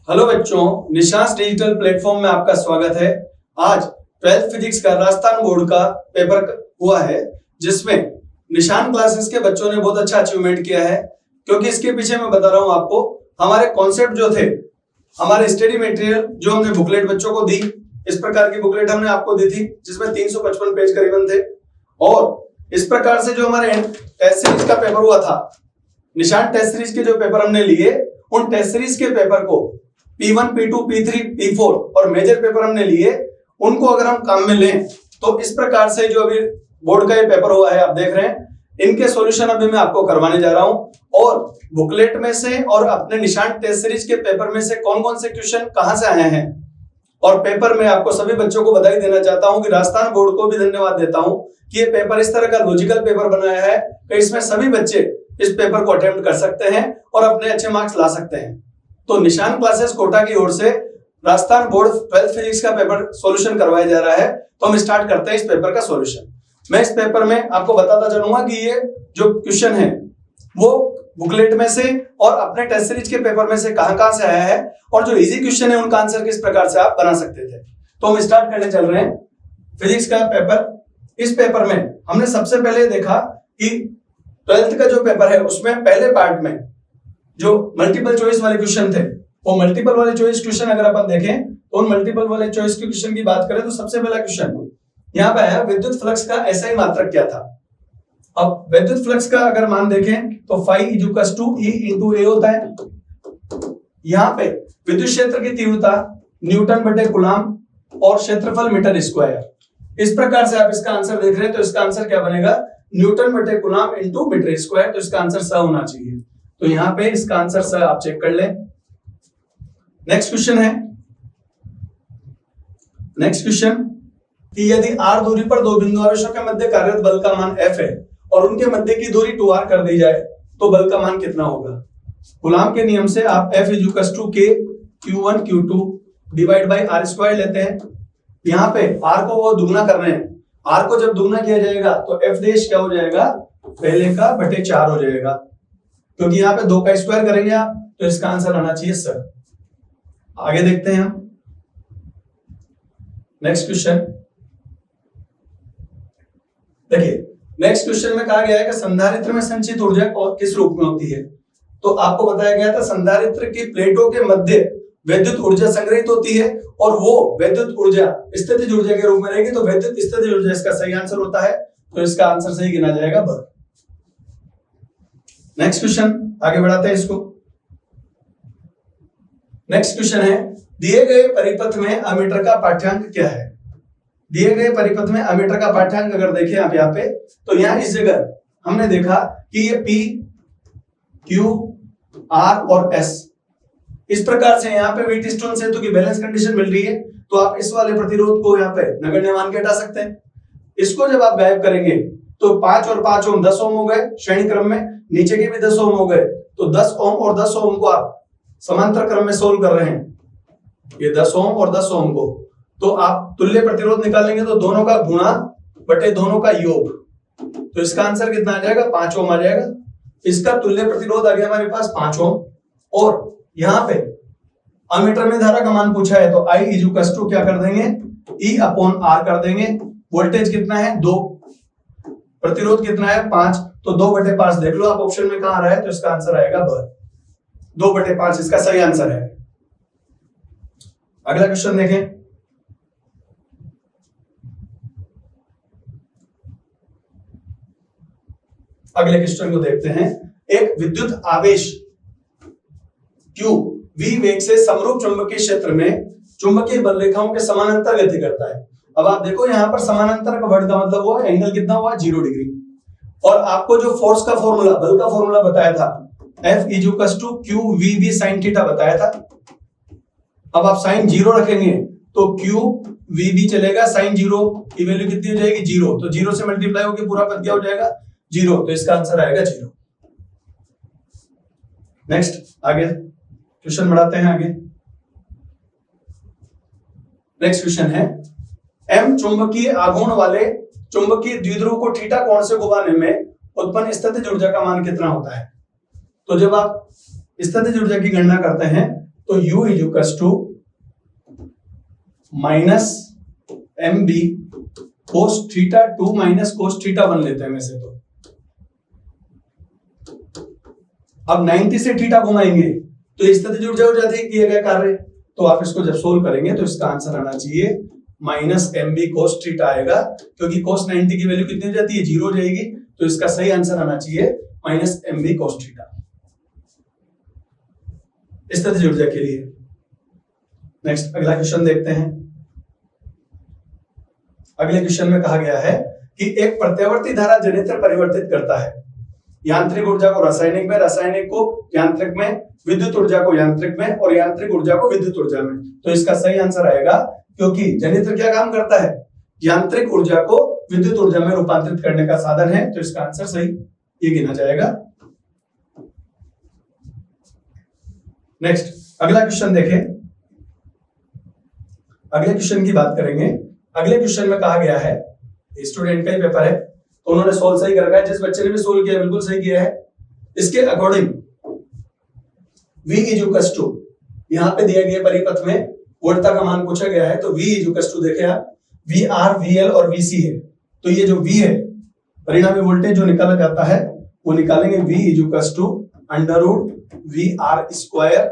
Hello बच्चों, Nissan's digital platform में आपका स्वागत है। आज 12th फिजिक्स का राजस्थान बोर्ड का पेपर हुआ है, जिसमें निशान क्लासेस के बच्चों ने बहुत अच्छा अचीवमेंट किया है। क्योंकि इसके पीछे मैं बता रहा हूं आपको, हमारे कॉन्सेप्ट जो थे, हमारे स्टडी मटेरियल जो हमने बुकलेट बच्चों को दी, इस प्रकार की बुकलेट हमने आपको दी थी, जिसमें 355 पेज करीबन थे। और इस प्रकार से जो हमारे टेस्ट सीरीज का पेपर हुआ था, निशान टेस्ट सीरीज के जो पेपर हमने लिए, उन टेस्ट सीरीज के पेपर को P1, P2, P3, P4 और मेजर पेपर हमने लिए, उनको अगर हम काम में लें तो इस प्रकार से जो अभी बोर्ड का ये पेपर हुआ है, आप देख रहे हैं, इनके सॉल्यूशन अभी मैं आपको करवाने जा रहा हूं। और बुकलेट में से और अपने निशान टेस्ट सीरीज के पेपर में से कौन कौन से क्वेश्चन कहां से आए हैं, और पेपर में आपको सभी बच्चों को बधाई देना चाहता हूं कि राजस्थान बोर्ड को भी धन्यवाद देता हूं कि ये पेपर इस तरह का लॉजिकल पेपर बनाया है कि इसमें सभी बच्चे इस पेपर को अटेम्प्ट कर सकते हैं और अपने अच्छे मार्क्स ला सकते हैं। तो निशान क्लासेस कोटा की ओर से राजस्थान बोर्ड 12th फिजिक्स का पेपर सॉल्यूशन करवाया जा रहा है। तो हम स्टार्ट करते हैं इस पेपर का सॉल्यूशन। मैं इस पेपर में आपको बताता चलूंगा कि ये जो क्वेश्चन है वो बुकलेट में से और अपने टेस्ट सीरीज के पेपर में से कहां से आया है, और जो इजी क्वेश्चन है उनका आंसर किस प्रकार से आप बना सकते थे। तो हम स्टार्ट करने चल रहे हैं फिजिक्स का पेपर। इस पेपर में हमने सबसे पहले देखा कि 12th का जो पेपर है उसमें पहले पार्ट में जो मल्टीपल चॉइस वाले क्वेश्चन थे, वो मल्टीपल वाले चॉइस क्वेश्चन अगर अपन देखें तो उन मल्टीपल वाले चॉइस के क्वेश्चन की बात करें तो सबसे पहला क्वेश्चन यहाँ पे आया, विद्युत फ्लक्स का एसआई मात्रक क्या था। अब विद्युत फ्लक्स का अगर मान देखें तो phi equals to E into A होता है। यहाँ पे विद्युत क्षेत्र की तीव्रता न्यूटन बटे कूलम और क्षेत्रफल मीटर स्क्वायर। इस प्रकार से आप इसका आंसर देख रहे हैं, तो इसका आंसर क्या बनेगा, न्यूटन बटे कूलम इंटू मीटर स्क्वायर। तो इसका आंसर स होना चाहिए। तो यहाँ पे इसका आंसर स आप चेक कर लें। नेक्स्ट क्वेश्चन है, नेक्स्ट क्वेश्चन कि यदि r दूरी पर दो बिंदु आवेशों के मध्य कार्यरत बल का मान F है और उनके मध्य की दूरी 2r कर दी जाए तो बल का मान कितना होगा। कूलम के नियम से आप F equals to K Q1 Q2 divide by r square लेते हैं। यहाँ पे r को वो दुगना कर रहे हैं, r को जब दुगना किया जाएगा तो F डैश क्या हो जाएगा, पहले का बटे 4 हो जाएगा, क्योंकि यहाँ पे 2 का स्क्वायर करेंगे आप, तो इसका आंसर आना चाहिए सर। आगे देखते हैं हम नेक्स्ट क्वेश्चन। देखिए नेक्स्ट क्वेश्चन में कहा गया है कि संधारित्र में संचित ऊर्जा किस रूप में होती है। तो आपको बताया गया था संधारित्र की प्लेटों के मध्य विद्युत ऊर्जा संग्रहित होती है और वो विद्युत ऊर्जा स्थितिज ऊर्जा के रूप में रहेगी। तो विद्युत स्थितिज ऊर्जा इसका सही आंसर होता है, तो इसका आंसर सही गिना जाएगा ब। नेक्स्ट क्वेश्चन आगे बढ़ाते हैं इसको। नेक्स्ट क्वेश्चन है, दिए गए परिपथ में अमीटर का पाठ्यांक क्या है। दिए गए परिपथ में अमीटर का पाठ्यांक अगर देखें आप यहाँ पे, तो यहाँ इस जगह हमने देखा कि ये P, Q, R और S इस प्रकार से यहाँ पे व्हीटस्टोन सेतु की बैलेंस कंडीशन मिल रही है। तो आप इस वाले प्रतिरोध को यहाँ पे नगण्य मान के हटा सकते हैं। इसको जब आप गायब करेंगे तो 5 और 5 ओम 10 ओम हो गए श्रेणी क्रम में, नीचे के भी 10 ओम हो गए। तो 10 ओम और 10 ओम को आप समांतर क्रम में सोल्व कर रहे हैं, ये 10 ओम और 10 ओम को, तो आप तुल्य प्रतिरोध निकालेंगे तो दोनों का गुणा बटे दोनों का योग। तो इसका आंसर कितना आ जाएगा, 5 ओम आ जाएगा। इसका तुल्य प्रतिरोध आ गया हमारे पास 5 ओम। और यहाँ पे अमीटर में धारा का मान पूछा है, तो I इक्वल्स टू क्या कर देंगे, E अपॉन R कर देंगे। वोल्टेज कितना है 2, प्रतिरोध कितना है 5, तो 2/5 देख लो आप ऑप्शन में कहां आ रहा है, तो इसका आंसर आएगा ब। 2/5 इसका सही आंसर है। अगला क्वेश्चन देखें। अगले क्वेश्चन को देखते हैं। एक विद्युत आवेश Q v वेग से समरूप चुंबकीय क्षेत्र में चुंबकीय बल रेखाओं के समानांतर गति करता है। अब आप देखो यहाँ पर समानांतर का वर्ड का मतलब हुआ एंगल कितना हुआ, 0 डिग्री। और आपको जो फोर्स का फॉर्मूला, बल का फॉर्मूला बताया था, F equals to Q v v sin theta बताया था। अब आप साइन 0 रखेंगे तो Q v v चलेगा, साइन 0 की वैल्यू कितनी हो जाएगी 0, तो 0 से मल्टीप्लाई होकर पूरा पद क्या हो जाएगा 0, तो इसका आंसर आएगा 0। नेक्स्ट आगे क्वेश्चन बढ़ाते हैं आगे। नेक्स्ट क्वेश्चन है, M चुंबकीय आघूर्ण वाले चुंबकीय द्विध्रुव को थीटा कोण से घुमाने में उत्पन्न स्थितिज ऊर्जा का मान कितना होता है। तो जब आप स्थितिज ऊर्जा की गणना करते हैं तो U is equal to minus M B cos theta 2 minus cos theta 1 लेते हैं वैसे तो। अब 90 से थीटा घुमाएंगे तो इस तरह जुड़ जाती है किया गया कार्य। तो आप इसको जब सोल्व करेंगे तो इसका आंसर आना चाहिए minus M B cos theta आएगा, क्योंकि कोस 90 की वैल्यू कितनी हो जाती है, 0 हो जाएगी। तो इसका सही आंसर आना चाहिए minus M B cos theta. इस तरह से ऊर्जा के लिए। नेक्स्ट अगला क्वेश्चन देखते हैं। अगले क्वेश्चन में कहा गया है कि एक प्रत्यावर्ती धारा जनरेटर परिवर्तित करता है यांत्रिक ऊर्जा को रासायनिक में, रासायनिक को यांत्रिक में, विद्युत ऊर्जा को यांत्रिक में और यांत्रिक ऊर्जा को विद्युत ऊर्जा में। तो इसका सही आंसर आएगा, क्योंकि जनरेटर क्या काम करता है, यांत्रिक ऊर्जा को विद्युत ऊर्जा में रूपांतरित करने का साधन है। तो इसका आंसर सही ये गिना जाएगा। नेक्स्ट अगला क्वेश्चन देखें। अगले क्वेश्चन की बात करेंगे। अगले क्वेश्चन में कहा गया है, स्टूडेंट का ही पेपर है तो उन्होंने सोल्व सही कर रखा है, जिस बच्चे ने भी सोल्व किया बिल्कुल सही किया है। इसके according V is equal to, यहां पे दिया गया परिपथ में वोल्टता का मान पूछा गया है, तो V इज इक्वल टू देखे आप VR, VL और VC है। तो ये जो V है परिणामी वोल्टेज जो निकाला जाता है वो निकालेंगे V is equal to under root VR square.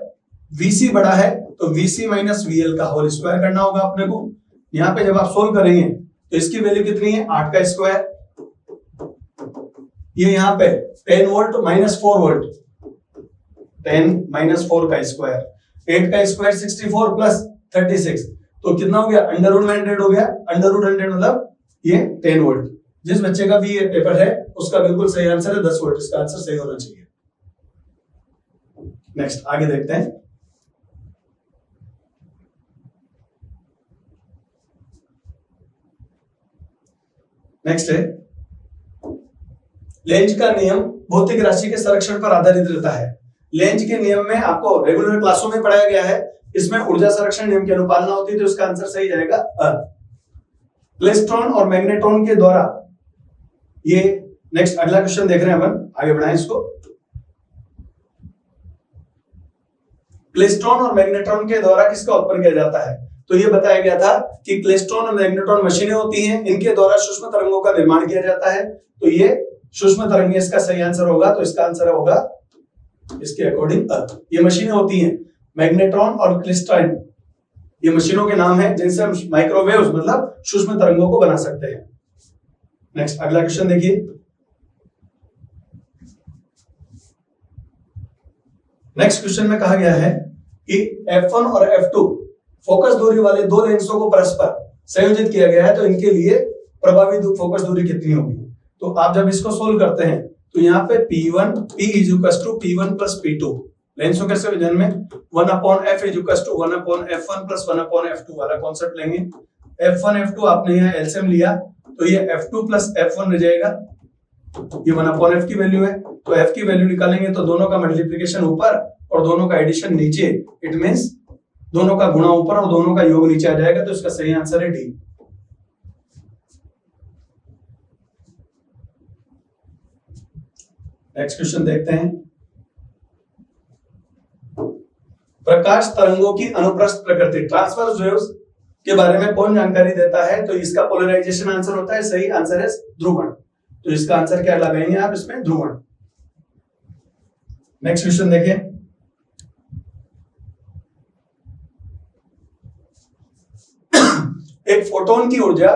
VC बड़ा है तो VC माइनस VL का होल स्क्वायर करना होगा अपने को। यहाँ पे जब आप सोल्व करेंगे तो इसकी वैल्यू कितनी है, 8 का स्क्वायर। ये यहाँ पे 10 वोल्ट माइनस 4 वोल्ट, 10 माइनस 4 का स्क्वायर, 8 का स्क्वायर 64 प्लस 36, तो कितना हो गया, अंडर रूट 100 हो गया। अंडर रूट 100 मतलब ये 10 वोल्ट। जिस बच्चे का भी ये पेपर है उसका बिल्कुल सही आंसर है 10 वोल्ट। इसका आंसर सही होना चाहिए। नेक्स्ट आगे देखते हैं। नेक्स्ट है लेंज का नियम भौतिक राशि के संरक्षण पर आधारित रहता है। लेंज के नियम में आपको रेगुलर क्लासों में पढ़ाया गया है, इसमें ऊर्जा संरक्षण नियम की अनुपालना होती है। तो इसका आंसर सही जाएगा क्लेस्ट्रॉन और मैग्नेट्रॉन के द्वारा। ये नेक्स्ट अगला क्वेश्चन देख रहे हैं अपन, आगे बढ़ाएं इसको। क्लेस्ट्रॉन और मैग्नेट्रॉन के द्वारा किसका उत्पन्न किया जाता है, तो ये बताया गया था कि क्लेस्ट्रॉन और मैग्नेट्रॉन मशीनें होती हैं, इनके द्वारा सूक्ष्म तरंगों का निर्माण किया जाता है। तो ये सूक्ष्म तरंग इसका सही आंसर होगा। तो इसका आंसर होगा इसके अकॉर्डिंग ये मशीनें होती हैं मैग्नेट्रॉन और क्लेस्ट्रॉन, ये मशीनों के नाम हैं जिनसे हम माइक्रोवेव्स मतलब सूक्ष्म तरंगों को बना सकते हैं। नेक्स्ट अगला क्वेश्चन देखिए। नेक्स्ट क्वेश्चन में कहा गया है कि F1 और F2 फोकस दूरी वाले दो लेंसों को परस्पर संयोजित किया गया है, तो इनके लिए प्रभावी फोकस दूरी कितनी होगी। तो आप जब इसको सोल्व करते हैं तो यहाँ पे P1 P is equal to P1 plus P2 लेंसों के विजन में 1/f is equal to 1/f1 plus 1/f2 वाला कॉन्सेप्ट लेंगे। F1 F2 आपने यहाँ एलसीएम लिया तो ये F2 प्लस F1 रह जाएगा, ये 1/f की वैल्यू है। तो f की वैल्यू निकालेंगे तो दोनों का मल्टीप्लिकेशन ऊपर और दोनों का एडिशन नीचे, इट मींस दोनों का गुणा ऊपर और दोनों का योग नीचे आ जाएगा। तो इसका सही आंसर है डी। नेक्स्ट क्वेश्चन देखते हैं। प्रकाश तरंगों की अनुप्रस्थ प्रकृति ट्रांसवर्स वेव्स के बारे में कौन जानकारी देता है, तो इसका पोलराइजेशन आंसर होता है, सही आंसर है ध्रुवण। तो इसका आंसर क्या लगाएंगे आप इसमें, ध्रुवण। नेक्स्ट क्वेश्चन देखिए। एक फोटोन की ऊर्जा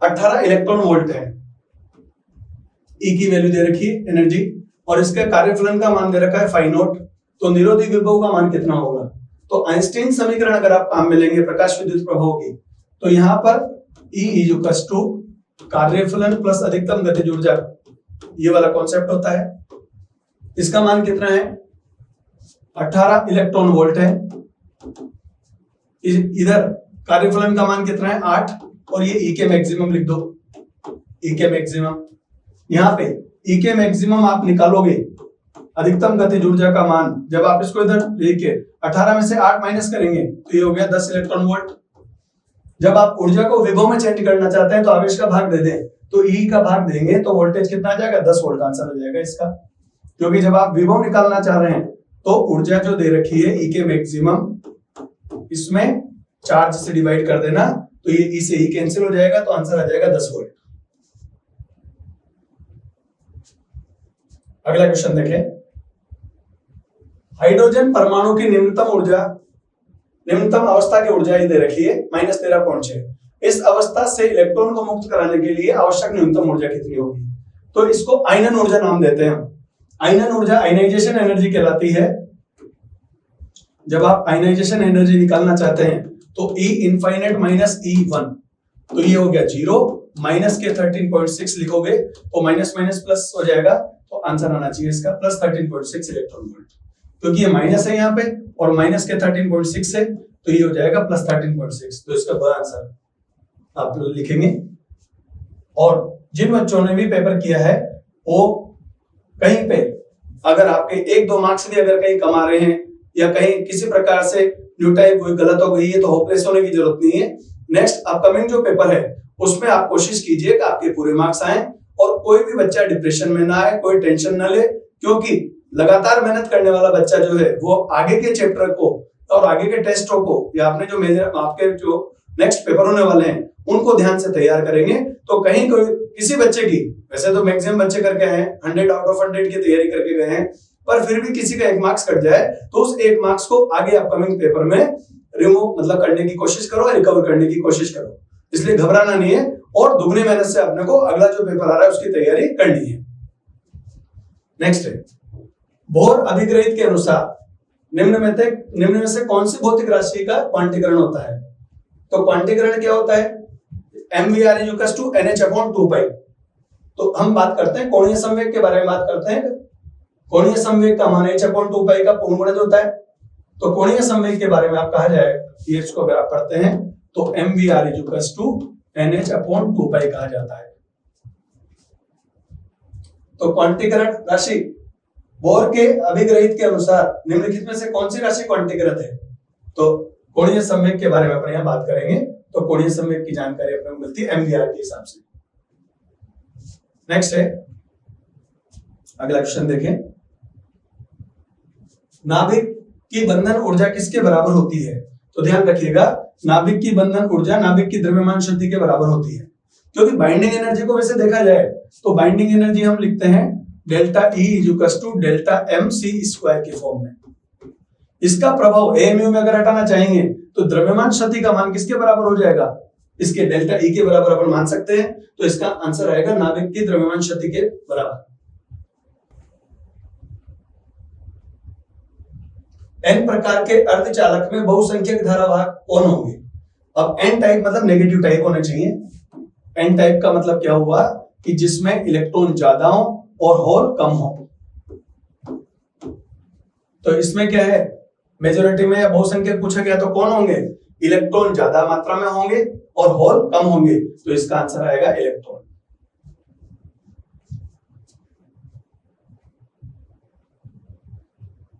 18 इलेक्ट्रॉन वोल्ट है, ई की वैल्यू दे रखी है एनर्जी, और इसका कार्यफलन का मान दे रखा है फाई नॉट। तो निरोधी विभव का मान कितना होगा, तो आइंस्टीन समीकरण अगर आप काम में लेंगे प्रकाश विद्युत प्रभाव की, तो यहां पर E इज इक्वल टू कार्यफलन प्लस अधिकतम गतिज ऊर्जा, ये वाला कॉन्सेप्ट होता है। इसका मान कितना है, 18 इलेक्ट्रॉन वोल्ट है। इधर कार्यफलन का मान कितना है, 8, और ये ई के मैक्सिमम लिख दो, ई के मैक्सिमम। यहाँ पे ई के मैक्सिमम आप निकालोगे अधिकतम गतिज ऊर्जा का मान, जब आप इसको इधर लेके 18 में से 8 माइनस करेंगे तो ये हो गया 10 इलेक्ट्रॉन वोल्ट। जब आप ऊर्जा को विभव में चेंज करना चाहते हैं तो आवेश का भाग दे दें, तो ई का भाग देंगे तो वोल्टेज कितना आ जाएगा, 10 वोल्ट आंसर हो जाएगा इसका। क्योंकि जब आप विभव निकालना चाह रहे हैं तो ऊर्जा जो दे रखी है ई के मैक्सिमम, इसमें चार्ज से डिवाइड कर देना, तो ये ई से ई कैंसिल हो जाएगा, तो आंसर आ जाएगा 10 वोल्ट। अगला क्वेश्चन देखें, हाइड्रोजन परमाणु की निम्नतम अवस्था की ऊर्जा दे रखी है -13.6। इस अवस्था से इलेक्ट्रॉन को मुक्त कराने के लिए आवश्यक न्यूनतम ऊर्जा कितनी होगी? तो इसको आयनन ऊर्जा नाम देते हैं हम। आयनन ऊर्जा आयनाइजेशन एनर्जी कहलाती है। जब आप आयनाइजेशन एनर्जी निकालना चाहते हैं तो E इनफाइनाइट माइनस E1, तो ये हो गया 0, माइनस के 13.6 लिखोगे तो माइनस माइनस प्लस हो जाएगा, तो आंसर आना चाहिए इसका प्लस 13.6 इलेक्ट्रॉन वोल्ट, क्योंकि ये माइनस है यहाँ पे और माइनस के 13.6 है, तो ये हो जाएगा प्लस 13.6, तो इसका बड़ा आंसर आप लिखेंगे। और जिन बच्चों ने भी पेपर किया है वो कहीं पे अगर आपके 1-2 मार्क्स भी अगर कहीं कमा रहे हैं या कहीं किसी प्रकार से न्यूटाइप कोई गलत हो गई है, तो होपलेस होने की जरूरत नहीं है। नेक्स्ट अपकमिंग जो पेपर है उसमें आप कोशिश कीजिए कि आपके पूरे मार्क्स आए और कोई भी बच्चा डिप्रेशन में ना आए, कोई टेंशन ना ले, क्योंकि लगातार मेहनत करने वाला बच्चा जो है वो आगे के चैप्टर को और आगे के टेस्टों को या आपने जो आपके जो नेक्स्ट पेपर होने वाले हैं उनको ध्यान से तैयार करेंगे। तो कहीं कोई किसी बच्चे की, वैसे तो मैक्सिमम बच्चे करके हैं 100 आउट ऑफ 100 की तैयारी करके गए हैं, पर फिर भी किसी का 1 मार्क्स कट जाए तो उस 1 मार्क्स को आगे अपकमिंग पेपर में रिमूव मतलब करने की कोशिश करो, रिकवर करने की कोशिश करो। इसलिए घबराना नहीं है और दुगनी मेहनत से अपने को अगला जो पेपर आ रहा है उसकी तैयारी करनी है। नेक्स्ट है, बोर अभिग्रहित के अनुसार निम्न में से कौन सी भौतिक राशि का क्वांटीकरण होता है? तो क्वांटीकरण क्या होता है? mvr = nh/2π। तो हम बात करते हैं कोणीय संवेग के बारे में बात करते हैं। कोणीय संवेग का मान h/2π का पूर्ण गुणज होता है। तो कोणीय संवेग के बारे में आप कहा जाए ये इसको अगर आप पढ़ते हैं तो mvr = nh/2π कहा जाता है। तो क्वांटीकरण राशि बोर के अभिग्रहित के अनुसार निम्नलिखित में से कौन सी राशि क्वांटीकृत है? तो कोणीय संवेग के बारे में अपन यहाँ बात करेंगे। तो कोणीय संवेग की जानकारी अपने को मिलती है mvr के हिसाब से। नेक्स्ट है, अगला क्वेश्चन देखें, नाभिक की बंधन ऊर्जा किसके बराबर होती है? तो ध्यान रखिएगा, नाभिक की बंधन ऊर्जा नाभिक की द्रव्यमान शक्ति के बराबर होती है, क्योंकि बाइंडिंग एनर्जी को वैसे देखा जाए तो बाइंडिंग एनर्जी हम लिखते हैं डेल्टा E = डेल्टा mc² के फॉर्म में। इसका प्रभाव AMU में अगर हटाना चाहेंगे तो द्रव्यमान शक्ति का मान किसके बराबर हो जाएगा? इसके डेल्टा E के बराबर अपन मान सकते हैं। तो इसका आंसर आएगा नाभिक की द्रव्यमान शक्ति के बराबर। N प्रकार के अर्धचालक में बहुसंख्यक धारावाहक कौन होंगे? अब N टाइप मतलब नेगेटिव टाइप होने चाहिए। N टाइप का मतलब क्या हुआ कि जिसमें इलेक्ट्रॉन ज्यादा हो और होल कम हो। तो इसमें क्या है, मेजोरिटी में या बहुसंख्यक पूछा गया तो कौन होंगे? इलेक्ट्रॉन ज्यादा मात्रा में होंगे और होल कम होंगे। तो इसका आंसर आएगा इलेक्ट्रॉन।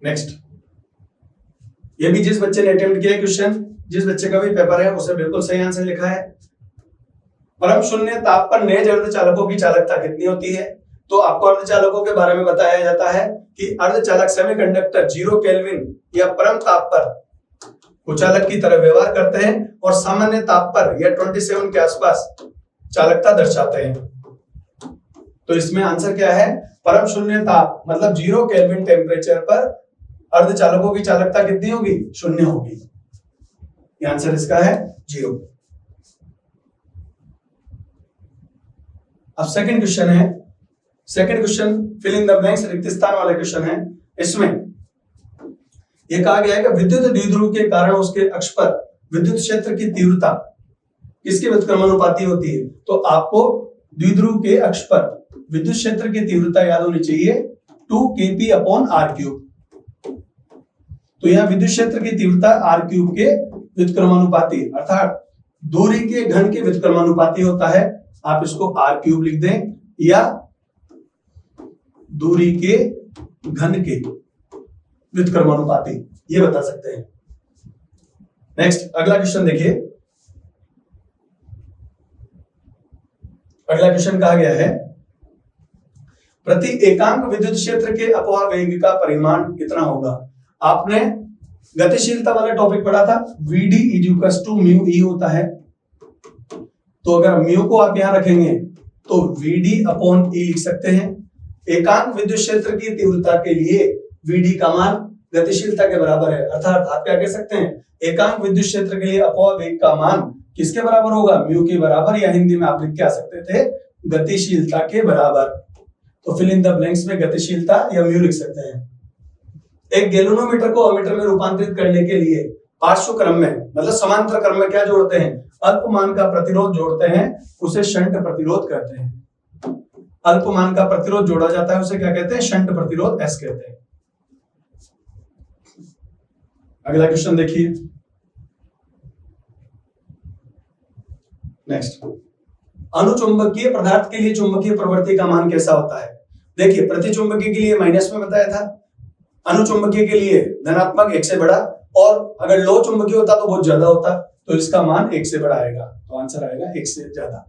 नेक्स्ट, ये भी जिस बच्चे ने अटेम्प्ट किया क्वेश्चन, जिस बच्चे का भी पेपर है उसे बिल्कुल सही आंसर लिखा है। परम शून्य ताप पर नेज अर्धचालकों की चालकता कितनी होती है? तो आपको अर्धचालकों के बारे में बताया जाता है कि अर्धचालक सेमीकंडक्टर 0 केल्विन या परम ताप पर कुचालक की तरह व्यवहार करते हैं और सामान्य ताप पर या 27 के आसपास चालकता दर्शाते हैं। तो इसमें आंसर क्या है? परम शून्य ताप मतलब 0 केल्विन टेम्परेचर पर अर्धचालकों की चालकता कितनी होगी? 0 होगी। ये आंसर इसका है 0। अब सेकंड क्वेश्चन है, second question fill in the blanks रिक्त स्थान वाला क्वेश्चन है। इसमें यह कहा गया है कि विद्युत द्विध्रुव के कारण उसके अक्ष पर विद्युत क्षेत्र की तीव्रता किसके व्युत्क्रमानुपाती होती है? तो आपको द्विध्रुव के अक्ष पर विद्युत क्षेत्र की तीव्रता याद होनी चाहिए 2 kp/r³। तो यहाँ विद्युत क्षेत्र की तीव्रता r³ के व्युत्क्रमानुपाती अर्थात दूरी के घन के व्युत्क्रमानुपाती होता है। आप इसको r³ लिख दें या दूरी के घन के व्युत्क्रमानुपाती, ये बता सकते हैं। नेक्स्ट, अगला क्वेश्चन देखिए। अगला क्वेश्चन कहा गया है, प्रति एकांक विद्युत क्षेत्र के अपवाह वेग का परिमाण कितना होगा? आपने गतिशीलता वाला टॉपिक पढ़ा था, Vd is to mu E होता है। तो अगर म्यू को आप यहां रखेंगे तो Vd अपॉन ई लिख सकते हैं। एकांक विद्युत क्षेत्र की तीव्रता के लिए Vd का मान गतिशीलता के बराबर है, अर्थात आप क्या कह सकते हैं, एकांक विद्युत क्षेत्र के लिए अपवाह वेग का मान किसके बराबर होगा? म्यू के बराबर, या हिंदी में आप लिख के आ सकते थे गतिशीलता के बराबर। तो फिल इन द ब्लैंक्स में गतिशीलता या म्यू लिख सकते हैं। एक गैल्वेनोमीटर को अमीटर में रूपांतरित करने के लिए पार्श्व क्रम में, मतलब समांतर क्रम में क्या जोड़ते हैं? अल्पमान का प्रतिरोध जोड़ते हैं, उसे शंट प्रतिरोध कहते हैं। अल्पमान का प्रतिरोध जोड़ा जाता है, उसे क्या कहते हैं? शंट प्रतिरोध एस कहते हैं। अगला क्वेश्चन देखिए, नेक्स्ट, अनुचुंबकीय पदार्थ के लिए चुंबकीय प्रवृत्ति का मान कैसा होता है? देखिए, प्रतिचुंबकीय के लिए माइनस में बताया था, अनुचुंबकीय के लिए धनात्मक 1 से बड़ा, और अगर लो चुंबकीय होता तो बहुत ज्यादा होता, तो इसका मान 1 से बड़ा आएगा, तो आंसर आएगा 1 से ज्यादा।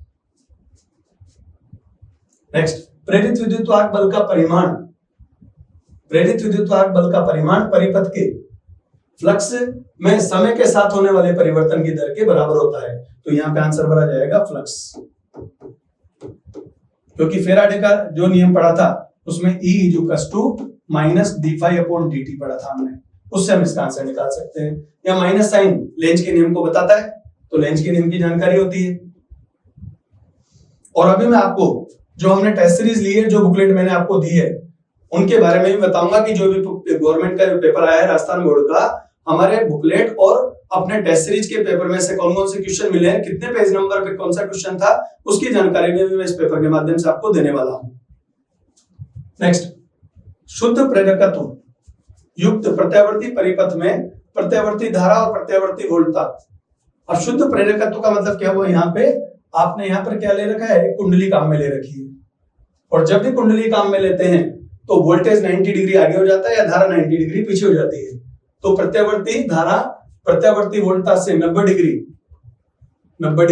नेक्स्ट, प्रेरित विद्युतवाहक बल का परिमाण, प्रेरित विद्युतवाहक बल का परिमाण परिपथ के फ्लक्स में समय के साथ होने वाले परिवर्तन की दर के बराबर होता है। तो यहां पे आंसर भरा जाएगा फ्लक्स, क्योंकि फेराडे का जो नियम पढ़ा था उसमें E is to minus d∅/dt पढ़ा था हमने, उससे हम इसका आंसर निकाल सकते हैं। या माइनस साइन लेंज के नियम को बताता है, तो लेंज के नियम की जानकारी होती है। और अभी मैं आपको जो हमने टेस्ट सीरीज ली है, जो बुकलेट मैंने आपको दी है, उनके बारे में भी बताऊंगा कि जो भी गवर्नमेंट का पेपर आया है राजस्थान बोर्ड का, हमारे बुकलेट और अपने टेस्ट सीरीज के पेपर में से कौन कौन से क्वेश्चन मिले हैं, कितने पेज नंबर पे कौन सा क्वेश्चन था, उसकी जानकारी भी मैं इस पेपर के माध्यम से आपको देने वाला हूं। नेक्स्ट, शुद्ध प्रेरकत्व युक्त प्रत्यावर्ती परिपथ में प्रत्यावर्ती धारा और प्रत्यावर्ती वोल्टता। अब शुद्ध प्रेरकत्व का मतलब क्या हुआ? यहाँ पे आपने यहाँ पर क्या ले रखा है? एक कुंडली काम में ले रखी है, और जब भी कुंडली काम में लेते हैं तो वोल्टेज 90 डिग्री आगे हो जाता है या धारा 90 डिग्री पीछे हो जाती है। तो प्रत्यावर्ती धारा प्रत्यावर्ती वोल्टता से 90 डिग्री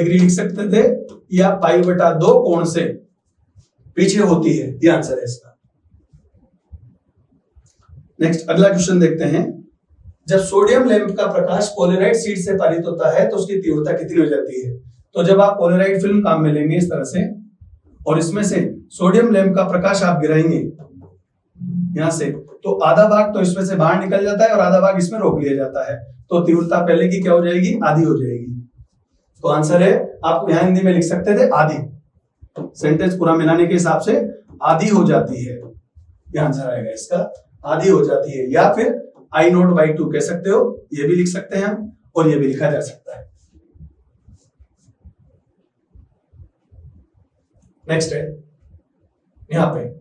लिख सकते थे, या π/2 कोण से पीछे होती है, ये आंसर है इसका। नेक्स्ट, अगला क्वेश्चन देखते हैं। जब सोडियम लैंप का प्रकाश पोलराइड शीट से पारित होता है तो उसकी तीव्रता कितनी हो जाती है? तो जब आप पोलराइड फिल्म काम में लेंगे इस तरह से, और इसमें से सोडियम लैंप का प्रकाश आप गिराएंगे यहां से, तो आधा भाग तो इसमें से बाहर निकल जाता है और आधा भाग इसमें रोक लिया जाता है, तो तीव्रता पहले की क्या हो जाएगी? आधी हो जाएगी। तो आंसर है, आप यहां हिंदी में लिख सकते थे आधी, सेंटेंस पूरा मिलाने के हिसाब से आधी हो जाती है, ये आंसर आएगा इसका, आधी हो जाती है। या फिर I0/2 कह सकते हो, ये भी लिख सकते हैं हम, और ये भी लिखा जा सकता है। नेक्स्ट है, यहां पे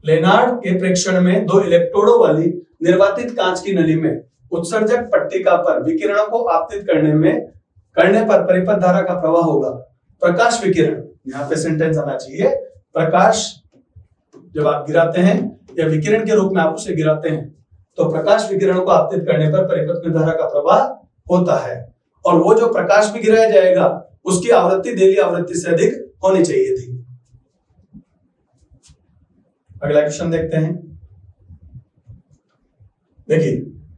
लेनार्ड के प्रेक्षण में 2 इलेक्ट्रोडों वाली निर्वातित कांच की नली में उत्सर्जक पट्टिका पर विकिरणों को आपतित करने पर परिपथ धारा का प्रवाह होगा। प्रकाश विकिरण, यहाँ पे सेंटेंस आना चाहिए, प्रकाश जब आप गिराते हैं या विकिरण के रूप में आप उसे गिराते हैं, तो प्रकाश विकिरणों को आपतित करने पर परिपथ में धारा का प्रवाह होता है, और वो जो प्रकाश भी गिराया जाएगा उसकी आवृत्ति देली आवृत्ति से अधिक होनी चाहिए थी। अगला क्वेश्चन देखते हैं। देखिए,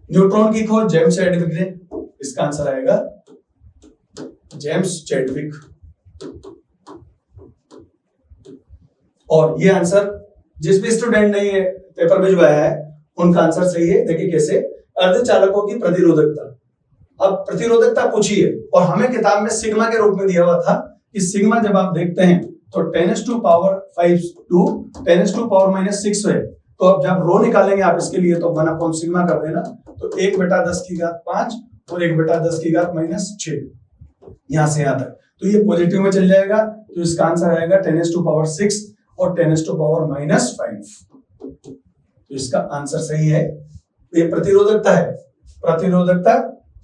न्यूट्रॉन की खोज जेम्स चैडविक ने, इसका आंसर आएगा जेम्स चैडविक। और ये आंसर जिस भी स्टूडेंट ने ये पेपर भिजवाया है उनका आंसर सही है। देखिए कैसे, अर्धचालकों की प्रतिरोधकता। अब प्रतिरोधकता पूछी है और हमें किताब में सिग्मा के रूप में दिया हुआ था कि सिग्मा जब आप देखते हैं तो 10⁵ to 10⁻⁻⁶ है। तो अब जब रो निकालेंगे आप इसके लिए तो 1/σ कर देना, तो 1/10⁵ और 1/10⁻⁶ यहां से यहां तक, तो ये पॉजिटिव में चल जाएगा, तो इसका आंसर आएगा 10⁻⁶ और 10⁻⁵ तो इसका आंसर सही है। ये प्रतिरोधकता है, प्रतिरोधकता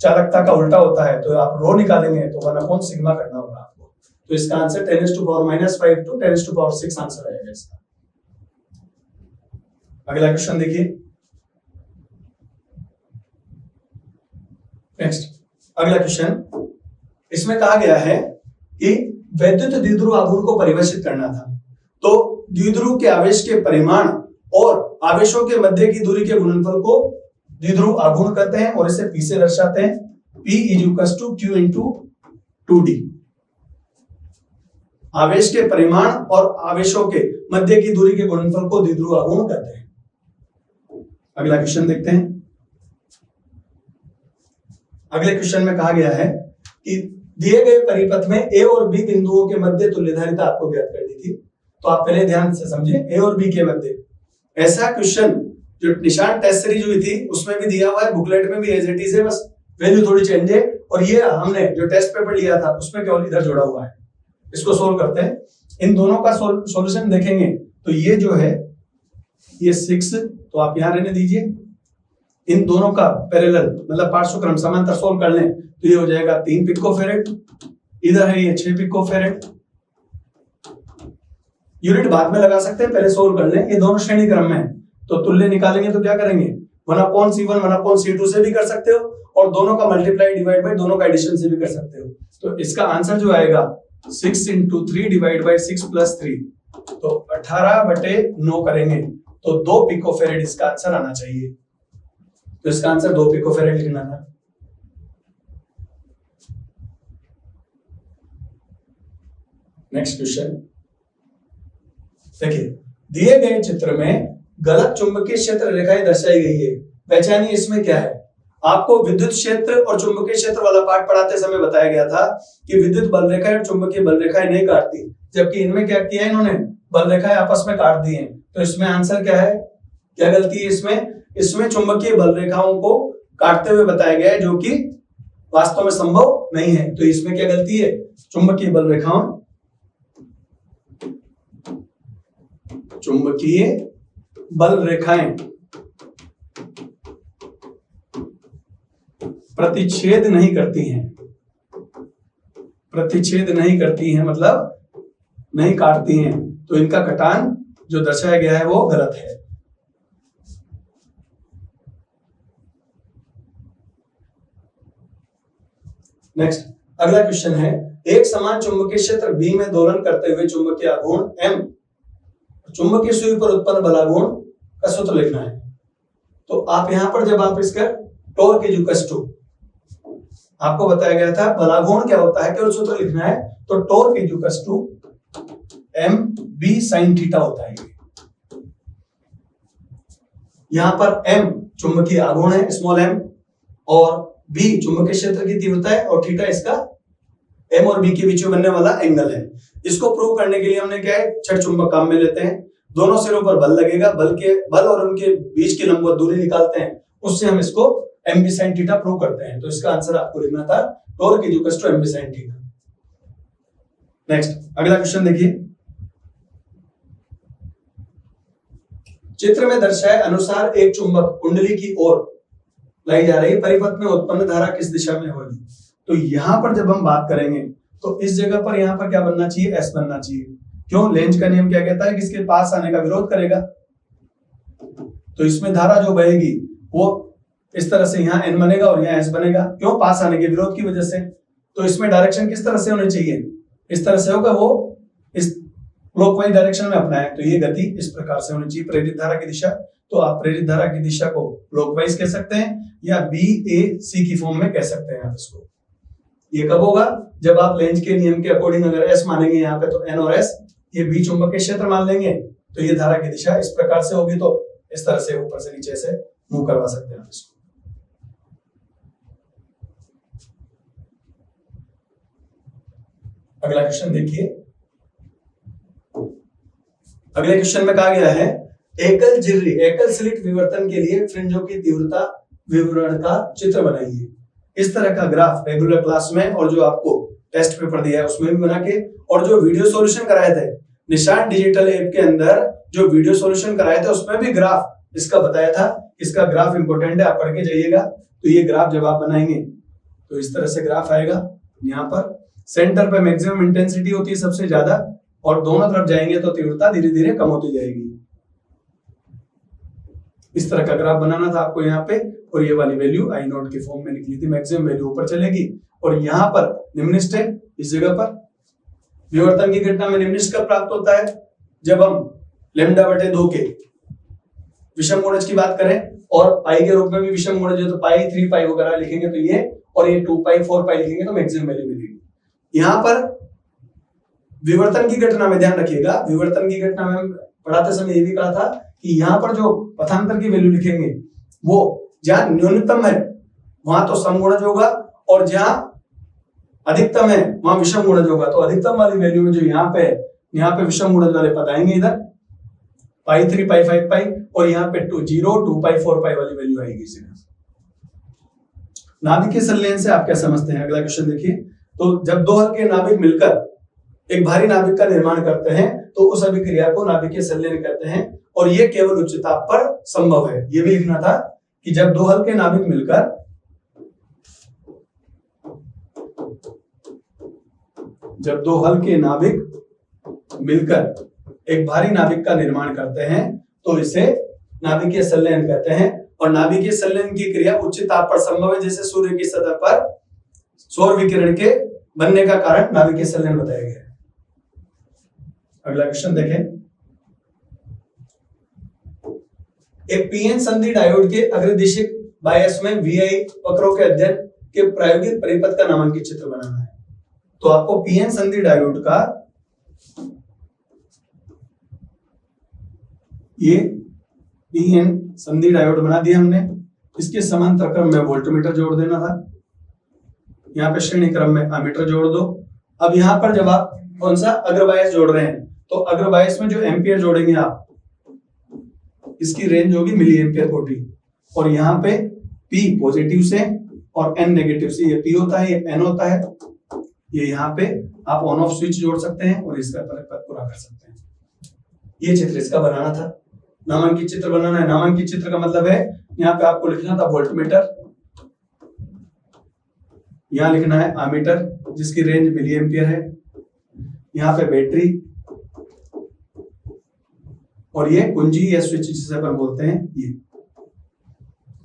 चालकता का उल्टा होता है, तो आप रो निकालेंगे तो 1/σ करना होगा आपको, तो इसका आंसर 10⁻⁻⁵ to 10⁻⁶ आंसर आएगा इसका। अगला क्वेश्चन देखिए। नेक्स्ट, अगला क्वेश्चन, इसमें कहा गया है कि वैद्युत द्विध्रुव आघूर्ण को परिभाषित करना था। तो द्विध्रुव के आवेश के परिमाण और आवेशों के मध्य की दूरी के गुणनफल को द्विध्रुव आघूर्ण कहते हैं और इसे P से दर्शाते हैं। P = Q × 2D। आवेश के परिमाण और आवेशों के मध्य की दूरी के गुणनफल को द्विध्रुव आघूर्ण कहते हैं। अगला क्वेश्चन देखते हैं। अगले क्वेश्चन में कहा गया है कि दिए गए परिपथ में ए और बी बिंदुओं के मध्य तुल्यधारिता आपको ज्ञात करनी थी। तो आप पहले ध्यान से समझे, ए और बी के मध्य। ऐसा क्वेश्चन जो निशान टेस्ट सीरीज हुई थी उसमें भी दिया हुआ है, बुकलेट में भी एज इट इज है, बस वैल्यू थोड़ी चेंज है। और ये हमने जो टेस्ट पेपर लिया था उसमें केवल इधर जोड़ा हुआ है। इसको सोल्व करते हैं। इन दोनों का सॉल्यूशन देखेंगे तो ये जो है ये 6, तो आप यहां रहने दीजिए। इन दोनों का पैरेलल मतलब पार्श्वक्रम समांतर सोल्व कर लें तो ये हो जाएगा 3 पिकोफैरेड। इधर है ये 6 पिकोफैरेड। यूनिट बाद में लगा सकते हैं, पहले सोल्व कर लें। ये दोनों श्रेणी क्रम में है तो तुल्य निकालेंगे तो क्या करेंगे, 1/C1 1/C2 से भी कर सकते हो और दोनों का मल्टीप्लाई डिवाइड बाय दोनों का एडिशन से भी कर सकते हो। तो इसका आंसर जो आएगा 6 × 3 / 6 + 3, तो 18/9 करेंगे तो 2 पिकोफैरेड इसका आंसर आना चाहिए। तो इसका आंसर 2 पिकोफैरेड लिखना था। नेक्स्ट क्वेश्चन देखिए, दिए गए चित्र में गलत चुंबकीय क्षेत्र रेखाएं दर्शाई गई है, पहचानिए इसमें क्या है। आपको विद्युत क्षेत्र और चुंबकीय क्षेत्र वाला पाठ पढ़ाते समय बताया गया था कि विद्युत बल रेखाएं और चुंबकीय बल रेखाएं नहीं काटती, जबकि इनमें क्या किया है, इन्होंने बल रेखाएं आपस में काट दी हैं। तो इसमें आंसर क्या है, क्या गलती है इसमें चुंबकीय बल रेखाओं को काटते हुए बताया गया है, जो कि वास्तव में संभव नहीं है। तो इसमें क्या गलती है, चुंबकीय बल रेखाएं प्रतिच्छेद नहीं करती हैं, मतलब नहीं काटती हैं। तो इनका कटान जो दर्शाया गया है वो गलत है। नेक्स्ट अगला क्वेश्चन है, एक समान चुंबकीय क्षेत्र B में दोलन करते हुए चुंबकीय आघूर्ण M, चुंबकीय सुई पर उत्पन्न बलाघूर्ण का सूत्र लिखना है। तो आप यहां पर जब आप इसका टॉर्क = आपको बताया गया था बलाघूर्ण क्या होता है, केवल सूत्र लिखना है। तो टॉर्क = mb sin थीटा होता है। यहां पर m चुंबकीय आघूर्ण है स्मॉल m, और b चुंबकीय क्षेत्र की तीव्रता है, और थीटा इसका m और b के बीच में बनने वाला एंगल है। इसको प्रूव करने के लिए हमने क्या है, छड़ चुंबक काम में लेते हैं। दोनों सिरों पर बल लगेगा, बल और उनके बीच की लंबवत दूरी निकालते हैं, उससे हम इसको mb sin थीटा प्रूव करते हैं। तो इसका आंसर आपको लिखना था torque = mb sin theta. Next अगला क्वेश्चन देखिए, चित्र में दर्शाए अनुसार एक चुंबक कुंडली की ओर लाई जा रही परिपथ में उत्पन्न धारा किस दिशा में होगी। तो यहां पर जब हम बात करेंगे तो इस जगह पर यहां पर क्या बनना चाहिए, S बनना चाहिए। क्यों, लेंज का नियम क्या कहता है कि इसके पास आने का विरोध करेगा। तो इसमें धारा जो बहेगी वो इस तरह से यहाँ N बनेगा और यहाँ S बनेगा, क्यों, पास आने के विरोध की वजह से। तो इसमें डायरेक्शन किस तरह से होनी चाहिए, इस तरह से होगा, वो इस क्लॉकवाइज डायरेक्शन में अपना है। तो ये गति इस प्रकार से होनी चाहिए, प्रेरित धारा की दिशा। तो आप प्रेरित धारा की दिशा को क्लॉकवाइज कह सकते हैं या BAC की फॉर्म में कह सकते हैं आप इसको। ये कब होगा, जब आप लेंज के नियम के अकॉर्डिंग अगर S मानेंगे यहाँ पे तो N और S, ये B चुंबकीय क्षेत्र मान लेंगे, तो ये धारा की दिशा इस प्रकार से होगी। तो इस तरह से ऊपर से नीचे से मूव करवा सकते हैं आप इसको। अगला क्वेश्चन देखिए, अगले क्वेश्चन में कहा गया है एकल स्लिट विवर्तन के लिए फ्रिंजों की तीव्रता विवरण का चित्र बनाइए। इस तरह का ग्राफ रेगुलर क्लास में और जो आपको टेस्ट पेपर दिया है उसमें भी बना के, और जो वीडियो सॉल्यूशन कराए थे निशान डिजिटल ऐप के अंदर जो वीडियो सॉल्यूशन कराए थे उसमें भी ग्राफ इसका बताया था। इसका ग्राफ इंपॉर्टेंट है, आप पढ़ के जाइएगा। तो ये ग्राफ जब आप बनाएंगे तो इस तरह से ग्राफ आएगा। यहाँ पर सेंटर पे मैक्सिमम इंटेंसिटी होती है सबसे ज्यादा, और दोनों तरफ जाएंगे तो तीव्रता धीरे धीरे कम होती जाएगी। इस तरह का ग्राफ बनाना था आपको यहाँ पे, और ये वाली वैल्यू I0 के फॉर्म में निकली थी। मैक्सिमम वैल्यू ऊपर चलेगी और यहाँ पर निम्नलिखित है, इस जगह पर विवर्तन की घटना में निम्नलिखित कब प्राप्त होता है, जब हम लेमडा बटे 2 के विषम गुणज की बात करें और पाई के रूप में भी विषम गुणज है तो पाई 3 पाई वगैरह लिखेंगे तो ये, और ये 2 पाई 4 पाई लिखेंगे तो मैक्सिमम वैल्यू मिलेगी। यहाँ पर विवर्तन की घटना में ध्यान रखिएगा, विवर्तन की घटना में पढ़ाते समय ये भी कहा था कि यहाँ पर जो पथांतर की वैल्यू लिखेंगे वो जहां न्यूनतम है वहां तो समगुणज होगा और जहां अधिकतम है वहां विषम गुणज होगा। तो अधिकतम वाली वैल्यू में जो यहाँ पे विषम गुणज वाले पद आएंगे इधर पाई 3 पाई 5 पाई, और यहाँ पे 2 0 2 पाई 4 पाई वाली वैल्यू आएगी इसी में। नाभिकीय संलयन से आप क्या समझते हैं? अगला क्वेश्चन देखिए। तो जब दो हल्के नाभिक मिलकर एक भारी नाभिक का निर्माण करते हैं तो उस अभिक्रिया को नाभिकीय संलयन कहते हैं, और ये केवल उच्च ताप पर संभव है। ये भी लिखना था कि जब दो हल्के नाभिक मिलकर एक भारी नाभिक का निर्माण करते हैं तो इसे नाभिकीय संलयन कहते हैं, और नाभिकीय संलयन की क्रिया उच्च ताप पर संभव है, जैसे सूर्य की सतह पर सौर विकिरण के बनने का कारण नाभिकीय संलयन बताया गया है। अगला क्वेश्चन देखें। एक पीएन संधि डायोड के अग्रदिशिक बायस में वीआई वक्रों के अध्ययन के प्रायोगिक परिपथ का नामांकित चित्र बनाना है। तो आपको पीएन संधि डायोड का ये पीएन संधि डायोड बना दिया हमने, इसके समांतर क्रम में वोल्टमीटर जोड़ देना था, यहाँ पे श्रेणी क्रम में एमीटर जोड़ दो। अब यहाँ पर जब आप कौन सा अग्रबायस जोड़ रहे हैं तो अग्रबायस में जो एम्पियर जोड़ेंगे आप, इसकी रेंज होगी मिली एम्पियर कोटि, और यहाँ पे P पॉजिटिव से और N नेगेटिव से, ये P होता है ये N होता है, ये यहाँ पे आप ऑन ऑफ स्विच जोड़ सकते हैं और इसका परिपथ पूरा कर सकते हैं। ये चित्र इसका बनाना था, नामांकित चित्र बनाना है। नामांकित चित्र का मतलब है यहाँ पे आपको लिखना था वोल्टमीटर, यहाँ लिखना है एमीटर जिसकी रेंज मिली एम्पियर है, यहाँ पे बैटरी, और ये कुंजी या स्विच जिसे अपन बोलते हैं ये,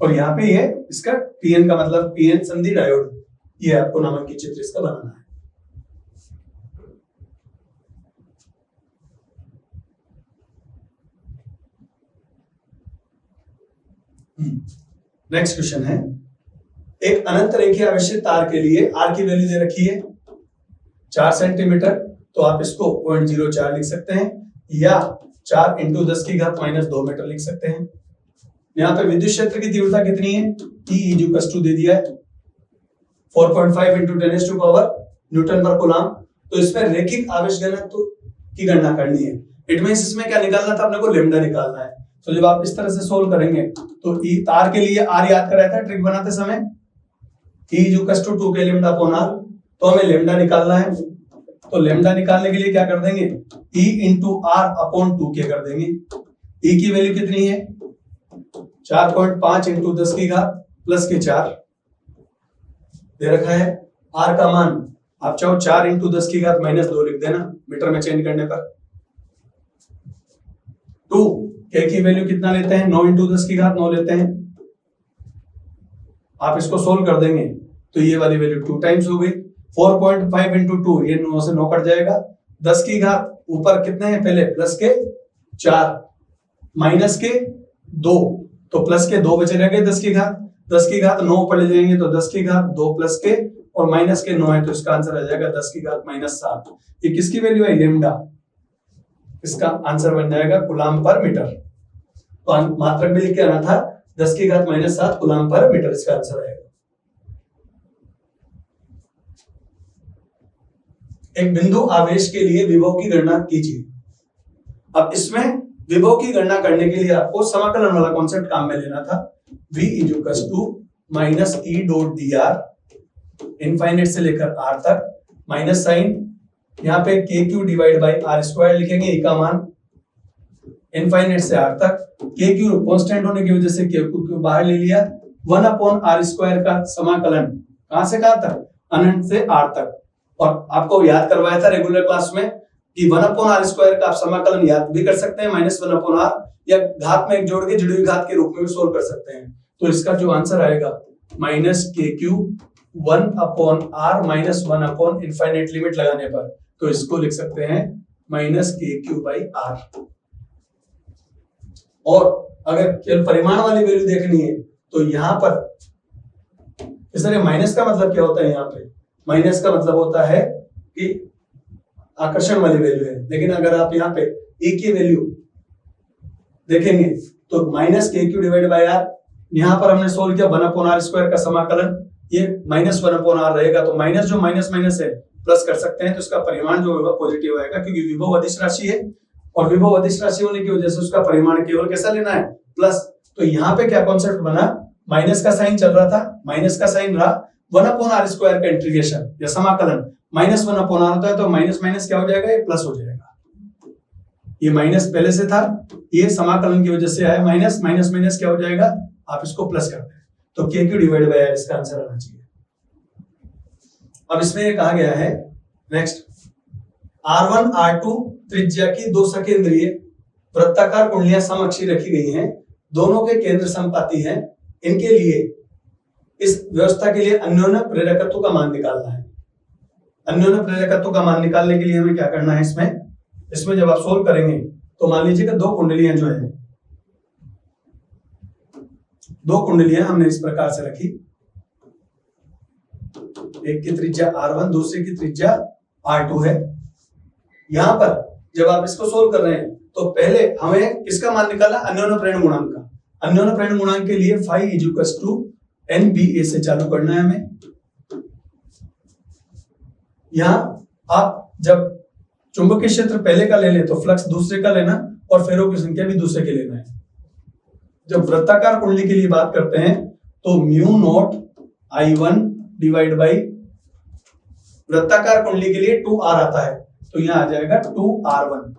और यहाँ पे ये इसका पीएन का मतलब पीएन संधि डायोड, ये आपको नामांकित चित्र इसका बनाना है। नेक्स्ट क्वेश्चन है, एक अनंत रेखीय आवेशित तार के लिए आर की वैल्यू दे रखी है 4 सेंटीमीटर, तो आप इसको 0.04 लिख सकते हैं या 4 × 10⁻² मीटर लिख सकते हैं। यहाँ पे विद्युत क्षेत्र की तीव्रता कितनी है? E दे दिया है 4.5 × 10⁻⁴ न्यूटन पर कूलम। तो इसमें रैखिक आवेश घनत्व की गणना करनी है। इट मींस इसमें क्या निकालना था? अपने को लैम्डा निकालना है। तो जब आप इस तरह से सोल्व करेंगे तो तार के लिए आर याद कराया था ट्रिक बनाते समय, E 2 के λ/r, तो हमें लैम्डा निकालना है। तो लैम्डा निकालने के लिए क्या कर देंगे? E × r/2 कर देंगे। E की वैल्यू कितनी है? 4.5 × 10⁻⁴ दे रखा है। R का मान आप चाहो 4 × 10⁻² लिख देना, मीटर में चेंज करने पर। 2 K की वैल्यू कितना लेते हैं? 9 × 10⁻9 लेते हैं। आप इसको सोल्व कर देंगे तो ये वाली वैल्यू 2 टाइम्स हो गई। 4.5 × 2, ये 9 से 9 कट जाएगा। 10 की घात ऊपर कितने हैं? पहले प्लस के 4 माइनस के 2, तो प्लस के 2 बचे रह गए। 10 की घात 9 ऊपर ले जाएंगे तो 10 की घात 2 प्लस के और माइनस के 9 है, तो इसका आंसर आ जाएगा 10 की घात -7। ये किसकी वैल्यू है? लैम्डा। इसका आंसर बन जाएगा कूलम पर मीटर। तो मात्रक भी लिख के आना था 10 की घात -7 कूलम पर मीटर, इसका आंसर आएगा। एक बिंदु आवेश के लिए विभव की गणना कीजिए। अब इसमें विभव की गणना करने के लिए आपको समाकलन वाला कॉन्सेप्ट काम में लेना था। V = -E.dr इनफाइनाइट से लेकर r तक, माइनस साइन यहाँ पे KQ/r² लिखेंगे, E का मान इनफाइनाइट से r तक। KQ कांस्टेंट होने की वजह से KQ को बाहर ले लिया। 1/r² का समाकलन कहां से कहां तक? अनंत से r तक। और आपको याद करवाया था रेगुलर क्लास में कि 1/r² का आप समाकलन याद भी कर सकते हैं, -1/r, या घात में एक जोड़ के जुड़ी हुई घात के रूप में भी सोल्व कर सकते हैं। तो इसका जो आंसर आएगा -KQ 1/r -1 इनफाइनाइट लिमिट लगाने पर, तो इसको लिख सकते हैं -KQ/r। और अगर केवल परिमाण वाली वैल्यू देखनी है तो यहाँ पर इस तरह माइनस का मतलब क्या होता है, यहाँ पे माइनस का मतलब होता है कि आकर्षण वाली वैल्यू है। लेकिन अगर आप यहाँ पे ए की वैल्यू देखेंगे तो माइनस के क्यू डिवाइड बाय आर, यहाँ पर हमने सोल्व किया 1/r स्क्वायर का समाकलन, ये -1/r रहेगा, तो माइनस जो माइनस माइनस है प्लस कर सकते हैं, तो इसका परिमाण जो होगा पॉजिटिव आएगा, क्योंकि विभव अदिश राशि है और विभव अदिश राशि होने की वजह से उसका परिमाण केवल कैसा लेना है, प्लस। तो यहाँ पे क्या कॉन्सेप्ट बना, माइनस का साइन चल रहा था, माइनस का साइन रहा, 1/r स्क्वायर का इंटीग्रेशन या समाकलन -1/r होता है, तो माइनस माइनस क्या हो जाएगा, ये प्लस हो जाएगा। ये माइनस पहले से था, ये समाकलन की वजह से आया माइनस, माइनस माइनस क्या हो जाएगा, आप इसको प्लस करते हैं, तो के क्यू डिवाइड बाय आर इसका आंसर आना चाहिए। अब इसमें ये कहा गया है नेक्स्ट, R1 R2 त्रिज्या की दो सकेंद्रीय वृत्ताकार कुंडलियां समअक्षीय रखी गई हैं, दोनों के केंद्र समपाती हैं, इनके लिए इस व्यवस्था के लिए अन्योन्य प्रेरकत्व का मान निकालना है। अन्योन्य प्रेरकत्व का मान निकालने के लिए हमें क्या करना है, इसमें जब आप सोल्व करेंगे तो मान लीजिए कि दो कुंडलियां जो है, दो कुंडलियां हमने इस प्रकार से रखी, एक की त्रिज्या R1 दूसरे की त्रिज्या R2 है। यहां पर जब आप इसको सोल्व कर रहे हैं तो पहले हमें किसका मान निकाला, अन्योन्य प्रेरण गुणांक का। अन्योन्य प्रेरण गुणांक के लिए phi = NBA से चालू करना है हमें। यहां आप जब चुंबकीय क्षेत्र पहले का ले लें तो फ्लक्स दूसरे का लेना और फेरों की संख्या भी दूसरे के लेना है। जब वृत्ताकार कुंडली के लिए बात करते हैं तो μ0 I1 डिवाइड बाई वृत्ताकार कुंडली के लिए 2r आता है, तो यहां आ जाएगा 2r1।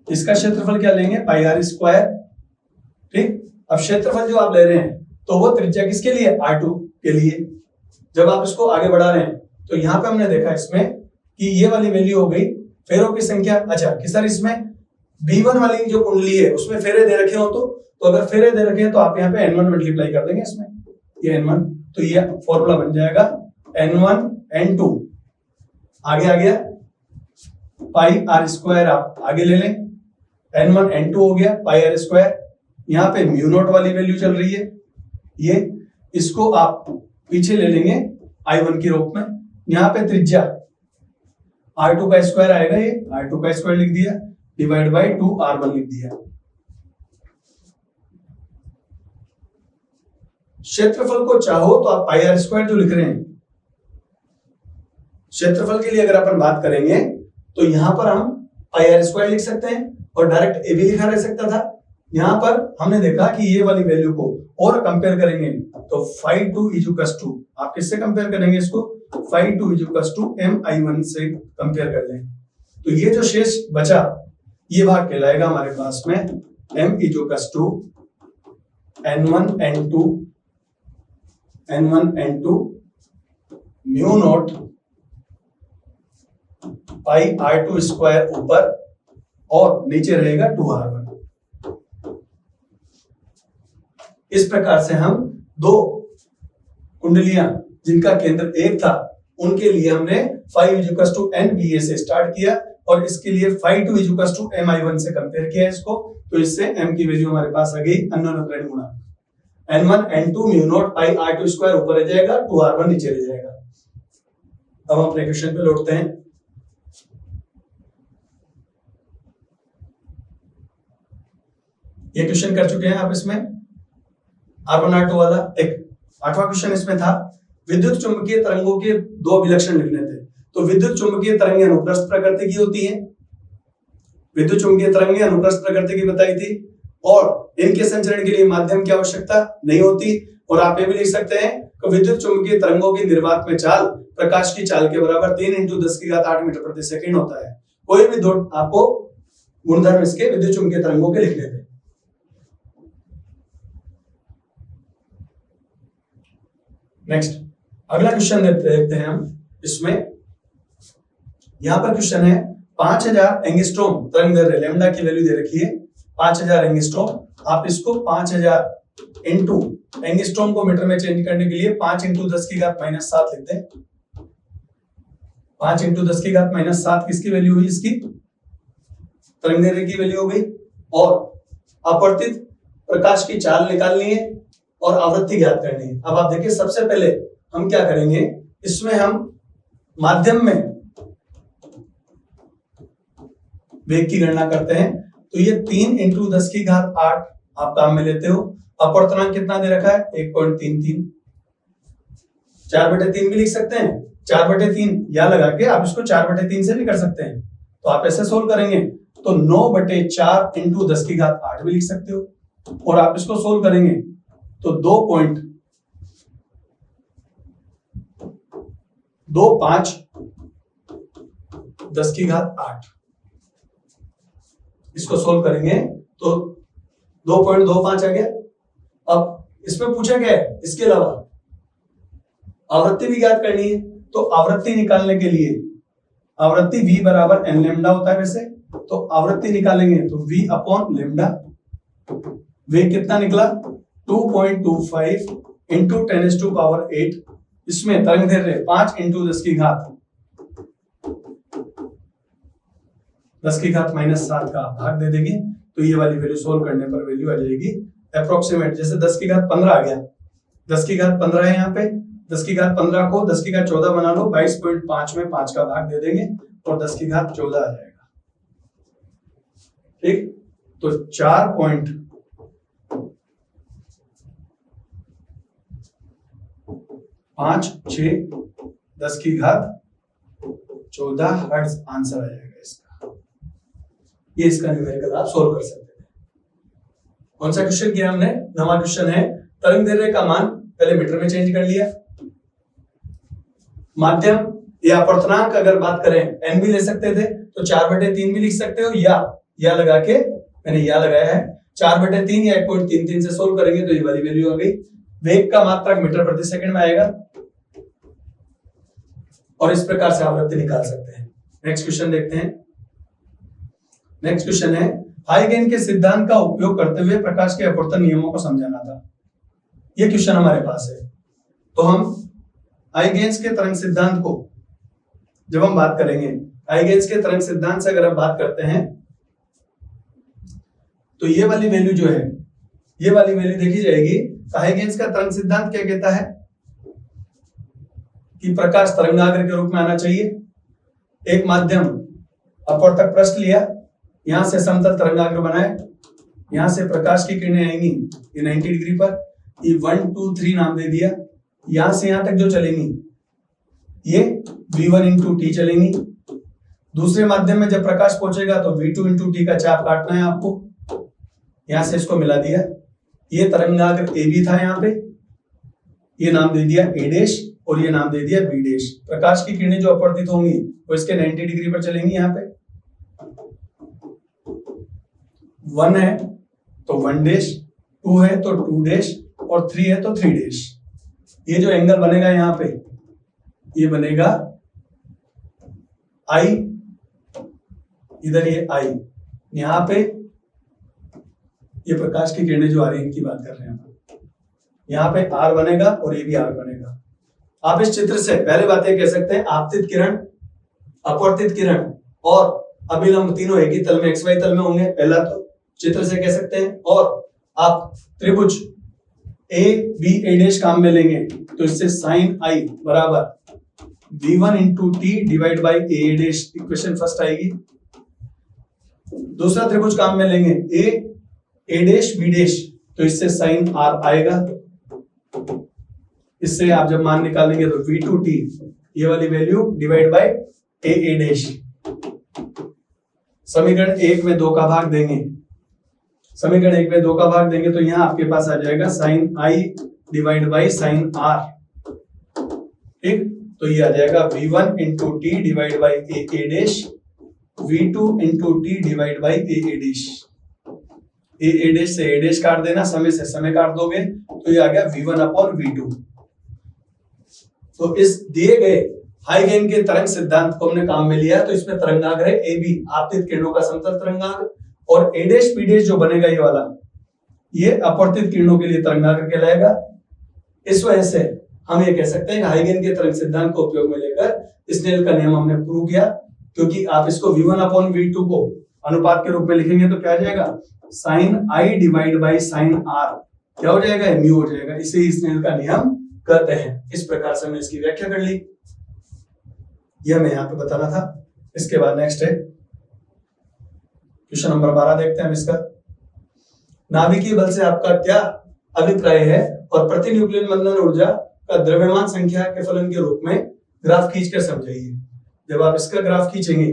इसका क्षेत्रफल क्या लेंगे, πr स्क्वायर। ठीक, अब क्षेत्रफल जो आप ले रहे हैं तो वो त्रिज्या किसके लिए, R2 के लिए। जब आप इसको आगे बढ़ा रहे हैं तो यहाँ पे हमने देखा इसमें कि ये वाली वैल्यू हो गई फेरों की संख्या। अच्छा कि सर इसमें B1 वाली जो कुंडली है उसमें फेरे दे रखे हो, तो अगर फेरे दे रखे हैं तो आप यहाँ पे N1 मल्टीप्लाई कर देंगे इसमें, ये N1, तो ये फॉर्मूला बन जाएगा N1 N2। आगे आ गया πr स्क्वायर, आप आगे ले लें, N1 N2 हो गया πr स्क्वायर। यहाँ पे μ0 वाली वैल्यू चल रही है, ये इसको आप पीछे ले लेंगे I1 के रूप में। यहाँ पे त्रिज्या R2 का स्क्वायर आएगा, ये R2 का स्क्वायर लिख दिया डिवाइड बाई 2r1 लिख दिया। क्षेत्रफल को चाहो तो आप πr स्क्वायर जो लिख रहे हैं, क्षेत्रफल के लिए अगर अपन बात करेंगे तो यहां पर हम πr स्क्वायर लिख सकते हैं और डायरेक्ट ए भी लिखा रह सकता था। यहां पर हमने देखा कि ये वाली वैल्यू को और कंपेयर करेंगे तो phi2 = आप किससे कंपेयर करेंगे इसको, phi2 = mi1 से कंपेयर कर लें, तो ये जो शेष बचा ये भाग कहलाएगा हमारे पास में m = n1 n2 μ0 πr2 square ऊपर और नीचे रहेगा 2r1। इस प्रकार से हम दो कुंडलियां जिनका केंद्र एक था उनके लिए हमने phi = NBA से स्टार्ट किया और इसके लिए phi2 = mi1 से कंपेयर किया इसको, तो इससे m की वैल्यू हमारे पास आ गई अन्योन्य प्रेरण गुणांक। N1 N2 μ0 πr2 स्क्वायर ऊपर रह जाएगा, 2r1 नीचे रह जाएगा। अब हम अपने क्वेश्चन पे लौटते हैं। ये क्वेश्चन कर चुके हैं आप इसमें R1 R2 वाला। एक 8वां क्वेश्चन इसमें था, विद्युत चुंबकीय तरंगों के दो अभिलक्षण लिखने थे। तो विद्युत चुंबकीय तरंगें अनुप्रस्थ प्रकृति की होती हैं, विद्युत चुंबकीय तरंगें अनुप्रस्थ प्रकृति की बताई थी, और इनके संचरण के लिए माध्यम की आवश्यकता नहीं होती। और आप ये भी लिख सकते हैं कि विद्युत चुंबकीय तरंगों की निर्वात में चाल प्रकाश की चाल के बराबर 3 × 10⁸ मीटर प्रति सेकंड होता है। कोई भी दो आपको गुणधर्म इसके विद्युत चुंबकीय तरंगों के लिखने थे। नेक्स्ट अगला क्वेश्चन देखते हैं हम इसमें। यहां पर क्वेश्चन है 5000 एंगस्ट्रॉम तरंगदैर्घ्य लैम्डा की वैल्यू दे रखी है 5000 एंगस्ट्रॉम। आप इसको 5000 इंटू एंगस्ट्रॉम को मीटर में चेंज करने के लिए 5 × 10⁻⁷ लिखते हैं। 5 × 10⁻⁷ किसकी वैल्यू हुई, इसकी तरंगदैर्घ्य की वैल्यू हो गई। और अपवर्तित प्रकाश की चाल निकालनी है और आवृत्ति ज्ञात करनी है। अब आप देखिए, सबसे पहले हम क्या करेंगे, इसमें हम माध्यम में वेग की गणना करते हैं। तो ये 3 × 10⁸ आप काम में लेते हो। अपवर्तनांक कितना दे रखा है, 1.33। 4/3 भी लिख सकते हैं, 4/3 या लगा के आप इसको 4/3 से भी कर सकते हैं। तो आप ऐसे सोल्व करेंगे तो 9/4 × 10⁸ भी लिख सकते हो, और आप इसको सोल्व करेंगे तो 2.25 10⁸। इसको सोल्व करेंगे तो 2.25 आ गया। अब इसमें पूछा क्या है, इसके अलावा आवृत्ति भी ज्ञात करनी है। तो आवृत्ति निकालने के लिए, आवृत्ति v बराबर n लैम्डा होता है वैसे, तो आवृत्ति निकालेंगे तो v/λ। वे कितना निकला, 2.25 × 10⁸। इसमें तरंग दैर्ध्य 5 × 10⁻⁻7 का भाग दे देंगे। तो ये वाली वैल्यू सोल्व करने पर वैल्यू आ जाएगी अप्रोक्सीमेट, जैसे 10⁻15 आ गया, 10⁻15 है यहाँ पे, 10⁻15 को 10⁻14 बना लो, 22.5 में 5 का भाग दे देंगे और 10⁻14 आ जाएगा। ठीक, तो 4.56 10⁻14 हर्ट्ज आंसर आ जाएगा इसका। ये इसका न्यूमेरिकल आप सोल्व कर सकते हैं। कौन सा क्वेश्चन किया हमने, नवा क्वेश्चन है। तरंग दैर्ध्य का मान पहले मीटर में चेंज कर लिया। माध्यम या अपवर्तनांक अगर बात करें n भी ले सकते थे, तो 4/3 भी लिख सकते हो, या लगा के, मैंने या लगाया है, 4/3 या 1.33 से सोल्व करेंगे तो ये वाली वैल्यू आ गई। वेग का मात्रक मीटर प्रति सेकंड में आएगा और इस प्रकार से आवृत्ति निकाल सकते हैं। नेक्स्ट क्वेश्चन देखते हैं। नेक्स्ट क्वेश्चन है, हाइगेन के सिद्धांत का उपयोग करते हुए प्रकाश के अपवर्तन नियमों को समझाना था। ये क्वेश्चन हमारे पास है। तो हम हाइगेन्स के तरंग सिद्धांत को जब हम बात करेंगे, हाइगेन्स के तरंग सिद्धांत से अगर आप बात करते हैं तो ये वाली वैल्यू जो है, ये वाली वैल्यू देखी जाएगी। हाइगेन्स का तरंग सिद्धांत क्या कहता है कि प्रकाश तरंगाग्र के रूप में आना चाहिए। एक माध्यम अपवर्तक पृष्ठ लिया, यहां से समतल तरंगाग्र बनाए, यहां से प्रकाश की किरणें आएंगी ये 90 डिग्री पर, ये 1 2 3 नाम दे दिया। यहां से यहां तक जो चलेंगी ये v1 × t चलेंगी। दूसरे माध्यम में जब प्रकाश पहुंचेगा तो v2 × t का चाप काटना है आपको। यहां से इसको मिला दिया, ये तरंगाग्र AB था, यहाँ पे ये नाम दे दिया a' और ये नाम दे दिया b'। प्रकाश की किरणें जो अपवर्तित होंगी वो इसके 90 डिग्री पर चलेंगी। यहाँ पे 1 है तो 1', 2 है तो 2' और 3 है तो 3'। ये जो एंगल बनेगा यहाँ पे, ये बनेगा I, इधर ये I, यहाँ पे ये प्रकाश की किरणें जो आ रही है इनकी बात कर रहे हैं हम। यहाँ पे R बनेगा और ये भी R बनेगा। आप इस चित्र से पहले बात ये कह सकते हैं, आपतित किरण, अपवर्तित किरण और अभिलंब तीनों एक ही तल में, XY तल में होंगे। पहला तो चित्र से कह सकते हैं। और आप त्रिभुज ABA' काम में लेंगे तो इससे sin I बराबर v1 × t divide by a', equation first आएगी। दूसरा त्रिभुज काम में लेंगे A', B', तो इससे sin R आएगा। इससे आप जब मान निकालेंगे तो v2t ये वाली वैल्यू डिवाइड बाई a'। समीकरण 1 में 2 का भाग देंगे, समीकरण 1 में 2 का भाग देंगे तो यहां आपके पास आ जाएगा sin I divide by sin R। ठीक, तो ये आ जाएगा v1 × t divide by a', v2 × t divide by a'। से a' काट देना, समय से समय काट दोगे तो ये आ गया v1/v2। तो इस दिए गए हाइगेन के तरंग सिद्धांत को हमने काम में लिया। तो इसमें तरंगाग्र है AB, आपतित किरणों का समतल तरंगाग्र, और A', B' जो बनेगा ये वाला, ये अपवर्तित किरणों के लिए तरंगाग्र कहलाएगा। इस वजह से हम ये कह सकते हैं कि हाइगेन के तरंग सिद्धांत को उपयोग में लेकर स्नेल का नियम हमने प्रूव किया। क्योंकि आप इसको v1/v2 को अनुपात के रूप में लिखेंगे तो क्या आ जाएगा, sine I divide by sine R क्या हो जाएगा, म्यू हो जाएगा। इसे ही स्नेल का नियम कहते हैं। इस प्रकार से हमने इसकी व्याख्या कर ली, यह मैं यहाँ पे बताना था। इसके बाद नेक्स्ट है क्वेश्चन नंबर 12 देखते हैं हम इसका। नाभिकीय बल से आपका क्या अभिप्राय है और प्रति न्यूक्लियन बंधन ऊर्जा का द्रव्यमान संख्या के फलन के रूप में ग्राफ खींचकर समझाइए। जब आप इसका ग्राफ खींचेंगे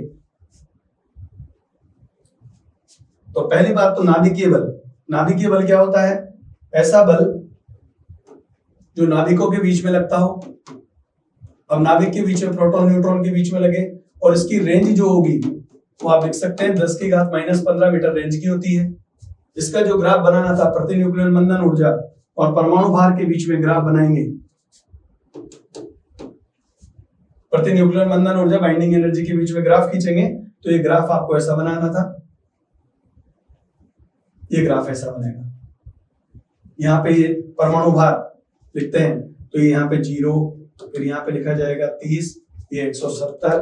तो पहली बात तो नाभिकीय बल क्या होता है, ऐसा बल जो नाभिकों के बीच में लगता हो। अब नाभिक के बीच में प्रोटॉन न्यूट्रॉन के बीच में लगे और इसकी रेंज जो होगी वो आप लिख सकते हैं 10 की घात -15 मीटर रेंज की होती है। इसका जो ग्राफ बनाना था प्रति न्यूक्लियन बंधन ऊर्जा और परमाणु भार के बीच में ग्राफ बनाएंगे। प्रति न्यूक्लियन बंधन ऊर्जा बाइंडिंग एनर्जी के बीच में ग्राफ खींचेंगे तो ये ग्राफ आपको ऐसा बनाना था, ये ग्राफ ऐसा बनेगा। यहाँ पे ये परमाणु भार लिखते हैं तो ये यहाँ पे 0, फिर यहाँ पे लिखा जाएगा 30, ये 170,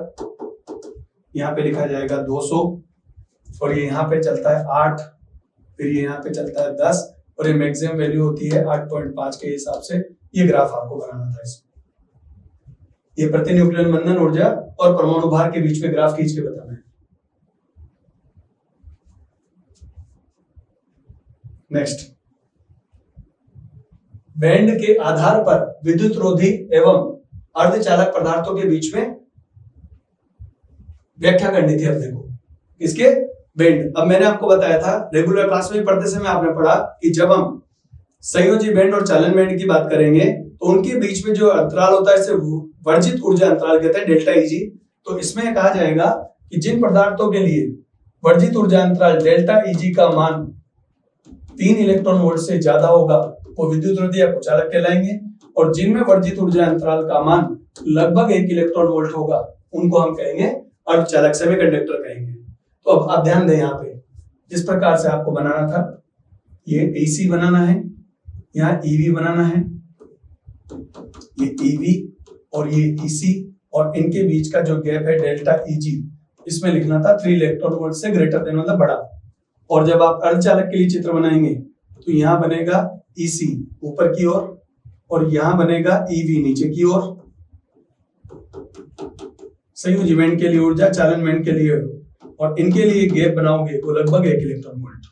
यहाँ पे लिखा जाएगा 200 और ये यहाँ पे चलता है 8, फिर ये यहाँ पे चलता है 10 और ये मैक्सिमम वैल्यू होती है 8.5 के हिसाब से। ये ग्राफ आपको बनाना था इसमें। ये प्रति न्यूक्लियन बंधन ऊर्जा और परमाणु भार के बीच में ग्राफ खींच के बताना है। नेक्स्ट, बैंड के आधार पर विद्युत रोधी एवं अर्धचालक पदार्थों के बीच में व्याख्या करनी थी अपने को। इसके बैंड, अब मैंने आपको बताया था रेगुलर क्लास में पढ़ते समय आपने पढ़ा कि जब हम संयोजी बैंड और चालन बैंड की बात करेंगे तो उनके बीच में जो अंतराल होता है इसे वर्जित ऊर्जा अंतराल कहते हैं, डेल्टा ईजी। तो इसमें कहा जाएगा कि जिन पदार्थों के लिए वर्जित ऊर्जा अंतराल डेल्टा ईजी का मान 3 इलेक्ट्रॉन वोल्ट से ज्यादा होगा वो विद्युत रोधी या कुचालक कहलाएंगे, और जिनमें वर्जित ऊर्जा अंतराल का मान लगभग 1 इलेक्ट्रॉन वोल्ट होगा उनको हम कहेंगे अर्धचालक, सेमीकंडक्टर कहेंगे। तो अब आप ध्यान दें, यहाँ पे जिस प्रकार से आपको बनाना था, ये AC बनाना है, यहाँ EV बनाना है, ये EV और ये EC, और इनके बीच का जो गैप है डेल्टा EG, इसमें लिखना था 3 इलेक्ट्रॉन वोल्ट से ग्रेटर देन मतलब बड़ा। और जब आप अर्धचालक के लिए चित्र बनाएंगे तो यहाँ बनेगा EC ऊपर की ओर और यहाँ बनेगा EV नीचे की ओर। संयोजी बैंड के लिए ऊर्जा, चालन बैंड के लिए, और इनके लिए गैप बनाओगे वो लगभग 1 इलेक्ट्रॉन वोल्ट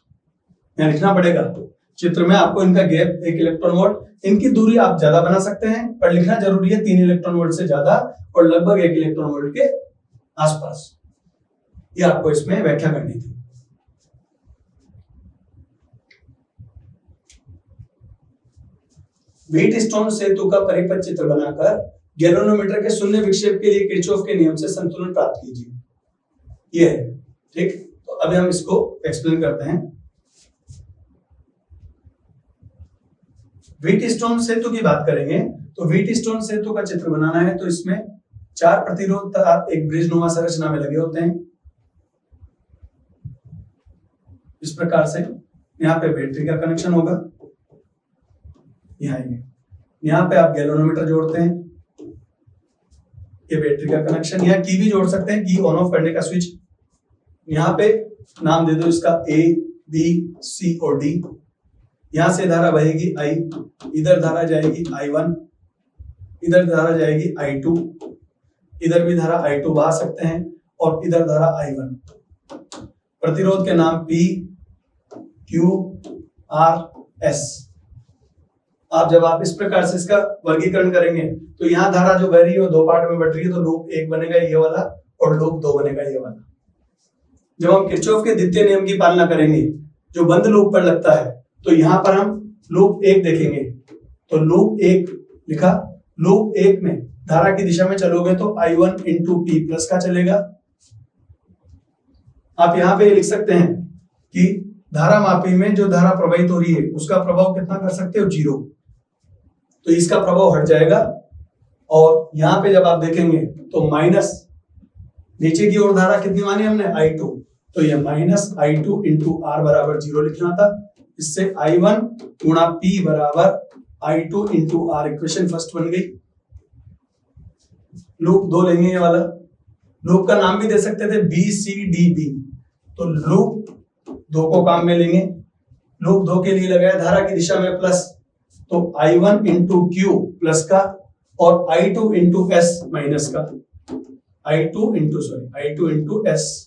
यहाँ लिखना पड़ेगा चित्र में आपको। इनका गैप 1 इलेक्ट्रॉन वोल्ट, इनकी दूरी आप ज्यादा बना सकते हैं पर लिखना जरूरी है 3 इलेक्ट्रॉन वोल्ट से ज्यादा और लगभग 1 इलेक्ट्रॉन वोल्ट के आसपास। ये आपको इसमें व्याख्या करनी थी। व्हीटस्टोन सेतु का परिपथ चित्र बनाकर गैल्वेनोमीटर के शून्य विक्षेप के लिए किरचॉफ के नियम से संतुलन प्राप्त कीजिए। ये है ठीक। तो अभी हम इसको एक्सप्लेन करते हैं। व्हीटस्टोन सेतु की बात करेंगे तो व्हीटस्टोन सेतु का चित्र बनाना है तो इसमें 4 प्रतिरोध एक ब्रिज नुमा संरचना में लगे होते हैं इस प्रकार से। यहाँ पे बैटरी का कनेक्शन होगा, यहाँ पे आप गैल्वेनोमीटर जोड़ते हैं, ये बैटरी का कनेक्शन। यहाँ की भी जोड़ सकते हैं, की ऑन ऑफ करने का स्विच। यहाँ पे नाम दे दो इसका A, B, C और D। यहां से धारा बहेगी I, इधर धारा जाएगी I1, इधर धारा जाएगी I2, इधर भी धारा I2 बहा सकते हैं और इधर धारा I1। प्रतिरोध के नाम P, Q, R, S। आप जब आप इस प्रकार से इसका वर्गीकरण करेंगे तो यहाँ धारा जो बह रही है वो 2 पार्ट में बट रही है, तो लूप 1 बनेगा ये वाला और लूप 2 बनेगा ये वाला। जब हम किरचॉफ के द्वितीय नियम की पालना करेंगे जो बंद लूप पर लगता है तो यहाँ पर हम लूप 1 देखेंगे। तो लूप 1 लिखा, लूप 1 में धारा की दिशा में चलोगे तो I1 इंटू P प्लस का चलेगा। आप यहाँ पे लिख सकते हैं कि धारा मापी में जो धारा प्रवाहित हो रही है उसका प्रभाव कितना कर सकते हो, 0। तो इसका प्रभाव हट जाएगा और यहाँ पे जब आप देखेंगे तो माइनस नीचे की ओर धारा कितनी मानी हमने, I2, तो ये माइनस I2 इंटू R बराबर 0 लिखना था। इससे I1 गुणा P बराबर I2 into R, equation first बन गई। लूप 2 लेंगे ये वाला, लूप का नाम भी दे सकते थे BCDB। तो लूप 2 को काम में लेंगे, लूप 2 के लिए लगाया धारा की दिशा में प्लस, तो I1 इंटू क्यू प्लस का और I2 इंटू एस माइनस का, I2 इंटू एस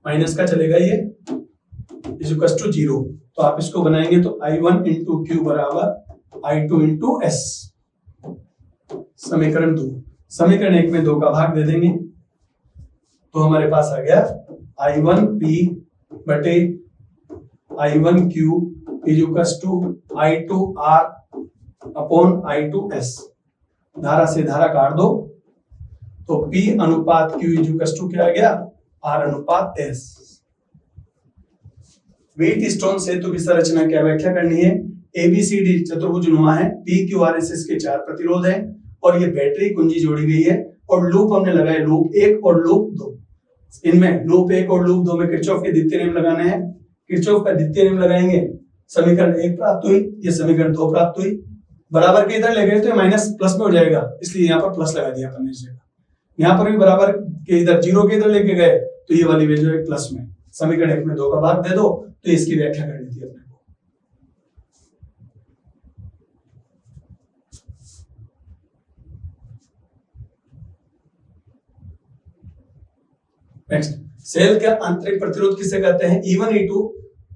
माइनस का चलेगा, ये इज इक्वल टू 0। तो आप इसको बनाएंगे तो I1 इंटू क्यू बराबर I2 इंटू एस, समीकरण 2। समीकरण 1 में 2 का भाग दे देंगे तो हमारे पास आ गया I1P बटे I1Q is equal to I2R upon I2S। धारा से धारा काट दो तो P अनुपात Q इज इक्वल टू क्या आ गया, R अनुपात S। व्हीट स्टोन सेतु की संरचना क्या व्याख्या करनी है। ABCD चतुर्भुज नुमा है, PQRS इसके 4 प्रतिरोध है और ये बैटरी कुंजी जोड़ी गई है और लूप हमने लगाए लूप 1 और लूप 2। इनमें लूप 1 और लूप 2 में किरचॉफ के द्वितीय नियम लगाना है। किरचॉफ का द्वितीय नियम लगाएंगे, समीकरण 1 प्राप्त हुई, ये समीकरण 2 प्राप्त हुई। बराबर के इधर ले गए तो माइनस प्लस में हो जाएगा, इसलिए यहाँ पर प्लस लगा दिया अपन ने इस जगह। यहाँ पर भी बराबर के इधर 0 के इधर लेके गए तो ये वाली वैल्यू है प्लस में। समीकरण 1 में 2 का भाग दे दो तो इसकी व्याख्या करनी थी अपने को। नेक्स्ट, सेल का आंतरिक प्रतिरोध किसे कहते हैं। E1 E2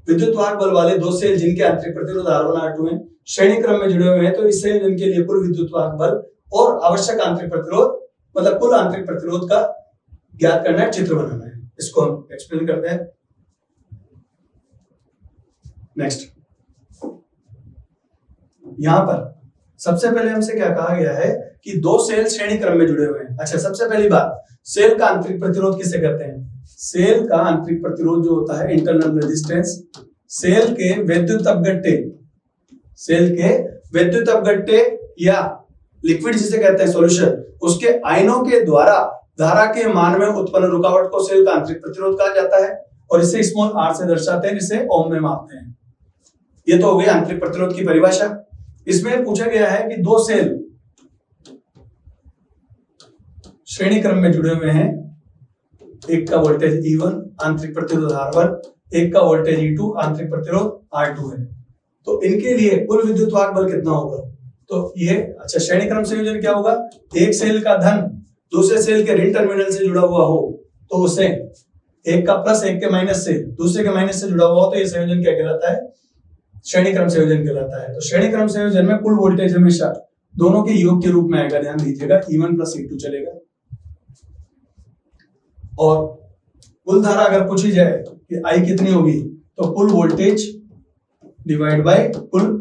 विद्युत वाहक बल वाले 2 सेल जिनके आंतरिक प्रतिरोध R1 R2 हैं, श्रेणी क्रम में जुड़े हुए हैं, तो इस संयोजन के लिए कुल विद्युत वाहक बल और आवश्यक आंतरिक प्रतिरोध मतलब कुल आंतरिक प्रतिरोध का ज्ञात करना है, चित्र बनाना है। इसको हम एक्सप्लेन करते हैं। नेक्स्ट, यहां पर सबसे पहले हमसे क्या कहा गया है कि 2 सेल श्रेणी क्रम में जुड़े हुए हैं। अच्छा, सबसे पहली बात, सेल का आंतरिक प्रतिरोध किसे कहते हैं। सेल का आंतरिक प्रतिरोध जो होता है इंटरनल रेजिस्टेंस, सेल के विद्युत अपघट्य या लिक्विड जिसे कहते हैं सॉल्यूशन, उसके आयनों के द्वारा धारा के मान में उत्पन्न रुकावट को सेल का आंतरिक प्रतिरोध कहा जाता है और इसे स्मॉल r से दर्शाते हैं, जिसे ओम में मापते हैं। ये तो हो गई आंतरिक प्रतिरोध की परिभाषा। इसमें पूछा गया है कि 2 सेल श्रेणी क्रम में जुड़े हुए हैं, एक का वोल्टेज E1 आंतरिक प्रतिरोध R1, एक का वोल्टेज E2 आंतरिक प्रतिरोध R2 है। तो इनके लिए कुल विद्युत वाहक बल कितना होगा। तो ये अच्छा, श्रेणी क्रम संयोजन क्या होगा, एक सेल का धन दूसरे सेल के ऋण टर्मिनल से जुड़ा हुआ हो तो उसे एक का प्लस एक के माइनस से दूसरे के माइनस से जुड़ा हुआ हो तो ये संयोजन क्या कहलाता है, श्रेणी क्रम संयोजन कहलाता है। तो श्रेणी क्रम संयोजन में कुल वोल्टेज हमेशा दोनों के योग के रूप में आएगा, ध्यान दीजिएगा, E1 प्लस E2 चलेगा। और कुल धारा अगर पूछी जाए कि I कितनी होगी तो कुल वोल्टेज डिवाइड बाय कुल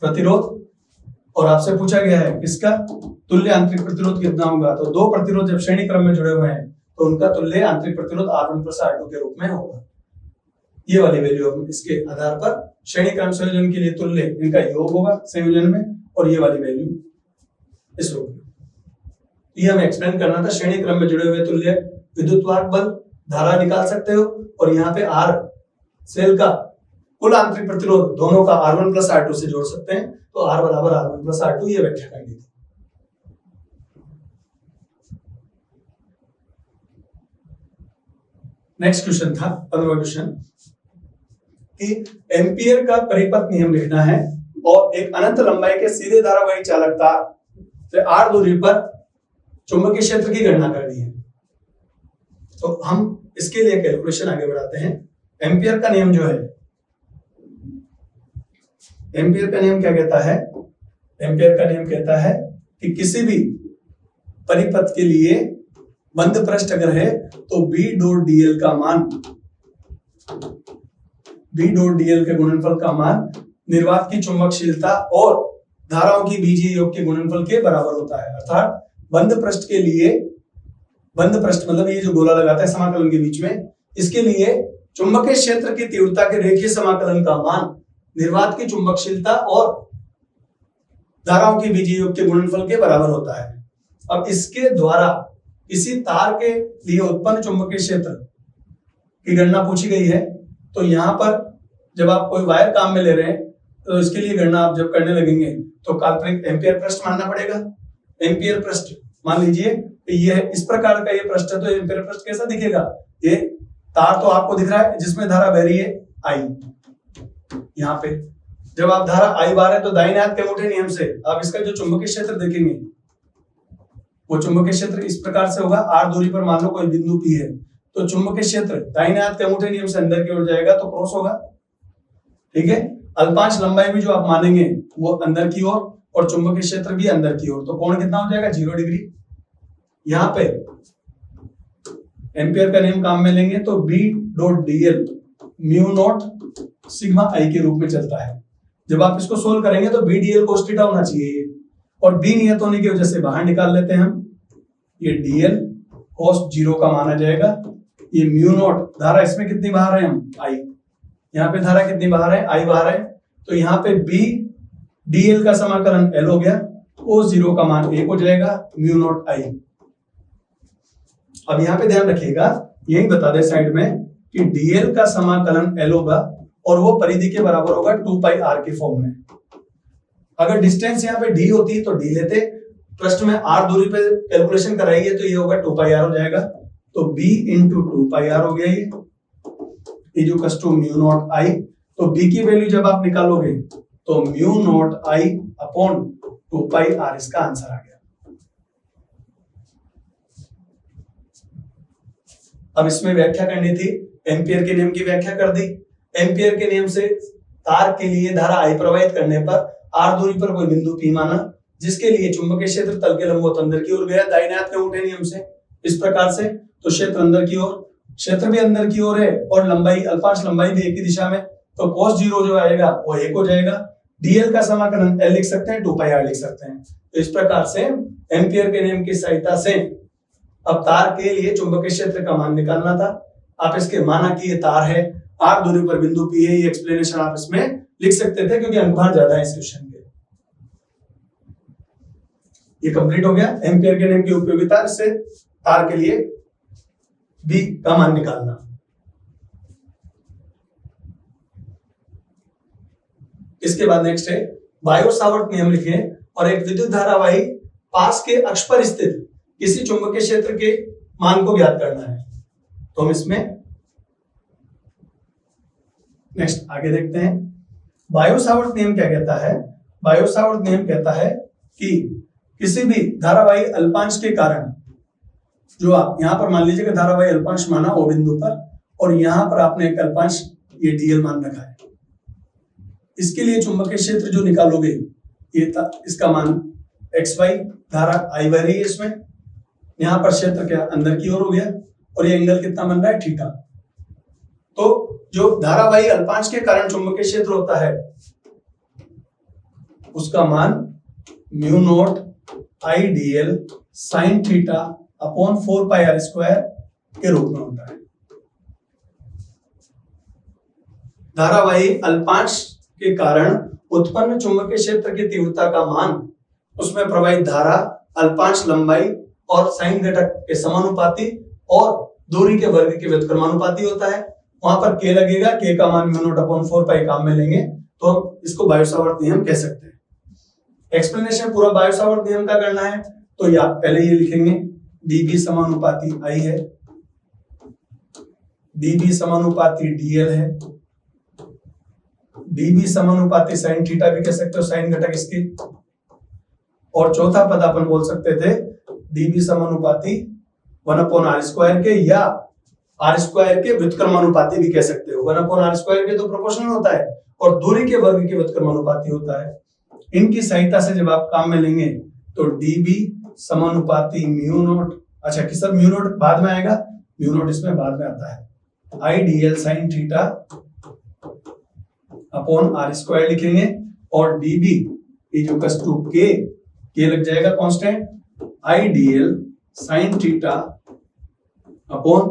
प्रतिरोध, और आपसे पूछा गया है किसका तुल्य आंतरिक प्रतिरोध कितना होगा। तो 2 प्रतिरोध जब श्रेणी क्रम में जुड़े हुए हैं तो उनका तुल्य आंतरिक प्रतिरोध R1 प्लस R2 के रूप में होगा। ये वाली वैल्यू हम इसके आधार पर श्रेणी क्रम संयोजन के लिए तुल्य इनका योग होगा संयोजन में, और ये वाली वैल्यू इस रूप में। ये हमें एक्सप्लेन करना था। श्रेणी क्रम में जुड़े हुए तुल्य विद्युत वाहक बल धारा निकाल सकते हो, और यहाँ पे R सेल का कुल आंतरिक प्रतिरोध दोनों का R1 प्लस R2 से जोड़ सकते हैं, तो R बराबर R1 प्लस R2 ये व्याख्या करनी थी। नेक्स्ट क्वेश्चन था 15वां क्वेश्चन कि एम्पियर का परिपथ नियम लिखना है और एक अनंत लंबाई के सीधे धारावाही चालक तार से r दूरी पर चुंबकीय क्षेत्र की गणना करनी है। तो हम इसके लिए कैलकुलेशन आगे बढ़ाते हैं। एम्पियर का नियम जो है, एम्पियर का नियम क्या कहता है, एम्पियर का नियम कहता है कि किसी भी परिपथ के लिए बंद पृष्ठ अगर है तो B डॉट dl का मान, B डॉट dl के गुणनफल का मान निर्वात की चुंबकशीलता और धाराओं की बीजीय योग के गुणनफल के बराबर होता है। अर्थात बंद पृष्ठ के लिए, बंद पृष्ठ मतलब ये जो गोला लगाता है समाकलन के बीच में, इसके लिए चुंबकीय क्षेत्र की तीव्रता के रेखीय समाकलन का मान निर्वात की चुंबकशीलता और धाराओं की बीजीय योग के गुणनफल के बराबर होता है। अब इसके द्वारा किसी तार के लिए उत्पन्न चुंबकीय क्षेत्र की गणना पूछी गई है। तो यहाँ पर जब आप कोई वायर काम में ले रहे हैं तो इसके लिए गणना आप जब करने लगेंगे तो काल्पनिक एम्पियर पृष्ठ मानना पड़ेगा। एम्पियर पृष्ठ मान लीजिए ये इस प्रकार का ये पृष्ठ है, तो एम्पियर पृष्ठ कैसा दिखेगा, ये तार तो आपको दिख रहा है जिसमें धारा बह रही है I। यहाँ पे जब आप धारा I बार है तो दाहिने हाथ के अंगूठे नियम से आप इसका जो चुंबकीय क्षेत्र देखेंगे वो चुंबकीय क्षेत्र इस प्रकार से होगा। r दूरी पर मान लो कोई बिंदु P है तो चुंबकीय क्षेत्र दाहिने हाथ के अंगूठे नियम से अंदर की ओर जाएगा तो क्रॉस होगा। ठीक है, अल्पांश लंबाई भी जो आप मानेंगे वो अंदर की ओर और चुंबकीय क्षेत्र भी अंदर की ओर, तो कोण कितना हो जाएगा 0 डिग्री। यहाँ पे एम्पियर का नियम काम में लेंगे तो B.dl mu naught sigma I के रूप में चलता है। जब आप इसको सोल्व करेंगे तो B.dl cos थीटा होना चाहिए और B नियत होने की वजह से बाहर निकाल लेते हैं हम। ये dl cos 0 का माना जाएगा। ये म्यू नॉट धारा इसमें कितनी बाहर है हम I, यहाँ पे धारा कितनी बाहर है I बाहर है, तो यहाँ पे B dl का समाकलन L हो गया, cos 0 का मान 1 हो जाएगा म्यू नॉट I। अब यहाँ पे ध्यान रखिएगा, यही बता दे साइड में कि dl का समाकलन L होगा और वो परिधि के बराबर होगा 2 पाई r के फॉर्म में। अगर डिस्टेंस यहाँ पे d होती तो d लेते, प्रश्न में r दूरी पे कैलकुलेशन कराई है तो ये होगा 2 पाई r हो जाएगा, तो b इंटू 2 पाई r हो गया ये जो कस टू म्यू नॉट I। तो b की वैल्यू जब आप निकालोगे तो mu naught I upon 2 pi r इसका आंसर आ गया। अब इसमें व्याख्या करनी थी, एम्पियर के नियम की व्याख्या कर दी। एम्पियर के नियम से तार के लिए धारा I प्रवाहित करने पर r दूरी पर कोई बिंदु P माना जिसके लिए चुंबकीय क्षेत्र तल के लंबवत अंदर की ओर गया दाहिने हाथ के अंगूठे नियम से इस प्रकार से, तो क्षेत्र अंदर की ओर, क्षेत्र भी अंदर की ओर है और लंबाई अल्पांश लंबाई भी एक ही दिशा में, तो cos 0 जो आएगा वो 1 हो जाएगा। dl का समाकलन L लिख सकते हैं, 2 पाई r लिख सकते हैं। तो इस प्रकार से एम्पियर के नियम की सहायता से अब तार के लिए चुंबकीय क्षेत्र का मान निकालना था। आप इसके माना कि ये तार है, r दूरी पर बिंदु P है, ये एक्सप्लेनेशन आप इसमें लिख सकते थे क्योंकि अंकभार ज्यादा है इस क्वेश्चन के। ये कंप्लीट हो गया एम्पियर के नियम की उपयोगिता से तार के लिए B का मान निकालना। इसके बाद नेक्स्ट है बायो सावर्त नियम लिखिए और एक विद्युत धारावाही पास के अक्ष पर स्थित किसी चुंबकीय क्षेत्र के मान को ज्ञात करना है। तो हम इसमें नेक्स्ट आगे देखते हैं। बायो सावर्त नियम क्या कहता है? बायो सावर्त नियम कहता है कि किसी भी धारावाही अल्पांश के कारण, जो आप यहां पर मान लीजिए कि धारावाही अल्पांश माना ओ बिंदु पर और यहां पर आपने एक अल्पांश ये dl मान रखा है, इसके लिए चुंबकीय क्षेत्र जो निकालोगे ये इसका मान xy धारा I बह रही है इसमें, यहाँ पर क्षेत्र क्या अंदर की ओर हो गया और ये एंगल कितना बन रहा है थीटा। तो जो धारावाही अल्पांश के कारण चुंबकीय क्षेत्र होता है उसका मान mu naught I dl sine theta upon 4 pi r square के रूप में होता है। धारावाही अल्पांश के कारण उत्पन्न चुंबकीय क्षेत्र की तीव्रता का मान उसमें प्रवाहित धारा अल्पांश लंबाई और साइन घटक के समानुपाती और दूरी के वर्ग के व्युत्क्रमानुपाती होता है। वहां पर k लगेगा, k का मान म्यू नॉट अपॉन 4 पाई काम में लेंगे तो हम इसको बायो सावर्त नियम कह सकते हैं। एक्सप्लेनेशन पूरा बायो सावर्त नियम का करना है तो या पहले ये लिखेंगे dB समानुपाती I है, dB समानुपाती dl है, dB समानुपाती साइन थीटा भी कह सकते हो, साइन घटक इसके, और चौथा पद अपन बोल सकते थे dB समानुपाती 1 अपॉन r स्क्वायर के या r स्क्वायर के व्युत्क्रमानुपाती भी कह सकते हो। 1 अपॉन r स्क्वायर के तो प्रोपोर्शनल होता है और दूरी के वर्ग के व्युत्क्रमानुपाती होता है। इनकी सहायता से जब आप काम में लेंगे तो dB समानुपाती म्यू नॉट, अच्छा कि सर म्यू नॉट बाद में आएगा, म्यू नॉट इसमें बाद में आता है, I dl sine theta upon r square लिखेंगे और dB इक्वल्स टू k लग जाएगा constant, I dl sine theta upon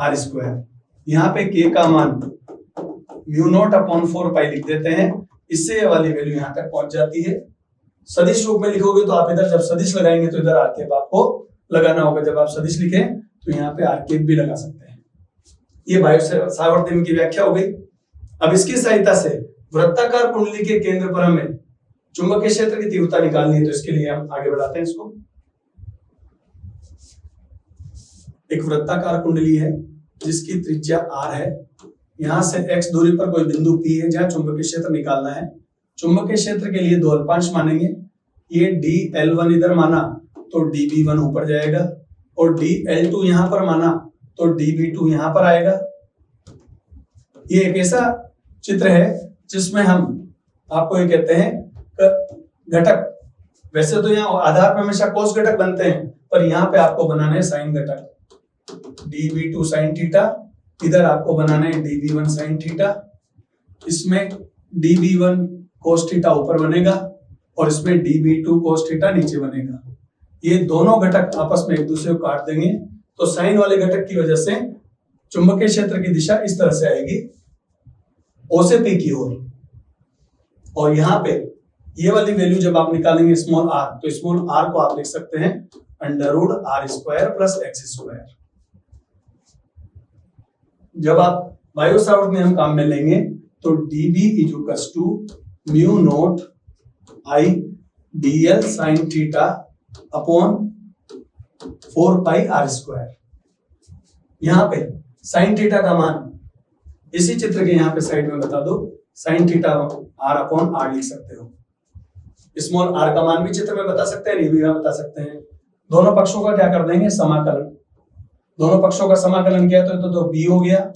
r square. यहाँ पे k का मान म्यू नॉट अपॉन 4 पाई लिख देते हैं, इससे ये वाली वैल्यू यहाँ तक पहुंच जाती है। सदिश रूप में लिखोगे तो आप इधर जब सदिश लगाएंगे तो इधर आर आपको लगाना होगा, जब आप सदिश लिखें तो यहाँ पे आर भी लगा सकते हैं। ये बायो सावर्त नियम की व्याख्या हो गई। अब इसकी सहायता से वृत्ताकार कुंडली के केंद्र पर हमें चुंबकीय क्षेत्र की तीव्रता निकालनी है, तो इसके लिए हम आगे बढ़ाते हैं इसको। एक वृत्ताकार कुंडली है, जिसकी त्रिज्या r है, यहां से x दूरी पर कोई बिंदु P है जहां चुंबकीय क्षेत्र निकालना है। चुंबकीय क्षेत्र के लिए दो अल्पांश मानेंगे, ये dl1 इधर माना तो db1 ऊपर जाएगा और dl2 यहां पर माना तो db2 यहां पर आएगा। ये एक ऐसा चित्र है जिसमें हम आपको ये कहते हैं घटक। वैसे तो यहाँ आधार पर हमेशा कोस घटक बनते हैं, पर यहाँ पे आपको बनाना है साइन घटक। db2 साइन थीटा, इधर आपको बनाना है db1 साइन थीटा। इसमें db1 कोस थीटा ऊपर बनेगा और इसमें db2 कोस थीटा नीचे बनेगा। ये दोनों घटक आपस में एक दूसरे को काट देंगे, तो साइन वाले घटक की वजह से चुंबकीय क्षेत्र की दिशा इस तरह से आएगी, O से P की ओर। और यहाँ पे ये वाली वैल्यू जब आप निकालेंगे स्मॉल r, तो स्मॉल r को आप लिख सकते हैं √r² प्लस x²। जब आप बायो सावर्त नियम काम में लेंगे तो dB = mu naught I dl sin theta upon 4πr²। यहाँ पे साइन थीटा का मान इसी चित्र के यहाँ पे साइड में बता दो, sine theta r upon r लिख सकते हो। स्मॉल r का मान भी चित्र में बता सकते हैं, ये भी बता सकते हैं। दोनों पक्षों का क्या कर देंगे, समाकलन। दोनों पक्षों का समाकलन किया तो b हो गया,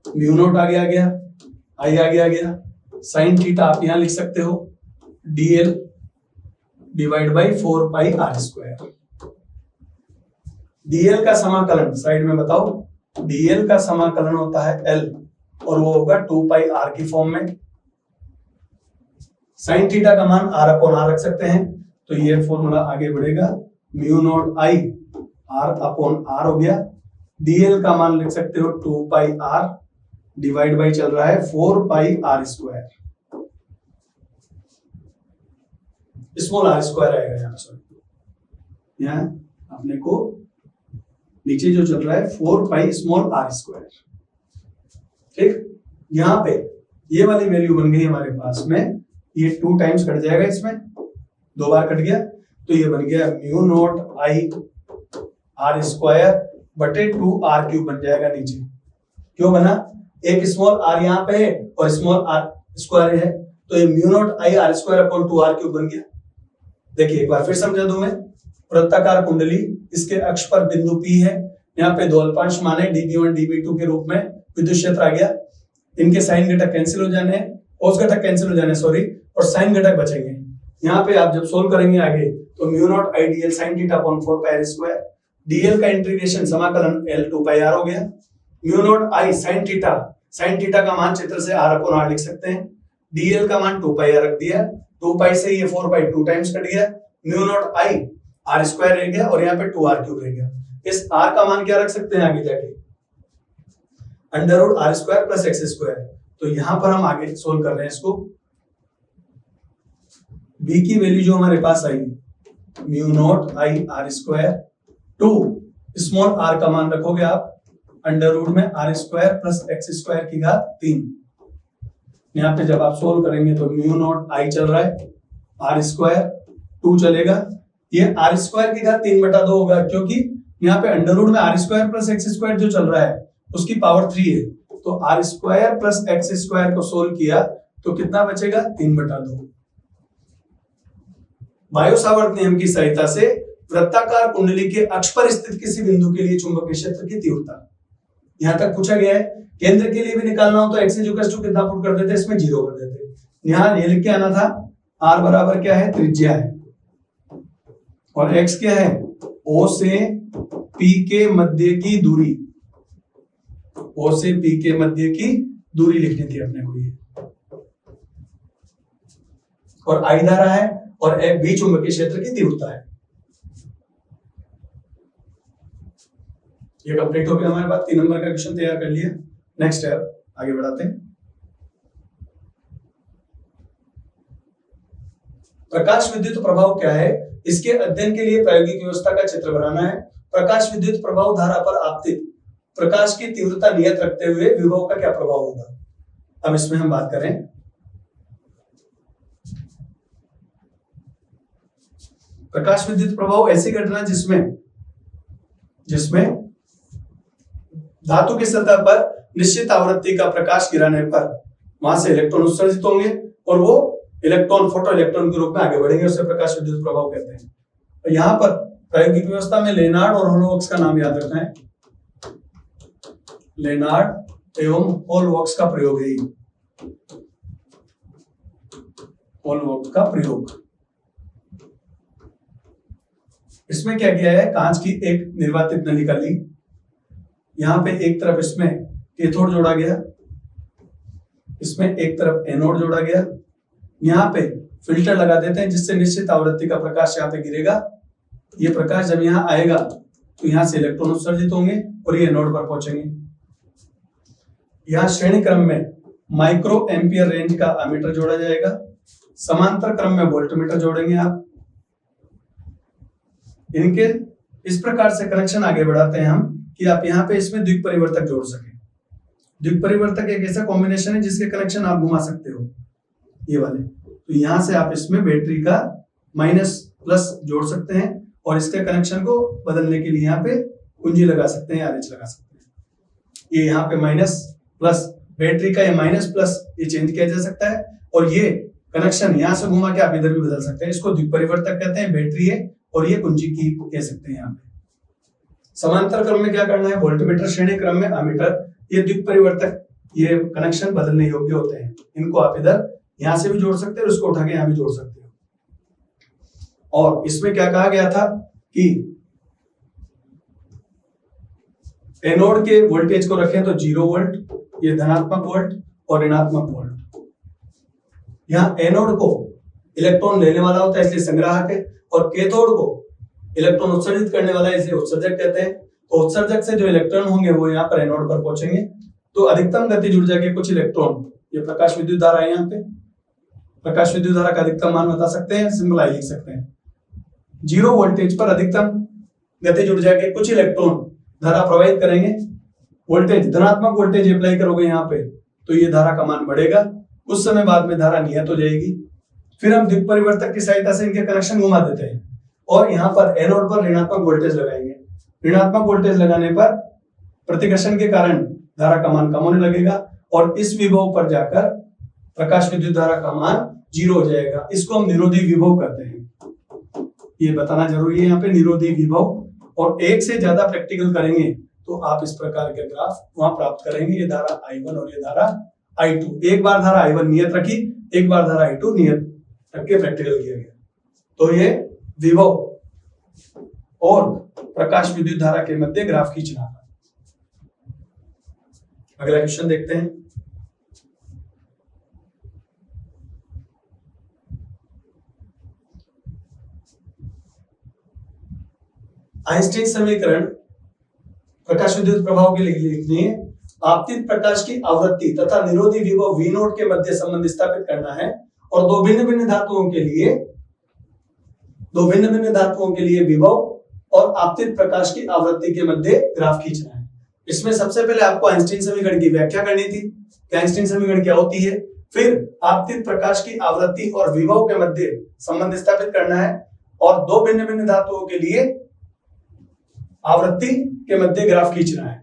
म्यू नॉट आगे आ गया, I आगे आ गया। साइन थीटा आप यहाँ लिख सकते हो dl divide by 4πr²। dl का समाकलन साइड में बताओ, dl का समाकलन होता है l और वो होगा 2πr की फॉर्म में। साइन थीटा का मान r अपॉन r रख सकते हैं, तो ये फॉर्मूला आगे बढ़ेगा, mu naught I r upon r हो गया। dl का मान लिख सकते हो 2πr डिवाइड बाई चल रहा है 4πr²। स्मॉल r² आएगा यहाँ, सॉरी यहाँ अपने को नीचे जो चल रहा है 4π स्मॉल r²। ठीक, यहाँ पे ये वाली वैल्यू बन गई हमारे पास में, ये 2 टाइम्स कट जाएगा, इसमें 2 बार कट गया, तो ये बन गया म्यू नॉट I r² बटे 2r³ बन जाएगा नीचे। क्यों बना, एक स्मॉल r यहाँ पे है और स्मॉल r² है, तो ये mu naught I r² upon 2r³ बन गया। देखिए एक बार फिर समझा दूं मैं, वृत्ताकार कुंडली, इसके अक्ष पर बिंदु P है, यहाँ पे दो अल्पांश माने db1 db2 के रूप में विद्युत क्षेत्र आ गया। इनके साइन घटक कैंसिल हो जाने, कोस घटक कैंसिल हो जाने सॉरी, और साइन घटक बचेंगे। यहाँ पे आप जब सोल्व करेंगे आगे तो mu naught I dl sin theta upon 4πr², dl का इंटीग्रेशन समाकलन l 2πr हो गया। Mu naught I sin theta का मान चित्र से r अपॉन r लिख सकते हैं, dl का मान 2πr रख दिया, 2π से ये 4π 2 टाइम्स कट गया, म्यू नॉट I r² रह गया और यहाँ पे 2r³ रह गया। इस r का मान क्या रख सकते हैं आगे जाके, √r² प्लस x²। तो यहां पर हम आगे सोल्व कर रहे हैं इसको। b की वैल्यू जो हमारे पास आई, mu naught I r², 2 small r का मान रखोगे आप अंडर रूट में r² प्लस x² की घात 3। यहाँ पे जब आप सोल्व करेंगे तो म्यू नॉट I चल रहा है, r², 2 चलेगा, ये r² की घात 3/2 होगा, क्योंकि यहाँ पे अंडर रूट में r² प्लस x² जो चल रहा है उसकी पावर 3 है, तो r² प्लस x² को सोल्व किया तो कितना बचेगा, 3/2। बायो सावर्त नियम की सहायता से वृत्ताकार कुंडली के अक्ष पर स्थित किसी बिंदु के लिए चुंबकीय क्षेत्र की तीव्रता यहां तक पूछा गया है। केंद्र के लिए भी निकालना हो तो x कितना पुट कर देते, इसमें 0 कर देते। यहां ये लिख के आना था, r बराबर क्या है, त्रिज्या है, और x क्या है, O से P के मध्य की दूरी, O से P के मध्य की दूरी लिखनी थी अपने को ये, और I धारा है और B चुंबकीय क्षेत्र की तीव्रता है। ये कंप्लीट हो गया हमारे पास, 3 नंबर का क्वेश्चन तैयार कर लिया। नेक्स्ट है, आगे बढ़ाते हैं। प्रकाश विद्युत प्रभाव क्या है, इसके अध्ययन के लिए प्रायोगिक व्यवस्था का चित्र बनाना है। प्रकाश विद्युत प्रभाव धारा पर आपतित प्रकाश की तीव्रता नियत रखते हुए विभव का क्या प्रभाव होगा। अब इसमें हम बात करें, प्रकाश विद्युत प्रभाव ऐसी घटना जिसमें धातु की सतह पर निश्चित आवृत्ति का प्रकाश गिराने पर वहां से इलेक्ट्रॉन उत्सर्जित होंगे और वो इलेक्ट्रॉन फोटो इलेक्ट्रॉन के रूप में आगे बढ़ेंगे, उसे प्रकाश विद्युत प्रभाव कहते हैं। और यहाँ पर प्रायोगिक व्यवस्था में लेनार्ड और होलोवर्क्स का नाम याद रखना है। लेनार्ड एवं होलोवर्क्स का प्रयोग है, होलोवर्क्स का प्रयोग। इसमें क्या किया है, कांच की एक निर्वातित नलिका ली, यहां पे एक तरफ इसमें कैथोड जोड़ा गया, इसमें एक तरफ एनोड जोड़ा गया, यहाँ पे फिल्टर लगा देते हैं जिससे निश्चित आवृत्ति का प्रकाश यहाँ पे गिरेगा। ये प्रकाश जब यहाँ आएगा तो यहाँ से इलेक्ट्रॉन उत्सर्जित होंगे और ये एनोड पर पहुंचेंगे। यहाँ श्रेणी क्रम में माइक्रो एम्पियर रेंज का एमीटर जोड़ा जाएगा, समांतर क्रम में वोल्टमीटर जोड़ेंगे आप। इनके इस प्रकार से कनेक्शन आगे बढ़ाते हैं हम कि आप यहाँ पे इसमें द्विक परिवर्तक जोड़ सके। द्विक परिवर्तक एक ऐसा कॉम्बिनेशन है जिसके कनेक्शन आप घुमा सकते हो, ये वाले। तो यहां से आप इसमें बैटरी का माइनस प्लस जोड़ सकते हैं और इसके कनेक्शन को बदलने के लिए यहाँ पे कुंजी लगा सकते हैं, आरएच लगा सकते हैं। ये यहाँ पे माइनस प्लस, बैटरी का ये माइनस प्लस ये चेंज किया जा सकता है और ये कनेक्शन यहाँ से घुमा के आप इधर भी बदल सकते हैं। इसको द्विक परिवर्तक कहते हैं, बैटरी है और ये कुंजी की कह सकते हैं। यहाँ पे समांतर क्रम में क्या करना है, वोल्टमीटर, श्रेणी क्रम में एमीटर। ये द्विक परिवर्तक ये कनेक्शन बदलने योग्य होते हैं, इनको आप इधर यहां से भी जोड़ सकते हो, इसको उठा के यहां भी जोड़ सकते हो। और इसमें क्या कहा गया था कि एनोड के वोल्टेज को रखें तो 0 वोल्ट, ये धनात्मक वोल्ट और ऋणात्मक वोल्ट। यहाँ एनोड को इलेक्ट्रॉन लेने वाला होता है इसलिए संग्राहक है, और कैथोड को इलेक्ट्रॉन उत्सर्जित करने वाला है इसलिए उत्सर्जक कहते हैं। तो उत्सर्जक से जो इलेक्ट्रॉन होंगे वो यहाँ पर एनोड पर पहुंचेंगे। तो अधिकतम गतिज ऊर्जा के कुछ इलेक्ट्रॉन, ये प्रकाश विद्युत धारा है, यहाँ पे प्रकाश विद्युत धारा का अधिकतम मान बता सकते हैं, सिंपल आई लिख सकते हैं। 0 वोल्टेज पर अधिकतम गतिज ऊर्जा के कुछ इलेक्ट्रॉन धारा प्रवाहित करेंगे। वोल्टेज, धनात्मक वोल्टेज अप्लाई करोगे यहाँ पे तो ये धारा का मान बढ़ेगा, कुछ समय बाद में धारा नियत हो जाएगी। फिर हम द्विक परिवर्तक की सहायता से इनके कनेक्शन घुमा देते हैं और यहाँ पर एनोड पर ऋणात्मक वोल्टेज लगाएंगे। ऋणात्मक वोल्टेज लगाने पर प्रतिकर्षण के कारण धारा का मान कम होने लगेगा और इस विभव पर जाकर प्रकाश विद्युत धारा का मान 0 हो जाएगा। इसको हम निरोधी विभव कहते हैं, ये बताना जरूरी है यहाँ पे, निरोधी विभव। और एक से ज्यादा प्रैक्टिकल करेंगे तो आप इस प्रकार के ग्राफ वहां प्राप्त करेंगे। ये धारा I1 और ये धारा I2, एक बार धारा I1 नियत रखी, एक बार धारा I2 नियत रख के प्रैक्टिकल किया गया। तो ये विभव और प्रकाश विद्युत धारा के मध्य ग्राफ खींचना। अगला क्वेश्चन देखते हैं। आइंस्टीन समीकरण प्रकाश विद्युत प्रभाव के लिए लिखनी है। आपतित प्रकाश की आवृत्ति तथा निरोधी विभव V नोट के मध्य संबंध स्थापित करना है और दो भिन्न भिन्न धातुओं के लिए विभव और आपतित प्रकाश की आवृत्ति के मध्य ग्राफ खींचना है। इसमें सबसे पहले आपको आइंस्टीन समीकरण की व्याख्या करनी थी कि आइंस्टीन समीकरण क्या होती है, फिर आपतित प्रकाश की आवृत्ति और विभव के मध्य संबंध स्थापित करना है और दो भिन्न भिन्न धातुओं के लिए आवृत्ति के मध्य ग्राफ खींचना है।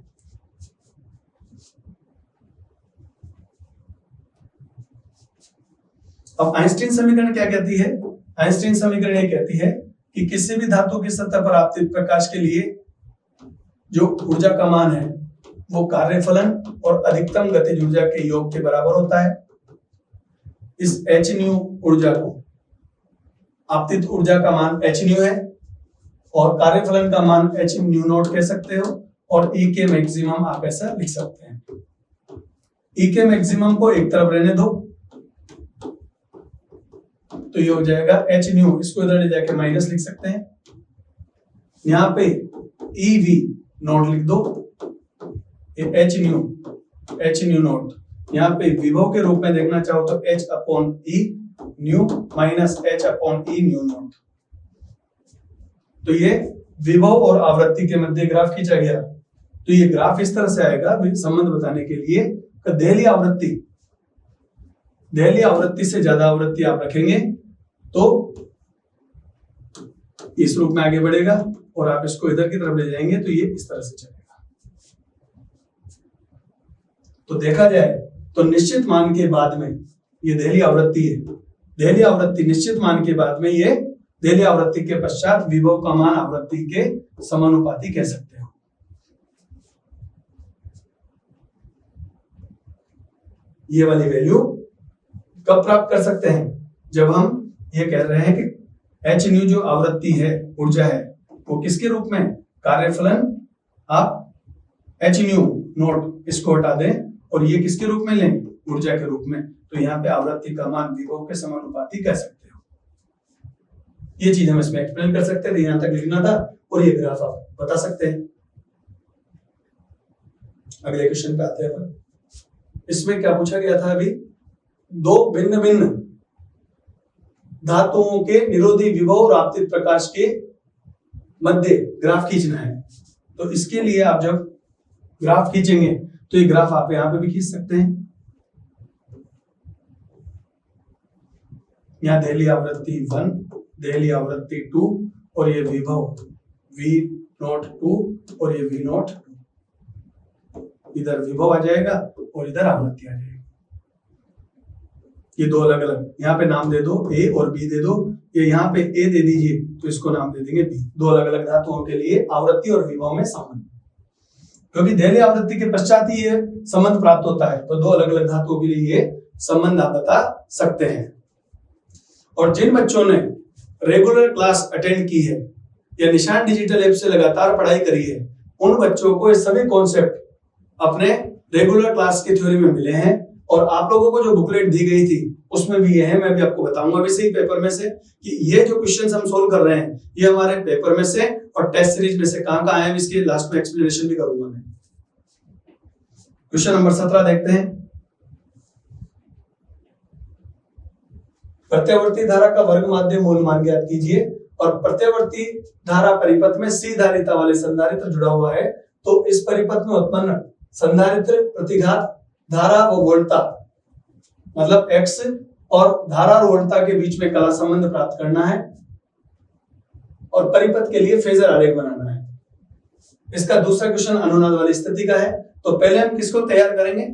अब आइंस्टीन समीकरण क्या कहती है? आइंस्टीन समीकरण ये कहती है कि किसी भी धातु की सतह पर आपतित प्रकाश के लिए जो ऊर्जा का मान है वो कार्यफलन और अधिकतम गतिज ऊर्जा के योग के बराबर होता है। इस h न्यू ऊर्जा को आपतित ऊर्जा का मान h न्यू है और कार्यफलन का मान h न्यू नोट कह सकते हो और E के मैक्सिमम आप ऐसा लिख सकते हैं। E के मैक्सिमम को एक तरफ रहने दो तो ये हो जाएगा h न्यू, इसको इधर ले जाके माइनस लिख सकते हैं। यहाँ पे EV नोट लिख दो, ये h न्यू नोट। यहाँ पे विभव के रूप में देखना चाहो तो h upon E new minus h upon E new note. तो ये विभव और आवृत्ति के मध्य ग्राफ खींचा गया। तो ये ग्राफ इस तरह से आएगा संबंध बताने के लिए कि दहली आवृत्ति से ज्यादा आवृत्ति आप रखेंगे तो इस रूप में आगे बढ़ेगा और आप इसको इधर की तरफ ले जाएंगे तो ये इस तरह से चलेगा। तो देखा जाए तो निश्चित मान के बाद में ये देहली आवृत्ति है, देहली आवृत्ति निश्चित मान के बाद में ये देहली आवृत्ति के पश्चात विभव का मान आवृत्ति के समानुपाती कह सकते हो। ये वाली वैल्यू कब प्राप्त कर सकते हैं? जब हम ये कह रहे हैं कि एच न्यू जो आवृत्ति है, ऊर्जा है, वो किसके रूप में? कार्यफलन आप एच न्यू नोट इसको हटा दें और ये किसके रूप में लें? ऊर्जा के रूप में। तो यहाँ पे आवृत्ति का मान विभव के समानुपाती कह सकते हो। ये चीज हम इसमें एक्सप्लेन कर सकते थे, यहां तक लिखना था और ये ग्राफ आप बता सकते हैं। अगले क्वेश्चन पे आते हैं अपन। इसमें क्या पूछा गया था? अभी दो भिन्न भिन्न धातुओं के निरोधी विभव और आपतित प्रकाश के मध्य ग्राफ खींचना है। तो इसके लिए आप जब ग्राफ खींचेंगे तो ये ग्राफ आप यहां पे भी खींच सकते हैं। यहाँ देहली आवृत्ति 1, देहली आवृत्ति 2 और ये विभव V02 और ये V02। इधर विभव आ जाएगा और इधर आवृत्ति आ जाएगी। ये दो अलग अलग, यहाँ पे नाम दे दो A और B दे दो। ये यहाँ पे A दे दीजिए तो इसको नाम दे देंगे B। दो अलग अलग धातुओं के लिए आवृत्ति और विभव में संबंध, क्योंकि देहली आवृत्ति के पश्चात ही ये संबंध प्राप्त होता है। तो दो अलग अलग धातुओं के लिए ये संबंध आप बता सकते हैं। और जिन बच्चों ने रेगुलर क्लास अटेंड की है या निशान डिजिटल ऐप से लगातार पढ़ाई करी है, उन बच्चों को ये सभी कॉन्सेप्ट अपने रेगुलर क्लास की थ्योरी में मिले हैं। और आप लोगों को जो बुकलेट दी गई थी उसमें भी ये है, मैं भी आपको बताऊंगा वैसे ही पेपर में से कि ये जो क्वेश्चंस हम सोल्व कर रहे हैं ये हमारे पेपर में से और टेस्ट सीरीज में से कहां आए हैं, इसके लास्ट में एक्सप्लेनेशन भी करूंगा मैं। क्वेश्चन नंबर 17 देखते हैं। प्रत्यावर्ती धारा का वर्ग माध्य मूल मान ज्ञात कीजिए। और प्रत्यावर्ती धारा परिपथ में सी धारिता वाले संधारित्र जुड़ा हुआ है, तो इस परिपथ में उत्पन्न संधारित्र प्रतिघात धारा व वोल्टता मतलब X और धारा और वोल्टता के बीच में कला संबंध प्राप्त करना है और परिपथ के लिए फेजर आरेख बनाना है। इसका दूसरा क्वेश्चन अनुनाद वाली स्थिति का है। तो पहले हम किसको तैयार करेंगे?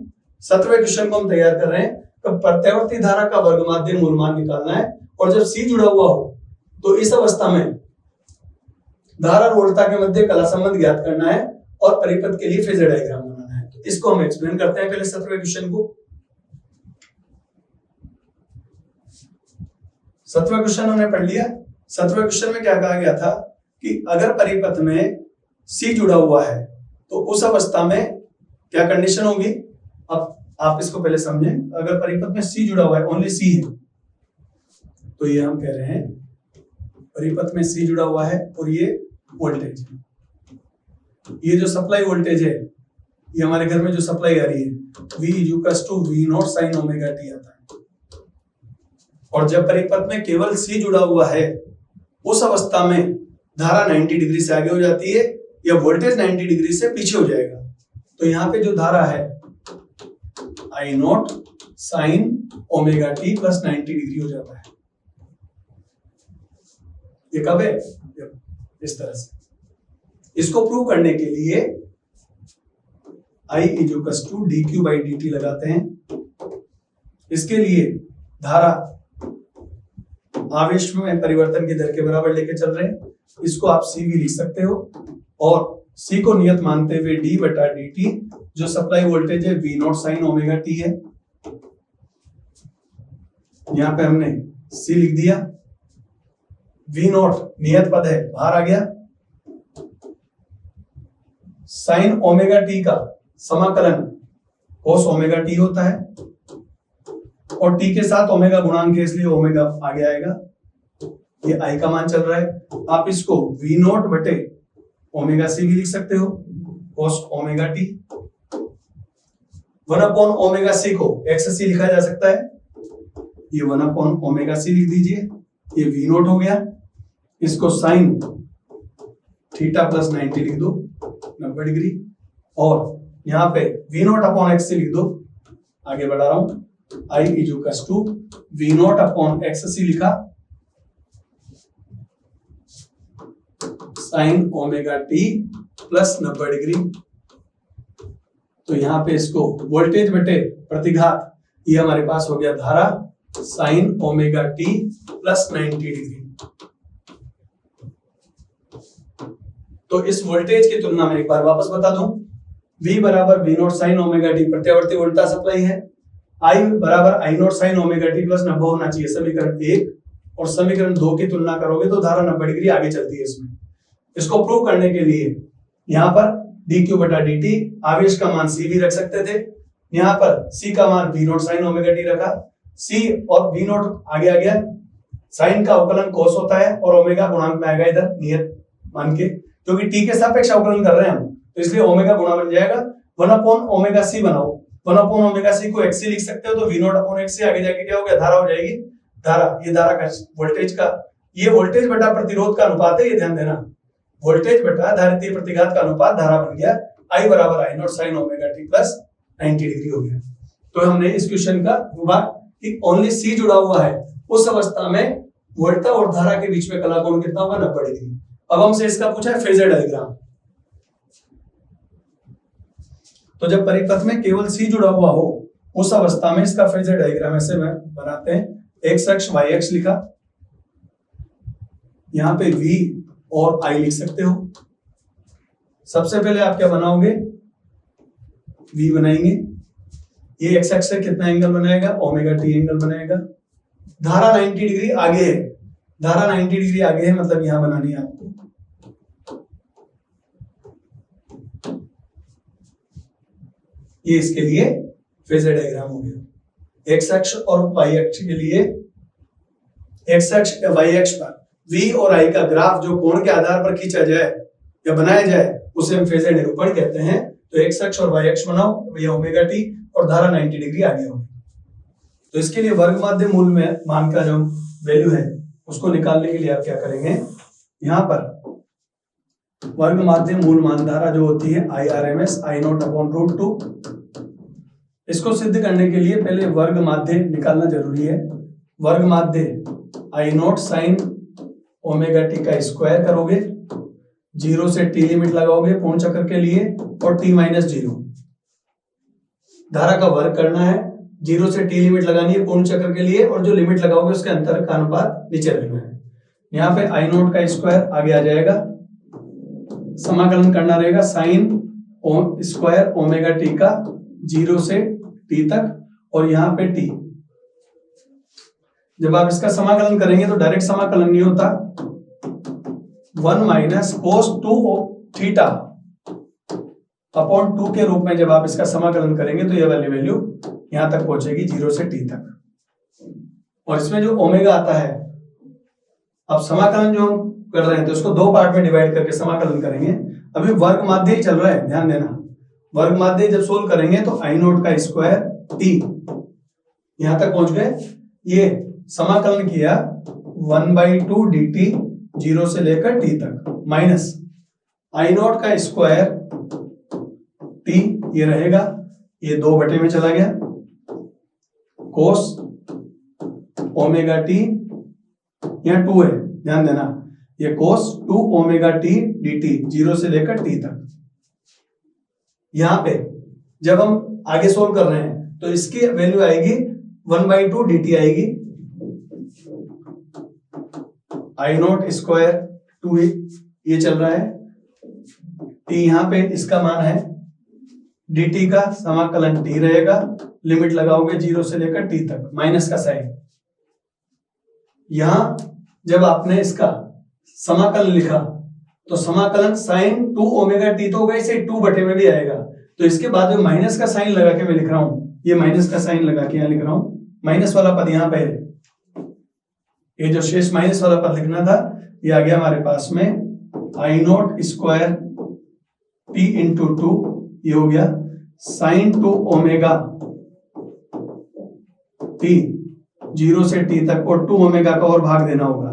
17वें क्वेश्चन को हम तैयार कर रहे हैं। तो प्रत्यावर्ती धारा का वर्ग माध्य मूल मान निकालना है और जब C जुड़ा हुआ हो तो इस अवस्था में धारा और वोल्टता के मध्य कला संबंध ज्ञात करना है और परिपथ के लिए फेजर डायग्राम बनाना है। तो इसको हम एक्सप्लेन करते हैं पहले 17वें क्वेश्चन को। 17वां क्वेश्चन हमने पढ़ लिया। 17वें क्वेश्चन में क्या कहा गया था कि अगर परिपथ में C जुड़ा हुआ है तो उस अवस्था में क्या कंडीशन होगी? अब आप इसको पहले समझें। अगर परिपथ में C जुड़ा हुआ है, ओनली C है, तो ये हम कह रहे हैं परिपथ में C जुड़ा हुआ है और ये वोल्टेज है, ये जो सप्लाई वोल्टेज है, ये हमारे घर में जो सप्लाई आ रही है V=V0 sin ओमेगा t आता है। और जब परिपथ में केवल C जुड़ा हुआ है उस अवस्था में धारा 90 डिग्री से आगे हो जाती है या वोल्टेज 90 डिग्री से पीछे हो जाएगा। तो यहाँ पे जो धारा है I0 sin omega t plus 90 degree हो जाता है। ये कब है? इस तरह से। इसको प्रूव करने के लिए I=dq/dt लगाते हैं। इसके लिए धारा आवेश में परिवर्तन की दर के बराबर लेके चल रहे हैं। इसको आप C भी लिख सकते हो और C को नियत मानते हुए d/dt जो सप्लाई वोल्टेज है V0 sin ओमेगा t है। यहां पे हमने C लिख दिया। V0 नियत पद है, बाहर आ गया। साइन ओमेगा t का समाकलन cos ओमेगा t होता है और t के साथ ओमेगा गुणांक है इसलिए ओमेगा आगे आएगा। ये I का मान चल रहा है। आप इसको V0 बटे ओमेगा C भी लिख सकते हो, cos ओमेगा t। 1/ओमेगा C को XC लिखा जा सकता है। ये 1/ओमेगा C लिख दीजिए। ये V0 हो गया। इसको साइन थीटा प्लस 90 लिख दो, 90 डिग्री। और यहाँ पे V0/XC लिख दो। आगे बढ़ा रहा हूं। I=V0/XC लिखा, sine omega t plus 90 degree. तो यहाँ पे इसको वोल्टेज बटे प्रतिघात, ये हमारे पास हो गया धारा sine omega T plus 90 degree. तो इस वोल्टेज की तुलना में एक बार वापस बता दूं, V बराबर V not sine omega T प्रत्यावर्ती वोल्टा सप्लाई है, I बराबर I not sine omega T plus 90 होना चाहिए समीकरण 1, और समीकरण 2 की तुलना करोगे तो धारा 90 डिग्री आगे चलती है इसमें। इसको प्रूव करने के लिए यहाँ पर dq बटा dt, आवेश का मान c भी रख सकते थे, यहाँ पर c का मान V not sine omega T रखा, c और V नॉट आगे आ गया, साइन का अवकलन कोस होता है और ओमेगा गुणांक में आएगा इधर नियत मान के, क्योंकि t के सापेक्ष अवकलन कर रहे हैं हम, तो इसलिए ओमेगा गुणा बन जाएगा 1 अपॉन ओमेगा सी। बनाओ 1 अपॉन ओमेगा सी को xc लिख सकते हो, तो V नॉट अपॉन xc आगे जाके क्या हो गया, धारा हो जाएगी। धारा, ये धारा का वोल्टेज का, ये वोल्टेज बटा प्रतिरोध का अनुपात है, ये ध्यान देना, वोल्टेज बटा धारितीय प्रतिघात का अनुपात धारा बन गया, I बराबर I not sine omega T plus 90 degree हो गया। तो हमने इस क्वेश्चन का हुआ कि ओनली C जुड़ा हुआ है, उस अवस्था में वोल्टा और धारा के बीच में कला कोण कितना होगा, 90 डिग्री। अब हमसे इसका पूछा है फेजर डायग्राम, तो जब परिपथ में केवल C जुड़ा हुआ हो उस अवस्था में इसका फेजर डायग्राम ऐसे में बनाते हैं, x अक्ष y अक्ष लिखा, यहाँ पे V और I लिख सकते हो। सबसे पहले आप क्या बनाओगे, V बनाएंगे, ये x अक्ष से कितना एंगल बनाएगा, ओमेगा टी एंगल बनाएगा। धारा 90 डिग्री आगे है, धारा 90 डिग्री आगे है, मतलब यहां बनानी है आपको। ये इसके लिए फेजर डायग्राम हो गया। x अक्ष और y अक्ष के लिए, x अक्ष या y अक्ष पर V और I का ग्राफ जो कोण के आधार पर खींचा जाए या बनाया जाए उसे हम फेजर निरूपण कहते हैं। तो x अक्ष और y अक्ष बनाओ, ये ओमेगा टी और धारा 90 डिग्री आगे होगी। तो इसके लिए वर्ग माध्य मूल में मान का जो वैल्यू है उसको निकालने के लिए आप क्या करेंगे, यहाँ पर वर्ग माध्य मूल मान धारा जो होती है IRMS I naught upon root 2, इसको सिद्ध करने के लिए पहले वर्ग माध्य निकालना जरूरी है। वर्ग माध्य I not sine omega T का स्क्वायर करोगे, 0 से t लिमिट लगाओगे पूर्ण चक्र के लिए, और t माइनस 0 धारा का वर्ग करना है, 0 से t लिमिट लगानी है पूर्ण चक्र के लिए, और जो लिमिट लगाओगे उसके अंतर का अनुपात नीचे रखना है। यहाँ पे I नॉट का स्क्वायर आगे आ जाएगा, समाकलन करना रहेगा साइन स्क्वायर ओमेगा टी का 0 से t तक, और यहाँ पे t। जब आप इसका समाकलन करेंगे तो डायरेक्ट समाकलन नहीं होता, 1 माइनस कोस 2 थीटा अपॉन 2 के रूप में जब आप इसका समाकलन करेंगे तो ये वाली वैल्यू यहां तक पहुंचेगी 0 से t तक। और इसमें जो ओमेगा आता है, अब समाकलन जो हम कर रहे हैं तो इसको 2 पार्ट में डिवाइड करके समाकलन करेंगे। अभी वर्ग माध्य ही चल रहा है, ध्यान देना, वर्ग माध्य जब सोल्व करेंगे तो I नॉट का स्क्वायर t यहां तक पहुंच गए, ये समाकलन किया 1/2 dt 0 से लेकर t तक, माइनस I नॉट का स्क्वायर t ये रहेगा, ये 2 बटे में चला गया, कोस ओमेगा टी, यहाँ 2 है ध्यान देना, ये कोस 2 ओमेगा टी dt 0 से लेकर t तक। यहां पे जब हम आगे सोल्व कर रहे हैं तो इसकी वैल्यू आएगी 1/2 dt आएगी, I नॉट स्क्वायर 2 ये चल रहा है, t यहाँ पे इसका मान है, dt का समाकलन t रहेगा, लिमिट लगाओगे 0 से लेकर t तक, माइनस का साइन। यहां जब आपने इसका समाकलन लिखा तो समाकलन साइन 2 ओमेगा टी तो होगा, इसे 2 बटे में भी आएगा, तो इसके बाद में माइनस का साइन लगा के मैं लिख रहा हूं, ये माइनस का साइन लगा के यहां लिख रहा हूं, माइनस वाला पद यहां पे है, ये जो शेष माइनस वाला पद लिखना था ये आ गया हमारे पास में I not square t into 2, ये हो गया साइन 2 ओमेगा t 0 से t तक, और 2 ओमेगा का और भाग देना होगा।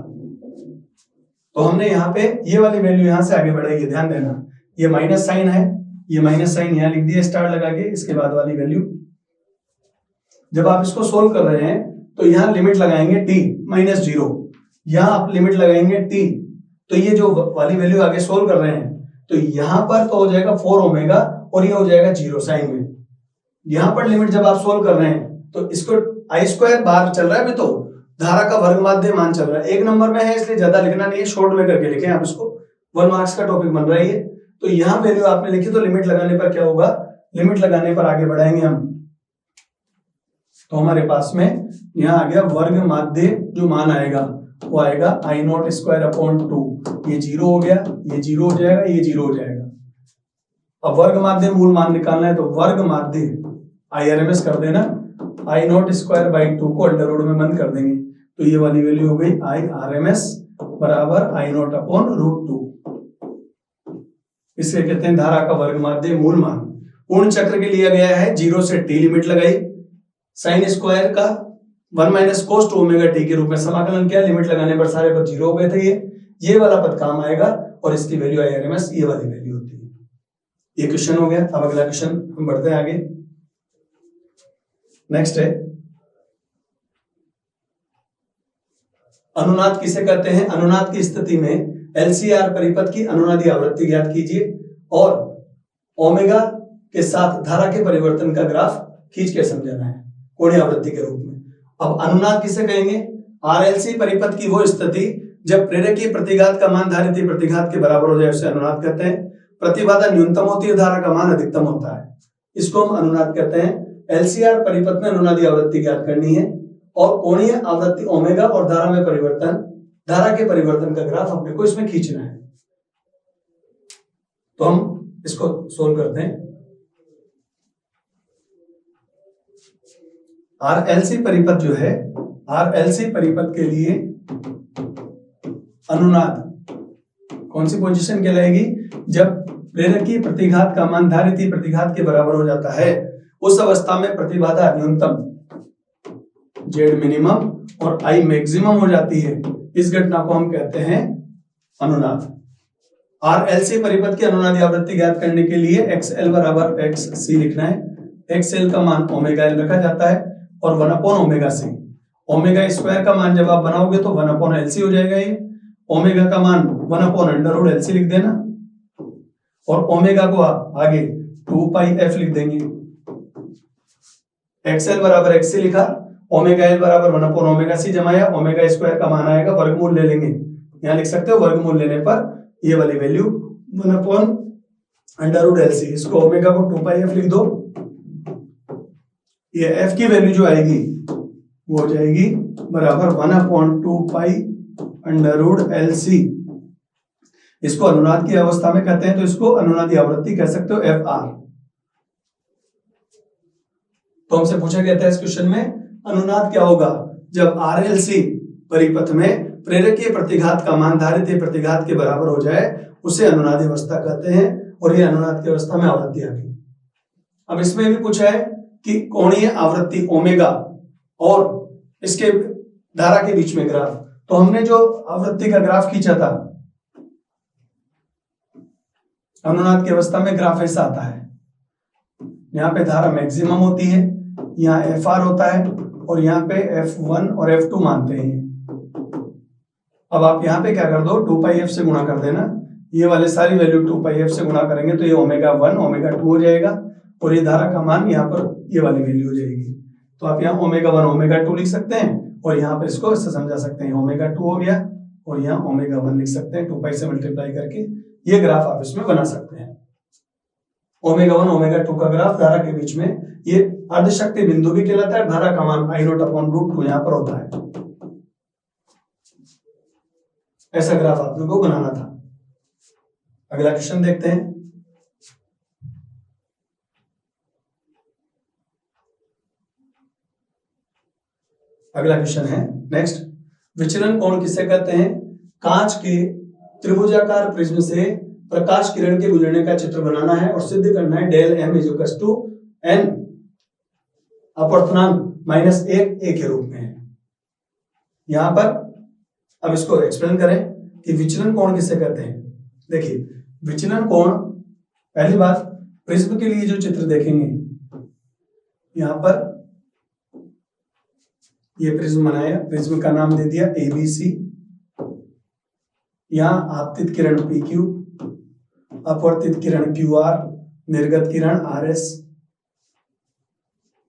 तो हमने यहाँ पे ये वाली वैल्यू यहां से आगे बढ़ेगी, ध्यान देना, ये माइनस साइन है, ये माइनस साइन यहां लिख दिया स्टार लगा के, इसके बाद वाली वैल्यू जब आप इसको सोल्व कर रहे हैं तो यहां लिमिट लगाएंगे t माइनस 0, यहां आप लिमिट लगाएंगे t, तो ये जो वाली वैल्यू आगे सोल्व कर रहे हैं तो यहां पर तो हो जाएगा 4 ओमेगा और ये हो जाएगा 0 साइन में। यहां पर लिमिट जब आप सोल्व कर रहे हैं तो इसको आई स्क्वायर बार चल रहा है अभी, तो धारा का वर्ग माध्य मान चल रहा है, एक नंबर में है इसलिए ज्यादा लिखना नहीं है, शॉर्ट में करके लिखें आप इसको, 1 मार्क्स का टॉपिक बन रहा है ये। तो यहां वैल्यू आपने लिखी, तो लिमिट लगाने पर क्या होगा, लिमिट लगाने पर आगे बढ़ाएंगे हम, तो हमारे पास में यहाँ आ गया वर्ग माध्य जो मान आएगा वो आएगा आई नॉट स्क्वायर अपॉन 2, ये 0 हो गया, ये 0 हो जाएगा, ये 0 हो जाएगा। अब वर्ग माध्य मूल मान निकालना है, तो वर्ग माध्य आई आर एम एस कर देना, आई नॉट स्क्वायर बाई 2 को अंडर रूट में बंद कर देंगे, तो ये वाली वैल्यू हो गई आई आर एम एस बराबर आई नॉट अपॉन रूट 2। इसे कहते हैं धारा का वर्ग माध्य मूल मान। पूर्ण चक्र के लिया गया है, 0 से t लिमिट लगाई, साइन स्क्वायर का 1 minus cos two omega T के रूप में समाकलन किया, लिमिट लगाने पर सारे पद 0 हो गए थे, ये वाला पद काम आएगा और इसकी value I R M S ये वाली वैल्यू होती है। ये क्वेश्चन हो गया। अब अगला क्वेश्चन हम बढ़ते हैं आगे। नेक्स्ट है अनुनाद किसे कहते हैं। अनुनाद की स्थिति में एलसीआर परिपथ की अनुनादी आवृत्ति ज्ञात कीजिए और ओमेगा के साथ धारा के परिवर्तन का ग्राफ खींच के समझाना है कोणीय आवृत्ति के रूप में। अब अनुनाद किसे कहेंगे, आरएलसी परिपथ की वो स्थिति जब प्रेरकीय प्रतिघात का मान धारितीय प्रतिघात के बराबर हो जाए उसे अनुनाद कहते हैं। प्रतिबाधा न्यूनतम होती है, धारा का मान अधिकतम होता है, इसको हम अनुनाद कहते हैं। एलसीआर परिपथ में अनुनादी आवृत्ति ज्ञात करनी है और कोणीय आवृत्ति ओमेगा और धारा में परिवर्तन, धारा के परिवर्तन का ग्राफ अपने को इसमें खींचना है। तो हम इसको सोल्व करते हैं। आरएलसी परिपथ जो है, आरएलसी परिपथ के लिए अनुनाद कौन सी पोजीशन कहलाएगी, जब प्रेरकीय प्रतिघात का मान धारितीय प्रतिघात के बराबर हो जाता है, उस अवस्था में प्रतिबाधा न्यूनतम जेड मिनिमम और आई मैक्सिमम हो जाती है। इस घटना को हम कहते हैं अनुनाद। आरएलसी परिपथ की अनुनादी आवृत्ति ज्ञात करने के लिए XL बराबर XC लिखना है। XL का मान ओमेगा L रखा जाता है और 1 upon omega C। Omega square का मान जब आप बनाओगे तो 1 अपॉन LC हो जाएगा। ये ओमेगा का मान 1 अपॉन अंडर रूट LC लिख देना और ओमेगा को आप आगे 2 पाई f लिख देंगे। XL बराबर XC लिखा, ओमेगा L बराबर 1 अपॉन ओमेगा C जमाया, ओमेगा स्क्वायर का मान आएगा, वर्गमूल ले लेंगे, यहाँ लिख सकते हो वर्गमूल लेने पर ये वाली value 1 upon under root LC, इसको ओमेगा को 2 पाई f लिख दो। ये f की वैल्यू जो आएगी वो हो जाएगी बराबर 1 upon 2 pi under root LC। इसको अनुनाद की अवस्था में कहते हैं, तो इसको अनुनादी आवृत्ति कह सकते हो FR। तो हमसे पूछा गया था इस क्वेश्चन में अनुनाद क्या होगा, जब आरएलसी परिपथ में प्रेरकीय प्रतिघात का मान धारितीय प्रतिघात के बराबर हो जाए उसे अनुनादी अवस्था कहते हैं और ये अनुनाद की अवस्था में आवृत्ति आ गई। अब इसमें भी पूछा है कि कोणीय आवृत्ति ओमेगा और इसके धारा के बीच में ग्राफ, तो हमने जो आवृत्ति का ग्राफ खींचा था अनुनाद की अवस्था में ग्राफ ऐसा आता है, यहाँ पे धारा मैक्सिमम होती है, यहाँ FR होता है और यहाँ पे F1 और F2 मानते हैं। अब आप यहाँ पे क्या कर दो, 2 पाई f से गुणा कर देना, ये वाले सारी वैल्यू 2 पाई f से गुणा करेंगे तो ये ओमेगा 1 ओमेगा 2 हो जाएगा और ये धारा का मान यहाँ पर ये वाली वैल्यू हो जाएगी। तो आप यहाँ ओमेगा 1 ओमेगा 2 लिख सकते हैं और यहाँ पर इसको इससे समझा सकते हैं, ओमेगा 2 हो गया और यहाँ ओमेगा 1 लिख सकते हैं, 2 पाई से मल्टीप्लाई करके ये ग्राफ आप इसमें बना सकते हैं। ओमेगा 1 ओमेगा 2 का ग्राफ धारा के बीच में, ये अर्धशक्ति बिंदु भी कहलाता है। धारा का मान आई नॉट अपॉन रूट 2 यहाँ पर होता है। ऐसा ग्राफ आप लोगों को बनाना था। अगला क्वेश्चन देखते हैं। अगला क्वेश्चन है नेक्स्ट, विचलन कोण किसे कहते हैं। कांच के त्रिभुजाकार प्रिज्म से प्रकाश किरण के गुजरने का चित्र बनाना है और सिद्ध करना है del m equal to n अपवर्तनांक -1 a के रूप में है। यहां पर अब इसको एक्सप्लेन करें कि विचलन कोण किसे कहते हैं। देखिए विचलन कोण, पहली बात प्रिज्म के लिए जो चित्र देखेंगे, यहां पर ये प्रिज्म बनाया, प्रिज्म का नाम दे दिया ABC, यहां आपतित किरण PQ अपवर्तित किरण QR, निर्गत किरण RS।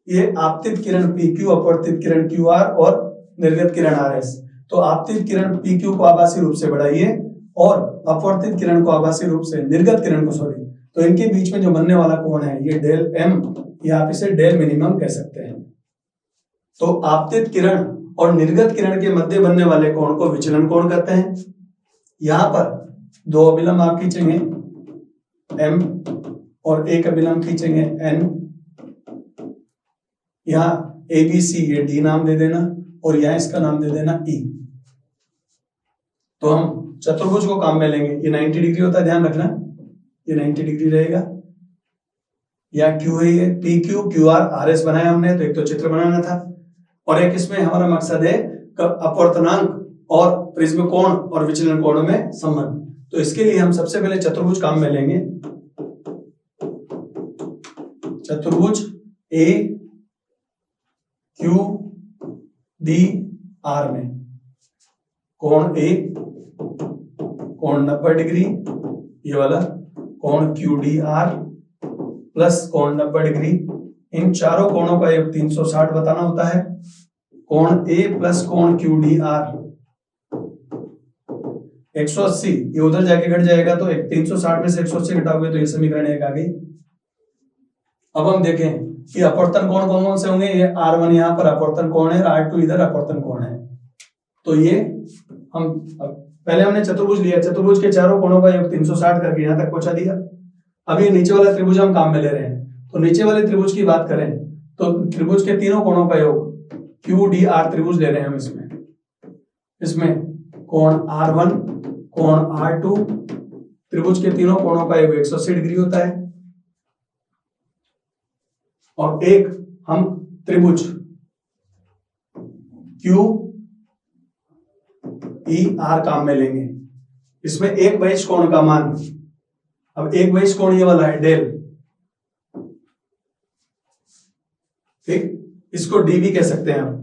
ये आपतित किरण PQ, अपवर्तित किरण QR और निर्गत किरण RS। तो आपतित किरण PQ को आभासी रूप से बढ़ाइए और अपवर्तित किरण को आभासी रूप से, निर्गत किरण को सॉरी, तो इनके बीच में जो बनने वाला कोण है ये डेल M, या आप इसे डेल मिनिमम कह सकते हैं। तो आपतित किरण और निर्गत किरण के मध्य बनने वाले कोण को विचलन कोण कहते हैं। यहां पर दो अभिलंब आप खींचेंगे M और एक अभिलंब खींचेंगे N। यहाँ ABC ये D नाम दे देना और यहाँ इसका नाम दे देना E। तो हम चतुर्भुज को काम में लेंगे। ये 90 डिग्री होता है, ध्यान रखना, ये 90 डिग्री रहेगा। या Q है ये PQ QR RS बनाया हमने, तो एक तो चित्र बनाना था और एक इसमें हमारा मकसद है अपवर्तनांक और प्रिज्म कोण और विचलन कोण में संबंध। तो इसके लिए हम सबसे पहले चतुर्भुज काम में लेंगे। चतुर्भुज A Q D R में कोण A कोण 90 डिग्री, ये वाला कोण QDR प्लस कोण 90 डिग्री, इन चारों कोणों का योग 360 बताना होता है। कोण A प्लस कोण QDR 180, ये उधर जाके घट जाएगा, तो 360 में से 180 घटाओगे तो ये समीकरण 1 आ गई। अब हम देखें कि अपवर्तन कोण कौन कौन से होंगे। ये R1 यहाँ पर अपवर्तन कोण है, R2 इधर अपवर्तन कोण है। तो ये हम पहले हमने चतुर्भुज लिया, चतुर्भुज के चारों कोणों का योग 360 करके यहाँ तक पहुंचा दिया। अब ये नीचे वाला त्रिभुज हम काम में ले रहे हैं, तो नीचे वाले त्रिभुज की बात करें तो त्रिभुज के तीनों कोणों का योग QDR त्रिभुज ले रहे हैं हम। इसमें कोण R1 कोण R2, त्रिभुज के तीनों कोणों का योग 180 डिग्री होता है। और एक हम त्रिभुज QER काम में लेंगे। इसमें एक बहिष कोण का मान, अब एक बहिष कोण ये वाला है डेल, ठीक, इसको DB कह सकते हैं हम,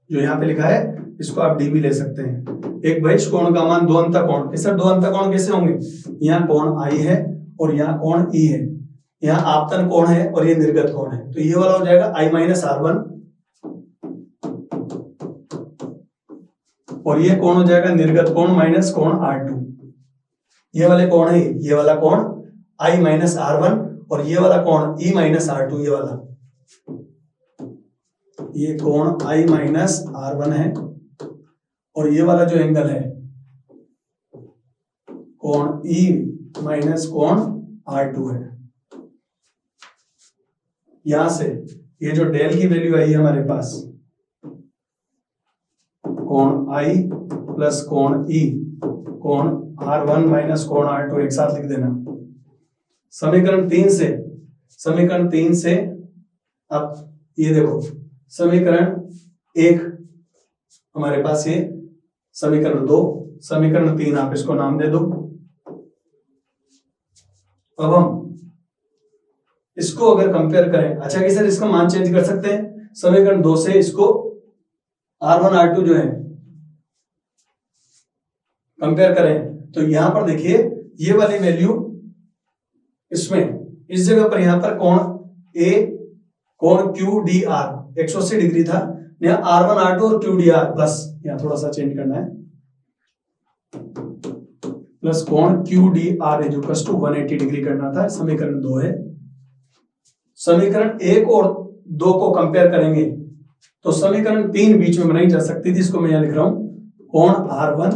जो यहां पे लिखा है इसको आप DB ले सकते हैं। एक बहिष कोण का मान दो अंतःकोण, सर दो अंतःकोण कैसे होंगे, यहाँ कोण I है और यहाँ कोण E है, यहाँ आपतन कोण है और ये निर्गत कोण है, तो ये वाला हो जाएगा I माइनस R1 और ये कोण हो जाएगा निर्गत कोण माइनस कोण R2। ये वाले कोण है, ये वाला कोण I माइनस R1 और ये वाला कोण E माइनस R2, ये वाला, ये कोण I माइनस R1 है और ये वाला जो एंगल है कोण E माइनस कोण R2 है। यहां से ये जो डेल की वैल्यू आई है हमारे पास, कोण I प्लस कोण E कोण R1 माइनस कोण R2 एक साथ लिख देना। समीकरण 3 से अब ये देखो, समीकरण 1 हमारे पास, ये समीकरण 2, समीकरण 3 आप इसको नाम दे दो। अब हम इसको अगर कंपेयर करें, अच्छा कि सर इसका मान चेंज कर सकते हैं, समीकरण 2 से इसको R1 R2 जो है कंपेयर करें तो यहां पर देखिए ये वाली वैल्यू, इसमें इस जगह पर यहां पर कोण A कोण QDR 180 डिग्री था, यहाँ R1 R2 और QDR प्लस, यहाँ थोड़ा सा चेंज करना है, प्लस कोण QDR है जो कस टू 180 डिग्री करना था, समीकरण 2 है। समीकरण 1 और 2 को कंपेयर करेंगे तो समीकरण 3 बीच में बनाई जा सकती थी, इसको मैं यहां लिख रहा हूं, कोण R1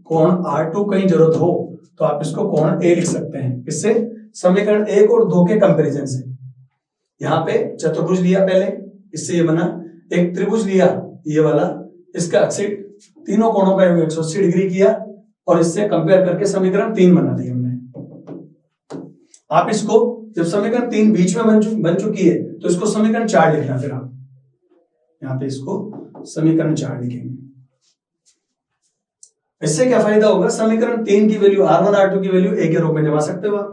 कोण R2 कहीं जरूरत हो तो आप इसको कोण A लिख सकते हैं। इससे समीकरण 1 और 2 के कंपैरिजन से यहाँ पे चतुर्भुज लिया पहले, इससे ये बना, एक त्रिभुज लिया ये वाला, इसका अक्षिक तीनों कोणों का योग 180 डिग्री किया और इससे कंपेयर करके समीकरण 3 बना दी हमने। आप इसको जब समीकरण 3 बीच में बन चुकी है तो इसको समीकरण 4 लिखना, फिर आप यहाँ पे इसको समीकरण 4 लिखेंगे। इससे क्या फायदा होगा, समीकरण 3 की वैल्यू R1 R2 की वैल्यू A के रूप में जमा सकते हो आप।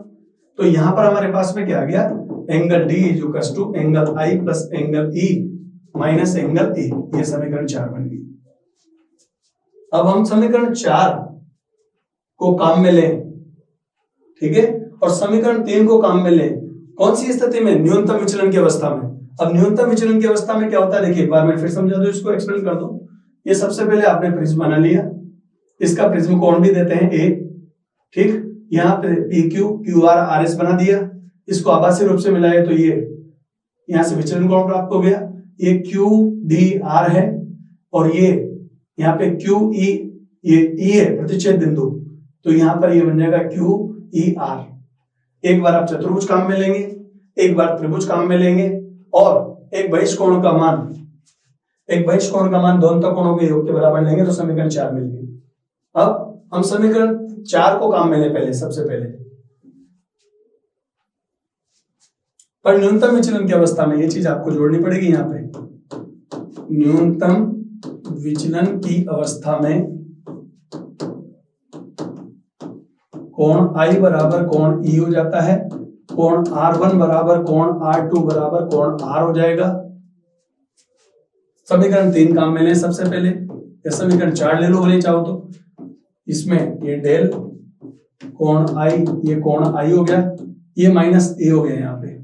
तो यहां पर हमारे पास में क्या आ गया, angle D is equal to angle I plus angle E minus angle A, ये समीकरण 4 बन गई। अब हम समीकरण 4 को काम में लें, ठीक है। और समीकरण 3 को काम में लें, कौन सी स्थिति में? न्यूनतम विचलन की अवस्था में। अब न्यूनतम विचलन की अवस्था में क्या होता है, देखिए एक बार मैं फिर समझा दूं, इसको एक्सप्लेन कर दूं। ये सबसे पहले आपने प्रिज्म बना लिया, इसका प्रिज्म कोण भी देते हैं ए, ठीक। यहाँ पे P Q Q R R S बना दिया, इसको आभासी रूप से मिलाए तो ये यहाँ से विचलन कोण प्राप्त हो गया। ये क्यू डी आर है और ये यहाँ पे क्यू ई, ये ई है प्रतिच्छेद बिंदु, तो यहाँ पर ये बन जाएगा क्यू ई आर। एक बार आप चतुर्भुज काम में लेंगे, एक बार त्रिभुज काम में लेंगे और एक बहिष्कोण का मान, एक बहिष्कोण का मान दोनों कोणों के योग के बराबर लेंगे तो समीकरण 4 मिल गई। अब हम समीकरण 4 को काम में ले पहले, सबसे पहले पर न्यूनतम विचलन की अवस्था में ये चीज आपको जोड़नी पड़ेगी। यहाँ पे न्यूनतम विचलन की अवस्था में कोण I बराबर कोण E हो जाता है, कोण R1 बराबर कोण R2 बराबर कोण R हो जाएगा। समीकरण 3 काम में लें सबसे पहले, या समीकरण 4 ले लो बोले चाहो तो। इसमें ये डेल कोण I, ये कोण I हो गया, ये माइनस A हो गया यहाँ पे,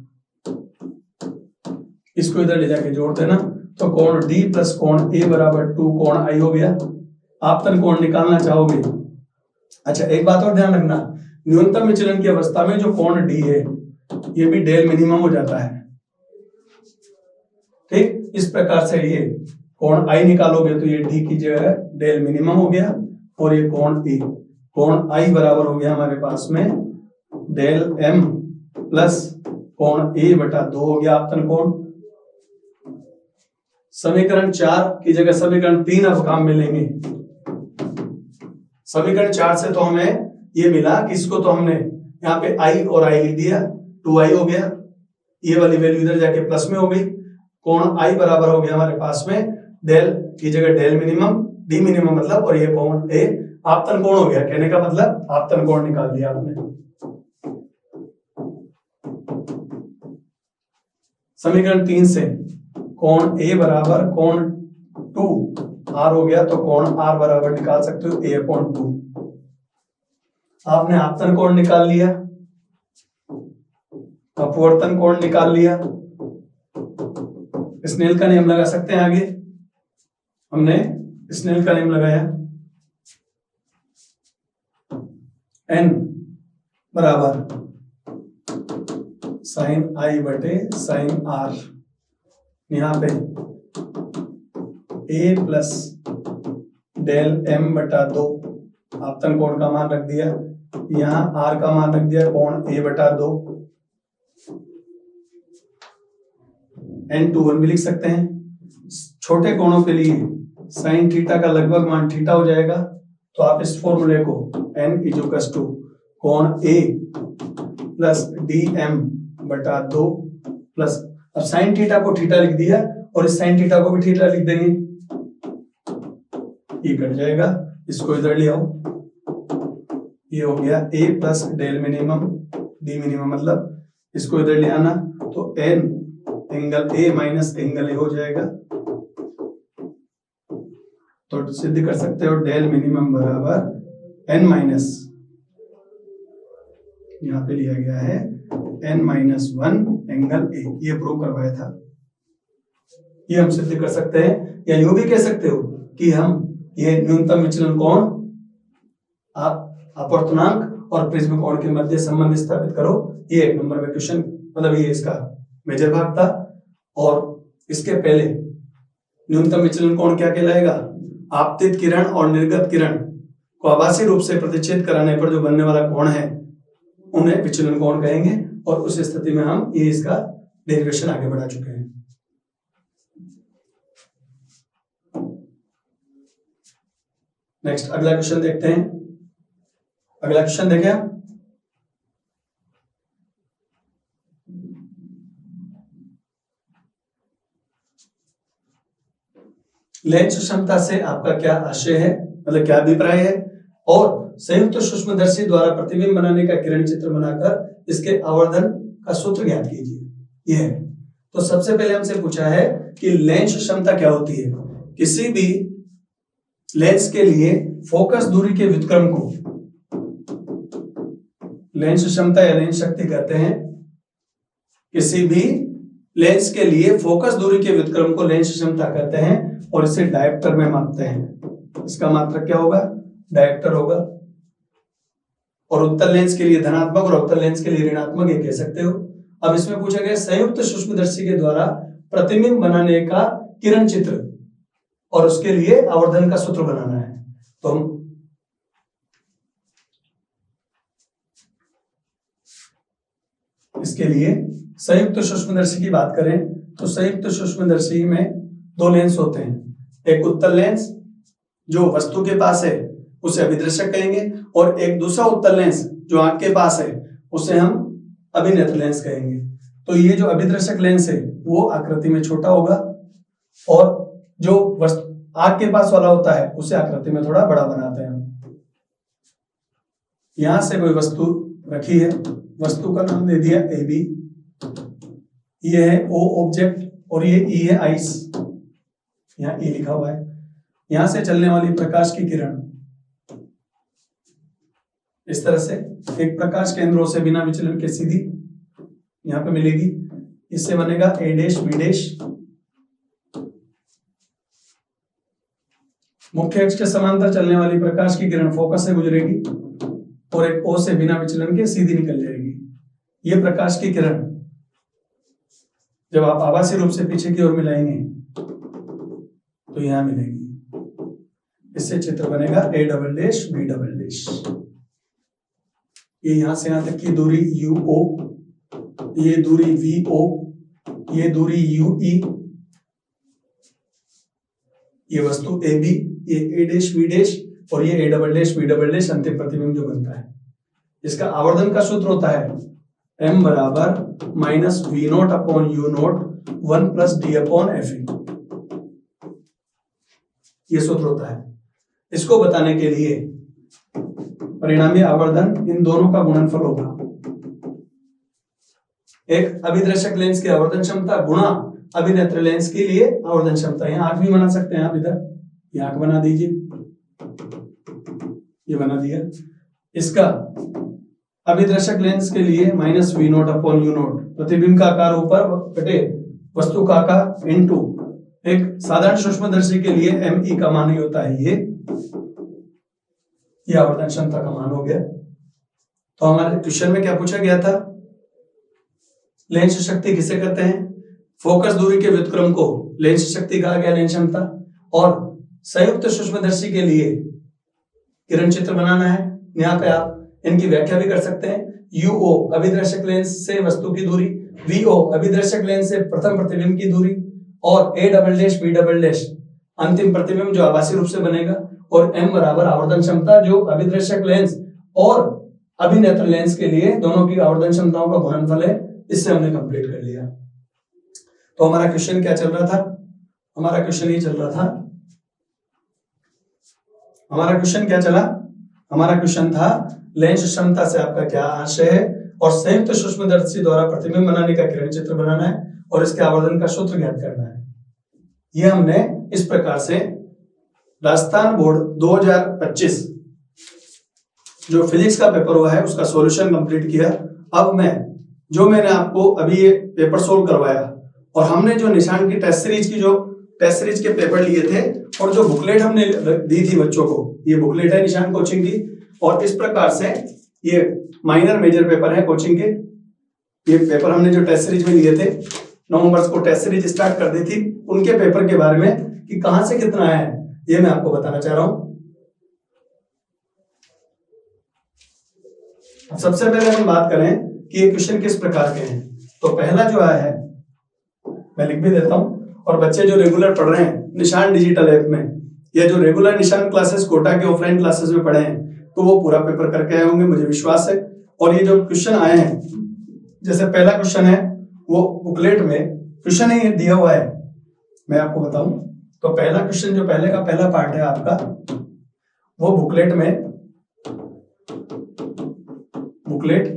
इसको इधर ले जाके जोड़ देना तो कोण D प्लस कोण A बराबर 2 कोण I हो गया। आपतन कोण निकालना चाहोगे, अच्छा एक बात और ध्यान रखना, न्यूनतम विचलन की अवस्था में जो कोण D है ये भी डेल मिनिमम हो जाता है, ठीक। इस प्रकार से ये कोण I निकालोगे तो ये D की जगह डेल मिनिमम हो गया और ये कोण A, कोण I बराबर हो गया हमारे पास में डेल M प्लस कोण A बटा 2 हो गया आपतन कोण। समीकरण 4 की जगह समीकरण 3 अब काम में लेंगे। समीकरण 4 से तो हमें ये मिला कि इसको तो हमने यहाँ पे I और I लिख दिया, 2I हो गया, ये वाली वैल्यू इधर जाके प्लस में हो गई। कोण I बराबर हो गया हमारे पास में डेल की जगह डेल मिनिमम, डी मिनिमम मतलब, और ये कोण A आपतन कोण हो गया, कहने का मतलब आपतन कोण निकाल दिया आपने। समीकरण 3 से कोण A बराबर कोण 2R हो गया, तो कोण R बराबर निकाल सकते हो A/2। आपने आपतन कोण निकाल लिया, अपवर्तन कोण निकाल लिया, स्नेल का नियम लगा सकते हैं आगे, हमने स्नेल का नियम लगाया, n बराबर साइन I बटे साइन R, यहाँ पे A प्लस डेल M बटा 2 आपतन कोण का मान रख दिया, यहाँ R का मान रख दिया कोण A बटा 2, n/2 भी लिख सकते हैं। छोटे कोणों के लिए साइन थीटा का लगभग मान थीटा हो जाएगा, तो आप इस फॉर्मूले को n इक्वल्स टू कोण A प्लस dm बटा 2 प्लस, अब साइन थीटा को थीटा लिख दिया और इस साइन थीटा को भी थीटा लिख देंगे, ये कट जाएगा, इसको इधर ले आओ, ये हो गया A plus del minimum D minimum मतलब, इसको इधर ले आना तो n angle A minus angle A हो जाएगा। तो सिद्ध कर सकते हो डेल मिनिमम बराबर n माइनस, यहाँ पे लिया गया है n-1 एंगल A, ये प्रूव करवाया था, ये हम सिद्ध कर सकते हैं। या यूं भी कह सकते हो कि हम ये न्यूनतम विचलन कोण आप अपवर्तनांक और प्रिज्म कोण के मध्य संबंध स्थापित करो, ये 1 नंबर में क्वेश्चन, मतलब ये इसका मेजर भाग था। और इसके पहले न्यूनतम विचलन कोण क्या कहलाएगा? आपतित किरण और निर्गत किरण को आभासी रूप से प्रतिच्छेद कराने पर जो बनने वाला कोण है उन्हें विचलन कोण कहेंगे, और उस स्थिति में हम ये इसका डेरिवेशन आगे बढ़ा चुके हैं। नेक्स्ट अगला क्वेश्चन देखते हैं। अगला क्वेश्चन देखें आप, लेंस क्षमता से आपका क्या आशय है, मतलब क्या अभिप्राय है, और संयुक्त सूक्ष्मदर्शी द्वारा प्रतिबिंब बनाने का किरण चित्र बनाकर इसके आवर्धन का सूत्र ज्ञात कीजिए। यह है, तो सबसे पहले हमसे पूछा है कि लेंस क्षमता क्या होती है। किसी भी लेंस के लिए फोकस दूरी के व्युत्क्रम को लेंस क्षमता या लेंस शक्ति कहते हैं किसी भी लेंस के लिए फोकस दूरी के व्युत्क्रम को लेंस क्षमता कहते हैं और इसे डायप्टर में मापते हैं। इसका मात्रक क्या होगा? डायप्टर होगा। और उत्तल लेंस के लिए धनात्मक और अवतल लेंस के लिए ऋणात्मक ये कह सकते हो। अब इसमें पूछा गया संयुक्त सूक्ष्मदर्शी के द्वारा प्रतिबिंब बनाने का किरण चित्र और उसके लिए आवर्धन का सूत्र बनाना है। तो हम इसके लिए संयुक्त सूक्ष्मदर्शी की बात करें तो संयुक्त सूक्ष्मदर्शी में दो लेंस होते हैं। एक उत्तल लेंस जो वस्तु के पास है उसे अभिदर्शक कहेंगे और एक दूसरा उत्तल लेंस जो आंख के पास है उसे हम अभिनेत्र लेंस कहेंगे। तो ये जो अभिदर्शक लेंस है वो आकृति में छोटा होगा और जो आंख के पास वाला होता है उसे आकृति में थोड़ा बड़ा बनाते हैं। यहां से कोई वस्तु रखी है, वस्तु का नाम दे दिया ए बी, ये है ओ ऑब्जेक्ट और ये ई है आइस, यहाँ ई लिखा हुआ है। यहां से चलने वाली प्रकाश की किरण इस तरह से एक प्रकाश केंद्रों से बिना विचलन के सीधी यहां पे मिलेगी। इससे बनेगा ए डैश बी डैश। मुख्य अक्ष के समांतर चलने वाली प्रकाश की किरण फोकस से गुजरेगी और एक ओ से बिना विचलन के सीधी निकल जाएगी। ये प्रकाश की किरण जब आप आभासी रूप से पीछे की ओर मिलाएंगे तो यहां मिलेगी। इससे चित्र बनेगा A double dash B double dash. ये यहां से यहां तक की दूरी यू ओ, ये दूरी वी ओ, ये दूरी यू ई, ये वस्तु ए बी, ये ए डैश बी डैश और ये A double dash B double dash अंतिम प्रतिबिंब जो बनता है। इसका आवर्धन का सूत्र होता है m बराबर minus V naught upon U naught 1 plus D upon F E. ये सूत्र होता है। इसको बताने के लिए परिणामी आवर्धन इन दोनों का गुणनफल होगा। एक अभिदर्शक लेंस की आवर्धन क्षमता गुणा अभिनेत्र लेंस के लिए आवर्धन क्षमता। यहाँ आंख भी बना सकते हैं आप, इधर ये आंख बना दीजिए, ये बना दिया। इसका अभिदर्शक लेंस के लिए minus V naught upon U naught, प्रतिबिंब का आकार ऊपर बटे वस्तु का आकार इनटू एक साधारण सूक्ष्मदर्शी के लिए एम ई का मान ही होता है ये आवर्धन क्षमता का मान हो गया। तो हमारे क्वेश्चन में क्या पूछा गया था? लेंस शक्ति किसे कहते हैं? फोकस दूरी के व्युत्क्रम को लेंस शक्ति कहा गया, लेंस क्षमता। और संयुक्त सूक्ष्मदर्शी के लिए किरण चित्र बनाना है। यहाँ पे आप इनकी व्याख्या भी कर सकते हैं। यूओ अभिदर्शक लेंस से वस्तु की दूरी, वीओ अभिदर्शक लेंस से प्रथम प्रतिबिंब की दूरी और A double dash B double dash अंतिम प्रतिबिंब जो आभासी रूप से बनेगा और m बराबर आवर्धन क्षमता जो अभिदर्शक लेंस और अभिनेत्र लेंस के लिए दोनों की आवर्धन क्षमताओं का गुणनफल है। इससे हमने कंप्लीट कर लिया। तो हमारा क्वेश्चन क्या चल रहा था? हमारा क्वेश्चन ये चल रहा था, हमारा क्वेश्चन क्या चला? हमारा क्वेश्चन था लेंस क्षमता से आपका क्या आशय है और संयुक्त सूक्ष्मदर्शी द्वारा प्रतिबिंब बनाने का किरण चित्र बनाना है और इसके आवर्धन का सूत्र ज्ञात करना है। यह हमने इस प्रकार से राजस्थान बोर्ड 2025 जो फिजिक्स का पेपर हुआ है उसका सॉल्यूशन कंप्लीट किया। अब मैंने आपको अभी ये पेपर सोल्व करवाया और हमने जो निशान की टेस्ट सीरीज के पेपर लिए थे और जो बुकलेट हमने दी थी बच्चों को, ये बुकलेट है निशान कोचिंग की। और इस प्रकार से ये माइनर मेजर पेपर है कोचिंग के। ये पेपर हमने जो टेस्ट सीरीज में लिए थे, नवंबर को टेस्ट सीरीज स्टार्ट कर दी थी, उनके पेपर के बारे में कि कहां से कितना आया है ये मैं आपको बताना चाह रहा हूं। सबसे पहले हम बात करें कि ये क्वेश्चन किस प्रकार के हैं। तो पहला जो आया है मैं लिख भी देता हूं और बच्चे जो रेगुलर पढ़ रहे हैं निशान डिजिटल ऐप में या जो रेगुलर निशान क्लासेस कोटा के ऑफलाइन क्लासेस में पढ़े हैं तो वो पूरा पेपर करके आए होंगे, मुझे विश्वास है। और ये जो क्वेश्चन आए हैं, जैसे पहला क्वेश्चन है वो बुकलेट में क्वेश्चन ही दिया हुआ है, मैं आपको बताऊं तो पहला क्वेश्चन जो पहले का पहला पार्ट है आपका वो बुकलेट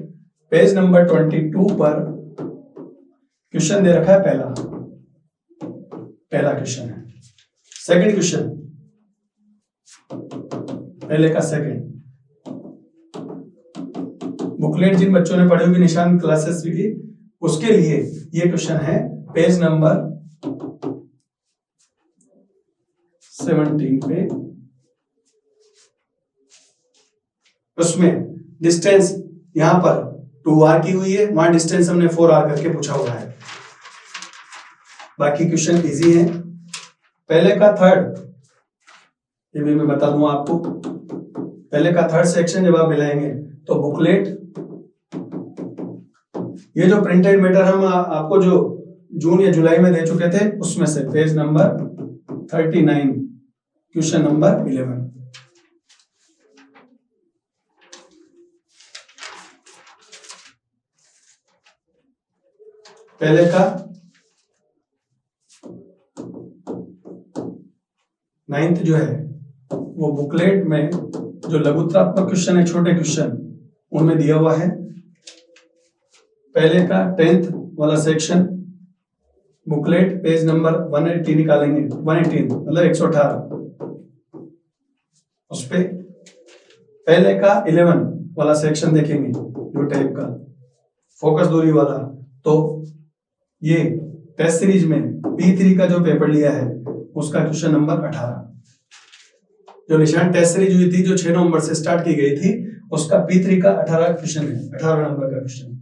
पेज नंबर 22 पर क्वेश्चन दे रखा है। पहला क्वेश्चन है। सेकंड क्वेश्चन, पहले का सेकंड, बुकलेट जिन बच्चों ने पढ़ी होगी निशान क्लासेस की, उसके लिए ये क्वेश्चन है पेज नंबर 17 पे। उसमें डिस्टेंस यहां पर 2r की हुई है, वहां डिस्टेंस हमने 4r करके पूछा हुआ है। बाकी क्वेश्चन इजी है। पहले का थर्ड, ये भी मैं बता दूं आपको, पहले का थर्ड सेक्शन जब आप मिलाएंगे तो बुकलेट, ये जो प्रिंटेड मैटर हम आपको जो जून या जुलाई में दे चुके थे उसमें से पेज नंबर 39 क्वेश्चन नंबर 11। पहले का 9th जो है वो बुकलेट में जो लघुत्रात्मक क्वेश्चन है, छोटे क्वेश्चन, उनमें दिया हुआ है। पहले का 10th वाला सेक्शन बुकलेट पेज नंबर 180 निकालेंगे, 118 मतलब 118, उस पे पहले का 11 वाला सेक्शन देखेंगे जो टाइप का फोकस दूरी वाला। तो ये टेस्ट सीरीज में P3 का जो पेपर लिया है उसका क्वेश्चन नंबर 18, जो निशान टेस्ट सीरीज हुई थी जो 6 नवंबर से स्टार्ट की गई थी, उसका P3 का 18 क्वेश्चन है, 18 नंबर का क्वेश्चन।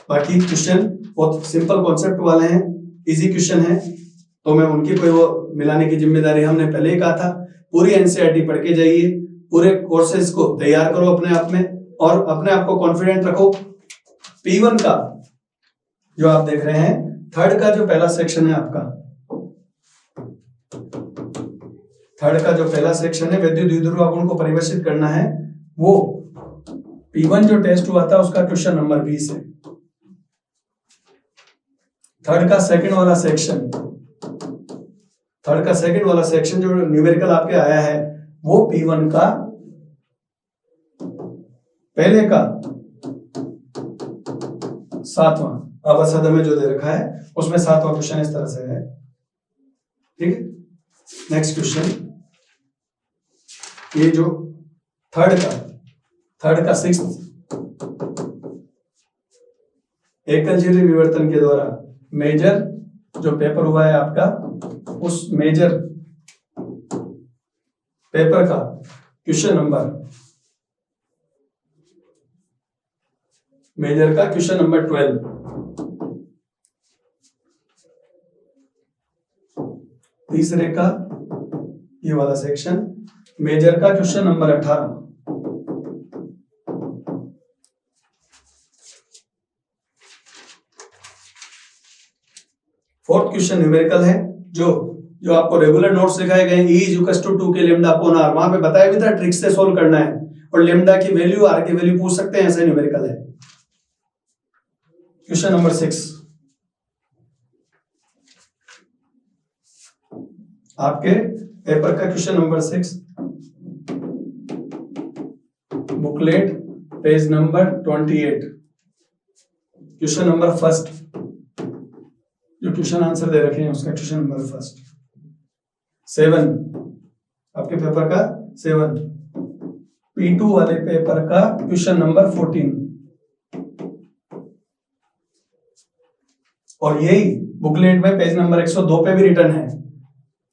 बाकी क्वेश्चन बहुत सिंपल कॉन्सेप्ट वाले हैं, इजी क्वेश्चन है, तो मैं उनकी कोई वो मिलाने की जिम्मेदारी, हमने पहले ही कहा था पूरी एनसीईआरटी पढ़ के जाइए, पूरे कोर्सेज को तैयार करो अपने आप में और अपने आप को कॉन्फिडेंट रखो। P1 का जो आप देख रहे हैं, थर्ड का जो पहला सेक्शन है आपका, थर्ड का जो पहला सेक्शन है विद्युत द्विध्रुव आघूर्ण को परिभाषित करना है, वो P1 जो टेस्ट हुआ था उसका क्वेश्चन नंबर 20 है। थर्ड का सेकंड वाला सेक्शन, थर्ड का सेकंड वाला सेक्शन जो न्यूमेरिकल आपके आया है वो P1 का पहले का 7वां अवसद में जो दे रखा है उसमें 7वां क्वेश्चन इस तरह से है। ठीक है, नेक्स्ट क्वेश्चन, ये जो थर्ड का 6th एकल झिल्ली विवर्तन के द्वारा मेजर जो पेपर हुआ है आपका, उस मेजर पेपर का क्वेश्चन नंबर, मेजर का क्वेश्चन नंबर 12, तीसरे का ये वाला सेक्शन मेजर का question number 18, fourth question numerical है, जो आपको रेगुलर नोट्स दिखाए गए E = 2 के लेमडा अपॉन R, वहां पे बताया भी था ट्रिक से सोल्व करना है और लेमडा की वैल्यू R की वैल्यू पूछ सकते हैं, ऐसा न्यूमेरिकल है। क्वेश्चन नंबर 6 आपके पेपर का question number 6 booklet page number 28 question number first, जो क्वेश्चन आंसर दे रखे हैं उसका क्वेश्चन नंबर फर्स्ट। 7 आपके पेपर का 7 P2 वाले पेपर का क्वेश्चन नंबर 14, और यही बुकलेट में पेज नंबर 102 पे भी रिटर्न है,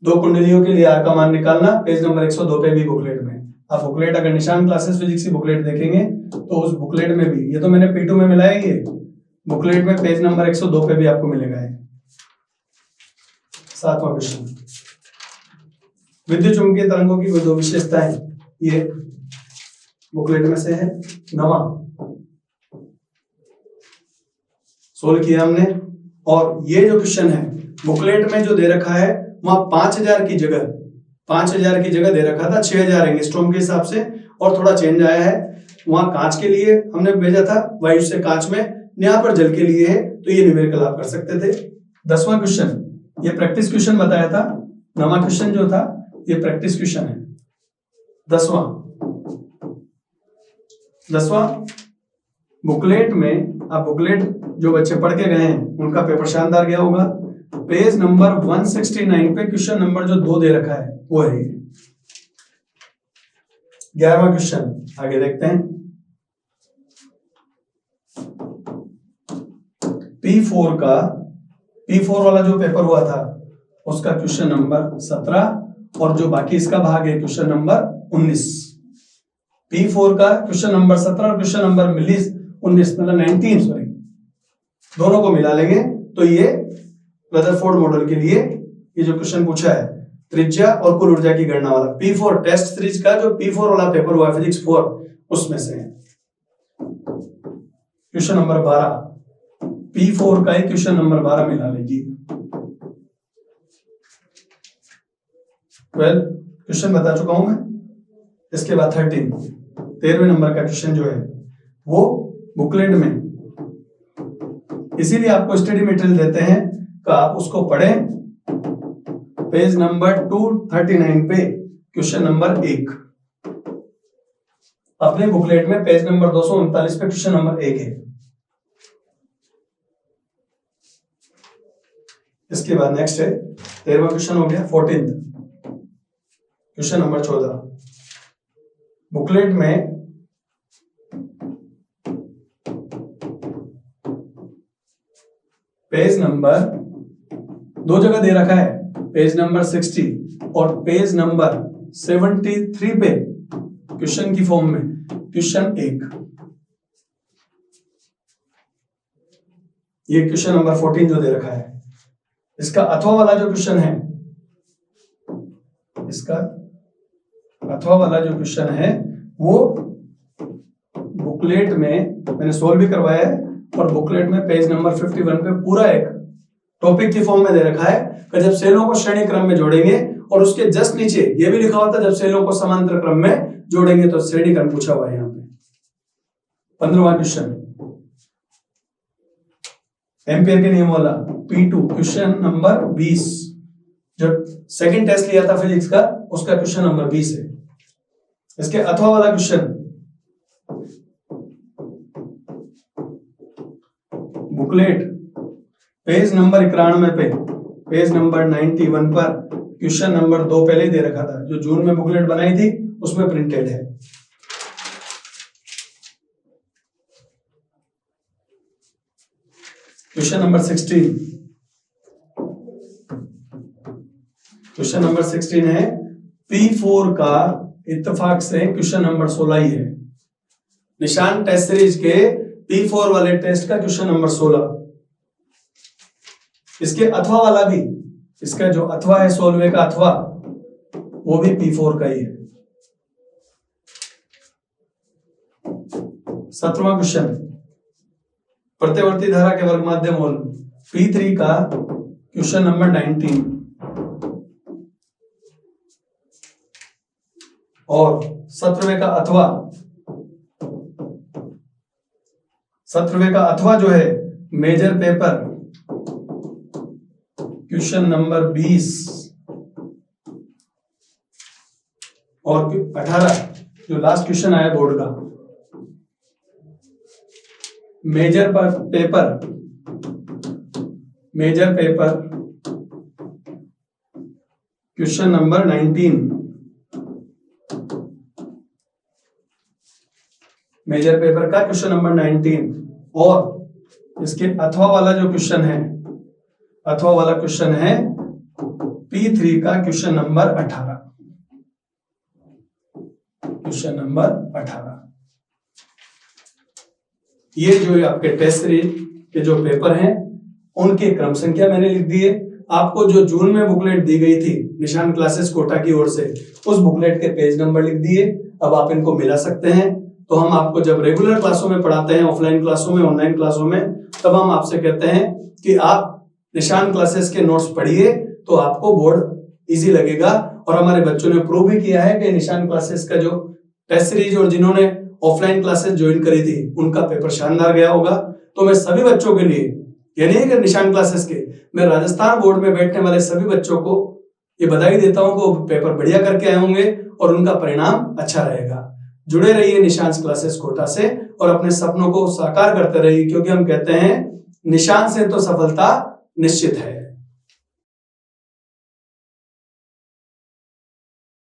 दो कुंडलियों के लिए R का मान निकालना, पेज नंबर 102 पे भी बुकलेट में। आप बुकलेट अगर निशान क्लासेस फिजिक्स की बुकलेट देखेंगे तो उस बुकलेट में भी, ये तो मैंने P2 में मिलाया ही है, बुकलेट में पेज नंबर 102 पे भी आपको मिलेगा। 7वां क्वेश्चन, विद्युत चुंबकीय तरंगों की दो विशेषताएं, ये बुकलेट में से है, 9वां सोल्व किया हमने। और ये जो क्वेश्चन है बुकलेट में जो दे रखा है वहां 5000 की जगह दे रखा था 6000 एंगस्ट्रॉम के हिसाब से, और थोड़ा चेंज आया है। वहां कांच के लिए हमने भेजा था, वायु से कांच में, यहाँ पर जल के लिए है, तो ये न्यूमेरिकल आप कर सकते थे। 10वां क्वेश्चन, ये प्रैक्टिस क्वेश्चन बताया था, 9वां क्वेश्चन जो था ये प्रैक्टिस क्वेश्चन है। 10वां बुकलेट में, आप बुकलेट जो बच्चे पढ़ के गए हैं उनका पेपर शानदार गया होगा। पेज नंबर 169 पे क्वेश्चन नंबर जो 2 दे रखा है वो है ये। 11वां क्वेश्चन आगे देखते हैं। P4 वाला जो पेपर हुआ था उसका क्वेश्चन नंबर 17 और जो बाकी इसका भाग है क्वेश्चन नंबर 19। P4 का क्वेश्चन नंबर 17 और क्वेश्चन नंबर 19 मतलब 19 सॉरी, दोनों को मिला लेंगे तो ये रदरफोर्ड मॉडल के लिए ये जो क्वेश्चन पूछा है त्रिज्या और कुल ऊर्जा की गणना वाला P4 टेस्ट सीरीज का जो P4 वाला पेपर हुआ फिजिक्स 4 उसमें से है। क्वेश्चन नंबर 12 P4 का ही क्वेश्चन नंबर 12 मिला लीजिए। 12 क्वेश्चन बता चुका हूं मैं। इसके बाद 13वें नंबर का क्वेश्चन जो है वो बुकलेट में, इसीलिए आपको स्टडी मटेरियल देते हैं कि आप उसको पढ़ें। पेज नंबर 239 पे क्वेश्चन नंबर 1 अपने बुकलेट में पेज नंबर 239 पे क्वेश्चन नंबर 1 है। इसके बाद नेक्स्ट है 13वां क्वेश्चन हो गया। 14th क्वेश्चन नंबर 14 बुकलेट में पेज नंबर दो जगह दे रखा है, पेज नंबर 60 और पेज नंबर 73 पे क्वेश्चन की फॉर्म में क्वेश्चन 1, ये क्वेश्चन नंबर 14 जो दे रखा है इसका अथवा वाला जो क्वेश्चन है, इसका अथवा वाला जो क्वेश्चन है वो बुकलेट में मैंने सोल्व भी करवाया है और बुकलेट में पेज नंबर 51 पे पूरा एक टॉपिक की फॉर्म में दे रखा है कि जब सेलों को श्रेणी क्रम में जोड़ेंगे, और उसके जस्ट नीचे ये भी लिखा होता है जब सेलों को समांतर क्रम में जोड़ेंगे तो श्रेणी क्रम पूछा हुआ है यहाँ पे। 15वां क्वेश्चन एम्पियर के नियम वाला P2 क्वेश्चन नंबर 20 जो सेकंड टेस्ट लिया था फिजिक्स का उसका क्वेश्चन नंबर 20 है। इसके अथवा वाला क्वेश्चन बुकलेट पेज नंबर 91 पे पेज नंबर 91 पर क्वेश्चन नंबर 2 पहले दे रखा था, जो जून में बुकलेट बनाई थी उसमें प्रिंटेड है। क्वेश्चन नंबर 16 क्वेश्चन नंबर 16 है P4 का इत्तेफाक से क्वेश्चन नंबर 16 ही है। निशान टेस्ट सीरीज के P4 वाले टेस्ट का क्वेश्चन नंबर 16। इसके अथवा वाला भी, इसका जो अथवा है 16वें का अथवा वो भी P4 का ही है। 17वां क्वेश्चन प्रतिवर्ती धारा के वर्ग माध्य मोल P3 का क्वेश्चन नंबर 19 और 17वें का अथवा जो है मेजर पेपर क्वेश्चन नंबर 20 और 18 जो लास्ट क्वेश्चन आया बोर्ड का major paper question number 19 major paper का क्वेश्चन नंबर 19 और इसके अथवा वाला जो क्वेश्चन है, अथवा वाला क्वेश्चन है P3 का क्वेश्चन नंबर 18 क्वेश्चन नंबर 18। ये जो आपके टेस्ट सीरीज के जो पेपर हैं उनके क्रम संख्या मैंने लिख दी है। आपको जो जून में बुकलेट दी गई थी निशान क्लासेस कोटा की ओर से उस बुकलेट के पेज नंबर लिख दिए। अब आप इनको मिला सकते हैं। तो हम आपको जब रेगुलर क्लासों में पढ़ाते हैं, ऑफलाइन क्लासों में, ऑनलाइन क्लासों में, तब हम आपसे कहते हैं कि आप निशान क्लासेस के नोट्स पढ़िए तो आपको बोर्ड इजी लगेगा। और हमारे बच्चों ने प्रूव भी किया है कि निशान क्लासेस का जो टेस्ट सीरीज और जिन्होंने ऑफलाइन क्लासेस ज्वाइन करी थी उनका पेपर शानदार गया होगा। तो मैं सभी बच्चों के लिए, ये नहीं कि निशान क्लासेस के, मैं राजस्थान बोर्ड में बैठने वाले सभी बच्चों को ये बधाई देता हूं कि वो पेपर बढ़िया करके आए होंगे और उनका परिणाम अच्छा रहेगा। जुड़े रहिए निशान क्लासेस कोटा से और अपने सपनों को साकार करते रहिए, क्योंकि हम कहते हैं निशान से तो सफलता निश्चित है।